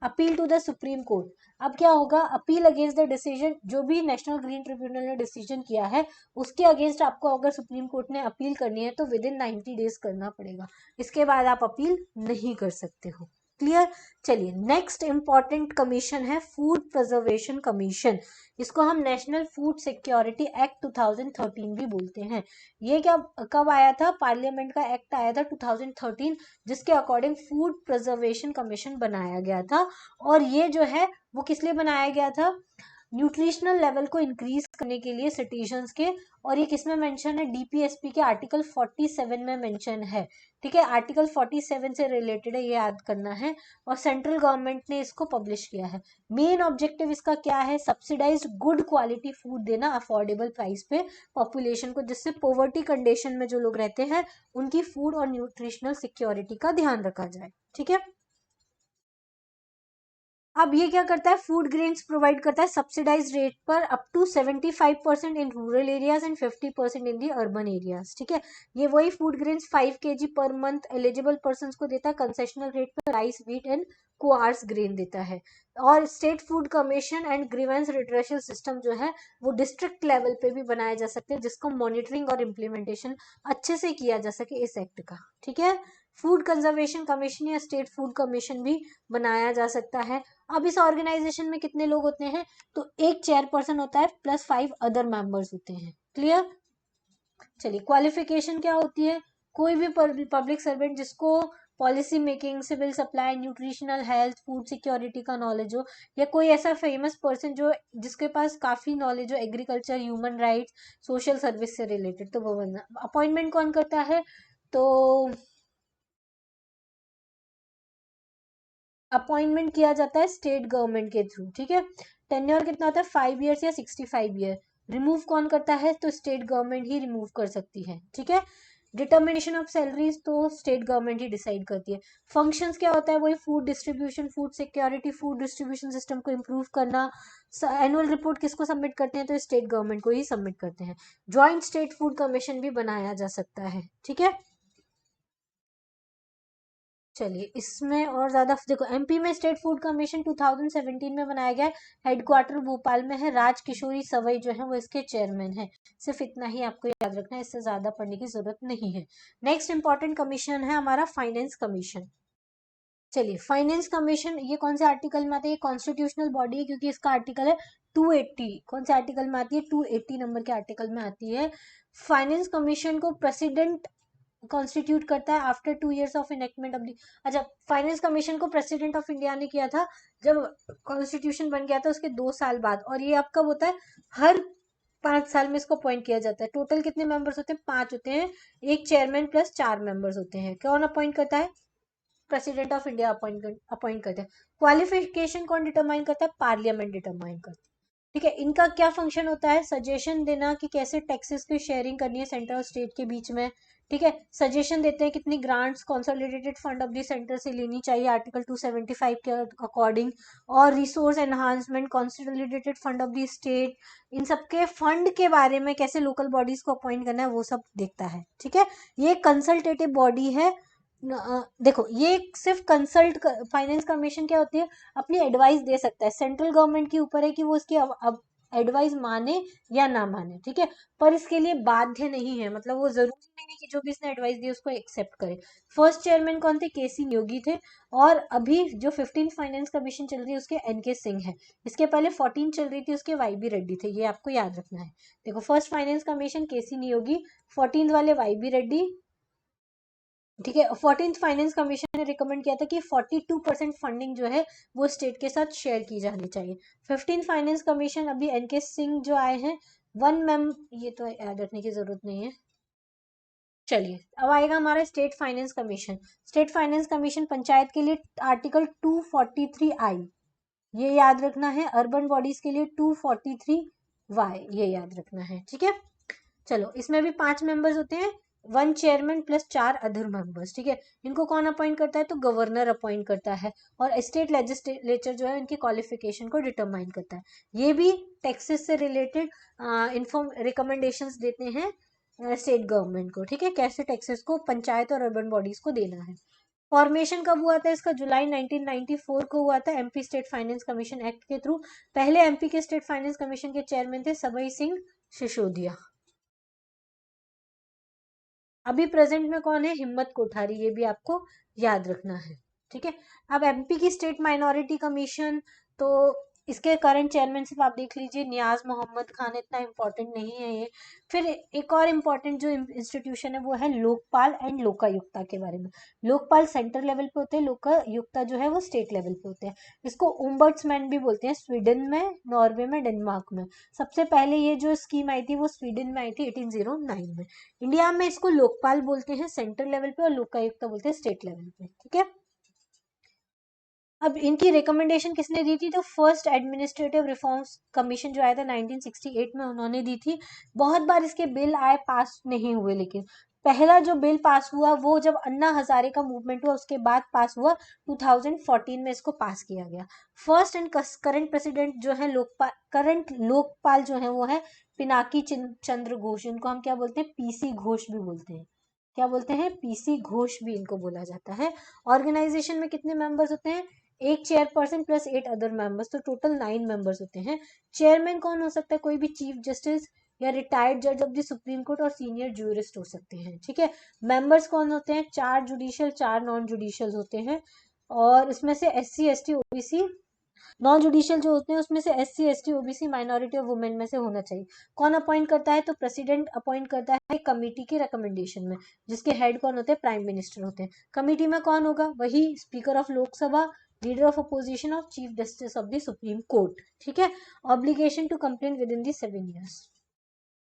appeal to the supreme court, अब क्या होगा, अपील अगेंस्ट द डिसीजन, जो भी नेशनल ग्रीन ट्रिब्यूनल ने डिसीजन किया है उसके अगेंस्ट आपको अगर सुप्रीम कोर्ट ने अपील करनी है तो विद इन 90 डेज करना पड़ेगा, इसके बाद आप अपील नहीं कर सकते हो। क्लियर, चलिए नेक्स्ट इंपॉर्टेंट कमीशन है फूड प्रिजर्वेशन कमीशन, इसको हम नेशनल फूड सिक्योरिटी एक्ट 2013 भी बोलते हैं। ये क्या कब आया था, पार्लियामेंट का एक्ट आया था 2013 जिसके अकॉर्डिंग फूड प्रिजर्वेशन कमीशन बनाया गया था। और ये जो है वो किस लिए बनाया गया था, न्यूट्रिशनल लेवल को इंक्रीज करने के लिए सिटीजन्स के। और ये किसमें मेंशन है, डीपीएसपी के आर्टिकल 47 में मेंशन है। ठीक है, आर्टिकल 47 से रिलेटेड है, ये याद करना है। और सेंट्रल गवर्नमेंट ने इसको पब्लिश किया है। मेन ऑब्जेक्टिव इसका क्या है, सब्सिडाइज्ड गुड क्वालिटी फूड देना अफोर्डेबल प्राइस पे पॉपुलेशन को, जिससे पॉवर्टी कंडीशन में जो लोग रहते हैं उनकी फूड और न्यूट्रिशनल सिक्योरिटी का ध्यान रखा जाए। ठीक है, अब ये क्या करता है, फूड ग्रेन्स प्रोवाइड करता है सब्सिडाइज रेट पर up to 75% in rural areas and 50% in the urban areas. ठीक है, ये वही food grains 5 kg per month eligible person को देता है, कंसेशनल रेट पर rice, wheat and coarse grain देता है। और state food commission and grievance redressal system जो है वो डिस्ट्रिक्ट लेवल पे भी बनाए जा सकते हैं, जिसको मॉनिटरिंग और इम्प्लीमेंटेशन अच्छे से किया जा सके इस एक्ट का। ठीक है, फूड कंजर्वेशन कमीशन या स्टेट फूड कमीशन भी बनाया जा सकता है। अब इस ऑर्गेनाइजेशन में कितने लोग होते हैं, तो एक चेयरपर्सन होता है प्लस 5 अदर मेंबर्स होते हैं। क्लियर, चलिए क्वालिफिकेशन क्या होती है, कोई भी पब्लिक सर्वेंट जिसको policy making, civil supply, nutritional health, food security का नॉलेज हो, या कोई ऐसा फेमस पर्सन जो जिसके पास काफी नॉलेज हो agriculture, human rights, social service से रिलेटेड, तो वो बनना। अपॉइंटमेंट कौन करता है, तो अपॉइंटमेंट किया जाता है स्टेट गवर्नमेंट के थ्रू। ठीक है, टेन्योर कितना होता है, 5 ईयर्स या 65 ईयर। रिमूव कौन करता है, तो स्टेट गवर्नमेंट ही रिमूव कर सकती है। ठीक है, डिटर्मिनेशन ऑफ सैलरीज तो स्टेट गवर्नमेंट ही डिसाइड करती है। फंक्शंस क्या होता है, वही food distribution, food security, food distribution system को इम्प्रूव करना। एनुअल रिपोर्ट किसको सबमिट करते हैं, तो स्टेट गवर्नमेंट को ही सबमिट करते हैं। ज्वाइंट स्टेट फूड कमीशन भी बनाया जा सकता है। ठीक है, चलिए इसमें और ज्यादा देखो, एमपी में स्टेट फूड कमीशन 2017 में बनाया गया है, हेडक्वार्टर भोपाल में है, राज किशोरी सवई जो है वो इसके चेयरमैन है। सिर्फ इतना ही आपको याद रखना है, इससे ज्यादा पढ़ने की जरूरत नहीं है। नेक्स्ट इंपॉर्टेंट कमीशन है हमारा फाइनेंस कमीशन। चलिए फाइनेंस कमीशन ये कौन से आर्टिकल में आता है, ये कॉन्स्टिट्यूशनल बॉडी है क्योंकि इसका आर्टिकल है 280। कौन से आर्टिकल में आती है, 280 नंबर के आर्टिकल में आती है। फाइनेंस कमीशन को प्रेसिडेंट कॉन्स्टिट्यूट करता है after 2 years of enactment of the, अच्छा फाइनेंस कमीशन को प्रेसिडेंट ऑफ इंडिया ने किया था जब कॉन्स्टिट्यूशन बन गया था उसके 2 साल बाद। और ये अब कब होता है, हर 5 साल में इसको अपॉइंट किया जाता है। टोटल कितने मेंबर्स होते हैं, 5 होते हैं, एक चेयरमैन प्लस 4 मेंबर्स होते हैं। कौन अपॉइंट करता है, प्रेसिडेंट ऑफ इंडिया अपॉइंट करते हैं। क्वालिफिकेशन कौन डिटरमाइन करता है, पार्लियामेंट डिटरमाइन करता है। ठीक है, इनका क्या फंक्शन होता है, सजेशन देना कि कैसे टैक्सेस की शेयरिंग करनी है सेंटर और स्टेट के बीच में। ठीक है, सजेशन देते हैं कितनी grants consolidated fund of the centre से लेनी चाहिए आर्टिकल 275 के अकॉर्डिंग, और resource enhancement consolidated fund of the state, इन सबके फंड के बारे में कैसे लोकल बॉडीज को अपॉइंट करना है वो सब देखता है। ठीक है, ये कंसल्टेटिव बॉडी है। देखो ये सिर्फ कंसल्ट, फाइनेंस कमीशन क्या होती है, अपनी एडवाइस दे सकता है, सेंट्रल गवर्नमेंट के ऊपर है कि वो इसकी अब एडवाइस माने या ना माने। ठीक है, पर इसके लिए बाध्य नहीं है, मतलब वो जरूरी नहीं है कि जो भी इसने एडवाइस दी उसको एक्सेप्ट करे। फर्स्ट चेयरमैन कौन थे, केसी नियोगी थे, और अभी जो 15th फाइनेंस कमीशन चल रही है उसके एनके सिंह है। इसके पहले 14 चल रही थी, उसके वाई बी रेड्डी थे, ये आपको याद रखना है। देखो फर्स्ट फाइनेंस कमीशन केसी नियोगी, 14th वाले वाई बी रेड्डी। ठीक है, 14th फाइनेंस कमीशन ने रिकमेंड किया था कि 42% फंडिंग जो है वो स्टेट के साथ शेयर की जानी चाहिए। 15th फाइनेंस कमीशन अभी एनके सिंह जो आए हैं, वन मैम, ये तो याद रखने की जरूरत नहीं है। चलिए अब आएगा हमारा state finance commission. State finance commission panchayat के लिए आर्टिकल 243 आई, ये याद रखना है। अर्बन बॉडीज के लिए 243 वाई, ये याद रखना है। ठीक है, चलो इसमें भी 5 मेंबर्स होते हैं, 1 चेयरमैन प्लस 4 अदर मेंबर्स। ठीक है, इनको कौन अपॉइंट करता है, तो गवर्नर अपॉइंट करता है, और स्टेट लेजिस्लेचर जो है इनकी क्वालिफिकेशन को डिटरमाइन करता है। ये भी टैक्सेस से रिलेटेड इन्फॉर्म रिकमेंडेशंस देते हैं स्टेट गवर्नमेंट को। ठीक है, कैसे टैक्सेस को पंचायत और अर्बन बॉडीज को देना है। फॉर्मेशन कब हुआ था इसका, जुलाई 1994 को हुआ था, MP state finance commission act के थ्रू। पहले एमपी के स्टेट फाइनेंस कमीशन के चेयरमैन थे सबई सिंह सिसोदिया। अभी प्रेजेंट में कौन है, हिम्मत कोठारी, ये भी आपको याद रखना है। ठीक है, अब एमपी की स्टेट माइनॉरिटी कमीशन, तो इसके करंट चेयरमैन सिर्फ आप देख लीजिए, नियाज मोहम्मद खान, इतना इंपॉर्टेंट नहीं है ये। फिर एक और इम्पोर्टेंट जो इंस्टीट्यूशन है वो है लोकपाल एंड लोकायुक्ता के बारे में। लोकपाल सेंटर लेवल पे होते हैं, लोकायुक्ता जो है वो स्टेट लेवल पे होते हैं। इसको ओम्बड्समैन भी बोलते हैं, स्वीडन में, नॉर्वे में, डेनमार्क में। सबसे पहले ये जो स्कीम आई थी वो स्वीडन में आई थी 1809 में। इंडिया में इसको लोकपाल बोलते हैं सेंट्रल लेवल पे, और लोकायुक्त बोलते हैं स्टेट लेवल पे। ठीक है, अब इनकी रिकमेंडेशन किसने दी थी, तो फर्स्ट एडमिनिस्ट्रेटिव रिफॉर्म्स कमीशन जो आया था 1968 में, उन्होंने दी थी। बहुत बार इसके बिल आए, पास नहीं हुए, लेकिन पहला जो बिल पास हुआ वो जब अन्ना हजारे का मूवमेंट हुआ उसके बाद पास हुआ, 2014 में इसको पास किया गया। फर्स्ट एंड करंट प्रेसिडेंट जो है लोकपाल, करंट लोकपाल जो है वो है पिनाकी चंद्र घोष, इनको हम क्या बोलते हैं, पीसी घोष भी बोलते हैं। क्या बोलते हैं, पीसी घोष भी इनको बोला जाता है। ऑर्गेनाइजेशन में कितने मेंबर्स होते हैं, एक चेयरपर्सन प्लस 8 अदर मेंबर्स, तो टोटल 9 मेंबर्स होते हैं। चेयरमैन कौन हो सकता है, कोई भी चीफ जस्टिस या रिटायर्ड जज ऑफ द सुप्रीम कोर्ट और सीनियर ज्यूरिस्ट हो सकते हैं। ठीक है, मेंबर्स कौन होते हैं, 4 जुडिशियल 4 नॉन जुडिशियल होते हैं, और इसमें से SC ST OBC, non judicial जो होते हैं उसमें से SC ST OBC माइनॉरिटी और वुमेन में से होना चाहिए। कौन अपॉइंट करता है, तो प्रेसिडेंट अपॉइंट करता है कमेटी की रिकमेंडेशन में, जिसके हेड कौन होते हैं, प्राइम मिनिस्टर होते हैं। कमेटी में कौन होगा, वही speaker of Lok Sabha, leader of opposition और chief justice of the supreme court. ठीक है, obligation to complain within the 7 years.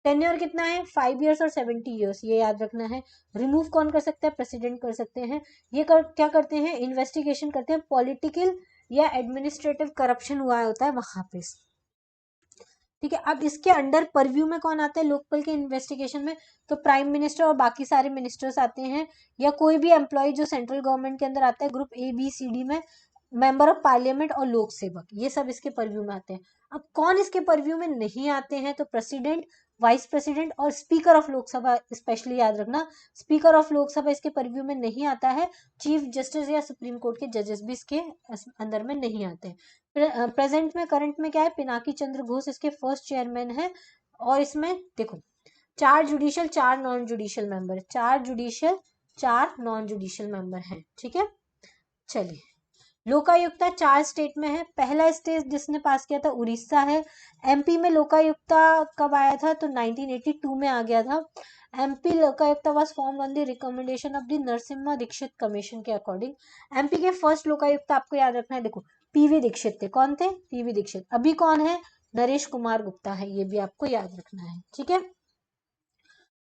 Tenure कितना है, 5 ईयर्स और 70 ईयर्स, ये याद रखना है। रिमूव कौन कर सकता है, प्रेसिडेंट कर सकते हैं। ये क्या करते हैं, इन्वेस्टिगेशन करते हैं, पॉलिटिकल या एडमिनिस्ट्रेटिव करप्शन हुआ होता है वहां पे। ठीक है, अब इसके अंडर परव्यू में कौन आता है लोकपाल के इन्वेस्टिगेशन में, तो प्राइम मिनिस्टर और बाकी सारे मिनिस्टर्स आते हैं, या कोई भी एम्प्लॉय जो सेंट्रल गवर्नमेंट के अंदर आता है, ग्रुप ABCD में, मेंबर ऑफ पार्लियामेंट और लोक सेवक, ये सब इसके परव्यू में आते हैं। अब कौन इसके परव्यू में नहीं आते हैं, तो प्रेसिडेंट, वाइस प्रेसिडेंट और स्पीकर ऑफ लोकसभा, स्पेशली याद रखना, स्पीकर ऑफ लोकसभा इसके परव्यू में नहीं आता है। चीफ जस्टिस या सुप्रीम कोर्ट के जजेस भी इसके अंदर में नहीं आते हैं। प्रेजेंट में, करंट में क्या है, पिनाकी चंद्र घोष इसके फर्स्ट चेयरमैन है। और इसमें देखो 4 judicial 4 non judicial member, 4 judicial 4 non judicial member हैं। ठीक है, चलिए लोकायुक्ता 4 स्टेट में है। पहला स्टेट जिसने पास किया था उड़ीसा है। MP में लोकायुक्ता कब आया था, तो 1982 में आ गया था। MP Lokayukta was form on the recommendation of the Narasimha Dikshit commission के अकॉर्डिंग। MP के फर्स्ट लोकायुक्ता आपको याद रखना है, देखो PV दीक्षित थे, कौन थे, PV दीक्षित। अभी कौन है, नरेश कुमार गुप्ता है, ये भी आपको याद रखना है। ठीक है,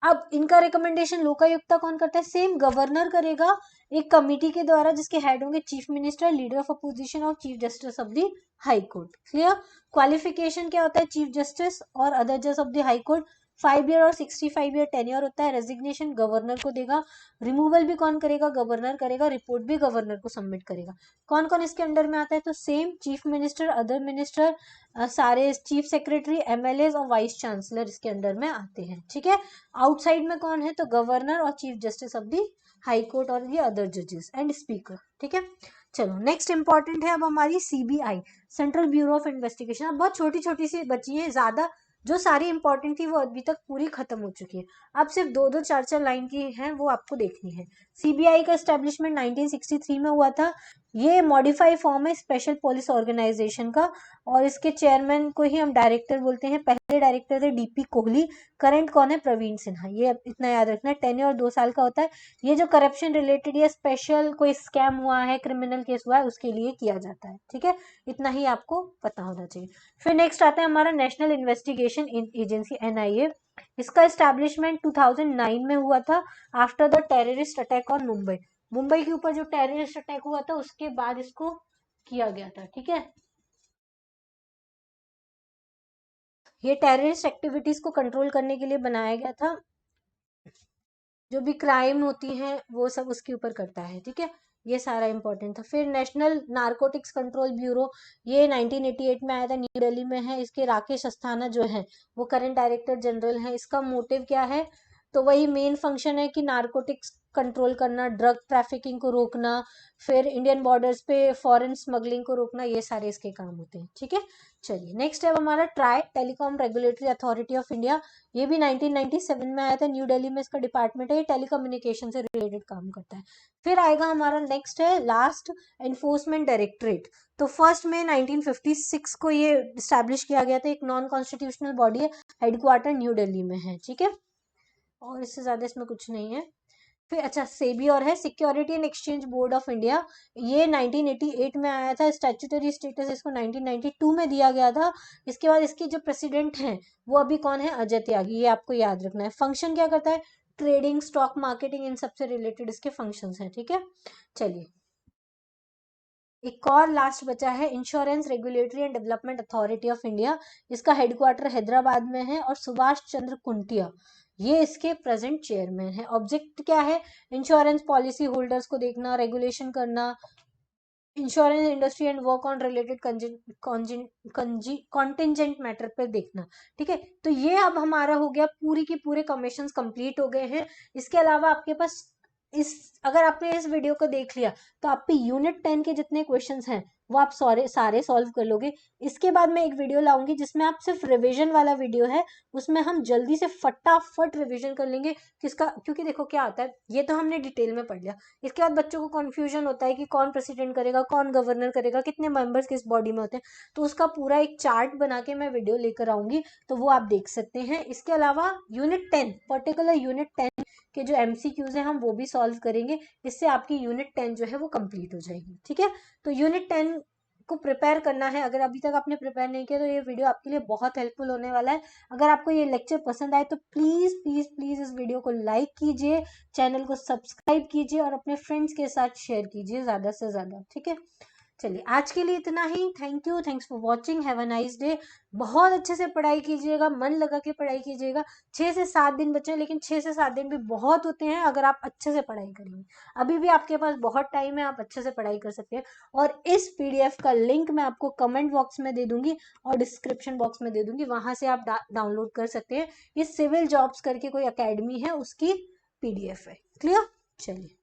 अब इनका रिकमेंडेशन लोकायुक्ता कौन करता है? सेम गवर्नर करेगा एक कमिटी के द्वारा, जिसके हेड होंगे chief minister, leader of opposition और chief justice of the high court. Clear? Qualification क्या होता है चीफ जस्टिस और अदर जज of the high court? 5 year और 65 ईयर टेन्योर होता है। रेजिग्नेशन गवर्नर को देगा, रिमूवल भी कौन करेगा? गवर्नर करेगा, रिपोर्ट भी गवर्नर को सबमिट करेगा। कौन कौन इसके अंडर में आता है? तो same chief minister, other minister, सारे चीफ सेक्रेटरी, एमएलए और वाइस चांसलर इसके अंडर में आते हैं। ठीक है? आउटसाइड में कौन है? तो गवर्नर और chief justice of the high court और ये अदर जजेस एंड स्पीकर। ठीक है? चलो नेक्स्ट इंपॉर्टेंट है अब हमारी CBI, central bureau of investigation. अब बहुत छोटी छोटी सी बची है, ज्यादा जो सारी इंपॉर्टेंट थी वो अभी तक पूरी खत्म हो चुकी है। अब सिर्फ 2-2 4-4 लाइन की है, वो आपको देखनी है। सीबीआई का एस्टेब्लिशमेंट 1963 में हुआ था। ये मॉडिफाई फॉर्म है स्पेशल पुलिस ऑर्गेनाइजेशन का, और इसके चेयरमैन को ही हम डायरेक्टर बोलते हैं। पहले डायरेक्टर थे डीपी कोहली, करंट कौन है? प्रवीण सिन्हा। ये इतना याद रखना है, टेन्योर 2 साल का होता है। ये जो करप्शन रिलेटेड या स्पेशल कोई स्कैम हुआ है, क्रिमिनल केस हुआ है, उसके लिए किया जाता है। ठीक है? इतना ही आपको पता होना चाहिए। फिर नेक्स्ट आता है हमारा नेशनल इन्वेस्टिगेशन एजेंसी, एनआईए। इसका एस्टैब्लिशमेंट 2009 में हुआ था, after the terrorist attack on Mumbai. Mumbai के ऊपर जो टेररिस्ट अटैक हुआ था उसके बाद इसको किया गया था। ठीक है? ये टेररिस्ट एक्टिविटीज को कंट्रोल करने के लिए बनाया गया था। जो भी क्राइम होती हैं वो सब उसके ऊपर करता है। ठीक है? ये सारा इंपॉर्टेंट था। फिर नेशनल नारकोटिक्स कंट्रोल ब्यूरो, ये 1988 में आया था, न्यू दिल्ली में है। इसके राकेश अस्थाना जो है वो करंट डायरेक्टर जनरल है। इसका मोटिव क्या है? तो वही मेन फंक्शन है कि नारकोटिक्स कंट्रोल करना, ड्रग ट्रैफिकिंग को रोकना, फिर इंडियन बॉर्डर्स पे फॉरेन स्मगलिंग को रोकना, ये सारे इसके काम होते हैं। ठीक है? चलिए नेक्स्ट है हमारा try telecom regulatory authority of India. ये भी 1997 में आया था, न्यू दिल्ली में इसका डिपार्टमेंट है। ये टेलीकम्युनिकेशन से रिलेटेड काम करता है। फिर आएगा हमारा नेक्स्ट है लास्ट, एनफोर्समेंट डायरेक्टरेट। तो 1 मई 1956 को ये स्टैब्लिश किया गया था। एक नॉन कॉन्स्टिट्यूशनल बॉडी है, हेडक्वार्टर न्यू दिल्ली में है। ठीक है? और इससे ज्यादा इसमें कुछ नहीं है। फिर अच्छा सेबी और है, security and exchange board of India. ये 1988 में आया था। स्टैट्यूटरी स्टेटस इसको 1992 में दिया गया था। इसके बाद इसके जो प्रेसिडेंट हैं वो अभी कौन है? अजय त्यागी। ये आपको याद रखना है। फंक्शन क्या करता है? ट्रेडिंग, स्टॉक मार्केटिंग, इन सबसे रिलेटेड इसके फंक्शंस हैं। ठीक है? चलिए एक और लास्ट बचा है, insurance regulatory and development authority of India. इसका हेडक्वार्टर हैदराबाद में है और सुभाष चंद्र कुंटिया ये इसके प्रेजेंट चेयरमैन है। ऑब्जेक्ट क्या है? इंश्योरेंस पॉलिसी होल्डर्स को देखना, रेगुलेशन करना, insurance industry and work on related contingent matter पर देखना। ठीक है? तो ये अब हमारा हो गया, पूरी की पूरे कमीशंस कंप्लीट हो गए हैं। इसके अलावा आपके पास अगर आपने इस वीडियो को देख लिया तो आप पे यूनिट 10 के जितने क्वेश्चंस हैं वो आप सारे सॉल्व कर लोगे। इसके बाद मैं एक वीडियो लाऊंगी जिसमें आप सिर्फ रिवीजन वाला वीडियो है, उसमें हम जल्दी से फटाफट रिवीजन कर लेंगे किसका, क्योंकि देखो क्या होता है, ये तो हमने डिटेल में पढ़ लिया। इसके बाद बच्चों को कंफ्यूजन होता है कि कौन प्रेसिडेंट करेगा, कौन गवर्नर करेगा, कितने मेंबर्स किस बॉडी में होते हैं। तो उसका पूरा एक चार्ट बना के मैं वीडियो लेकर आऊंगी, तो वो आप देख सकते हैं। इसके अलावा यूनिट 10 पर्टिकुलर यूनिट 10 के जो एमसीक्यूज हैं हम वो भी सॉल्व करेंगे। इससे आपकी यूनिट 10 जो है वो कंप्लीट हो जाएगी। ठीक है? तो यूनिट 10 को प्रिपेयर करना है। अगर अभी तक आपने प्रिपेयर नहीं किया तो ये वीडियो आपके लिए बहुत हेल्पफुल होने वाला है। अगर आपको ये लेक्चर पसंद आए तो प्लीज प्लीज प्लीज इस वीडियो को लाइक कीजिए, चैनल को सब्सक्राइब कीजिए और अपने फ्रेंड्स के साथ शेयर कीजिए ज्यादा से ज्यादा। ठीक है? चलिए आज के लिए इतना ही। Thank you, thanks for watching, have a nice day. बहुत अच्छे से पढ़ाई कीजिएगा, मन लगा के पढ़ाई कीजिएगा। 6 से 7 दिन बचे, लेकिन 6 से 7 दिन भी बहुत होते हैं अगर आप अच्छे से पढ़ाई करेंगे। अभी भी आपके पास बहुत टाइम है, आप अच्छे से पढ़ाई कर सकते हैं। और इस पीडीएफ का लिंक मैं आपको कमेंट बॉक्स में दे दूंगी और डिस्क्रिप्शन बॉक्स में दे दूंगी, वहां से आप डाउनलोड कर सकते हैं। ये सिविल जॉब्स करके कोई अकेडमी है, उसकी पीडीएफ है। क्लियर? चलिए।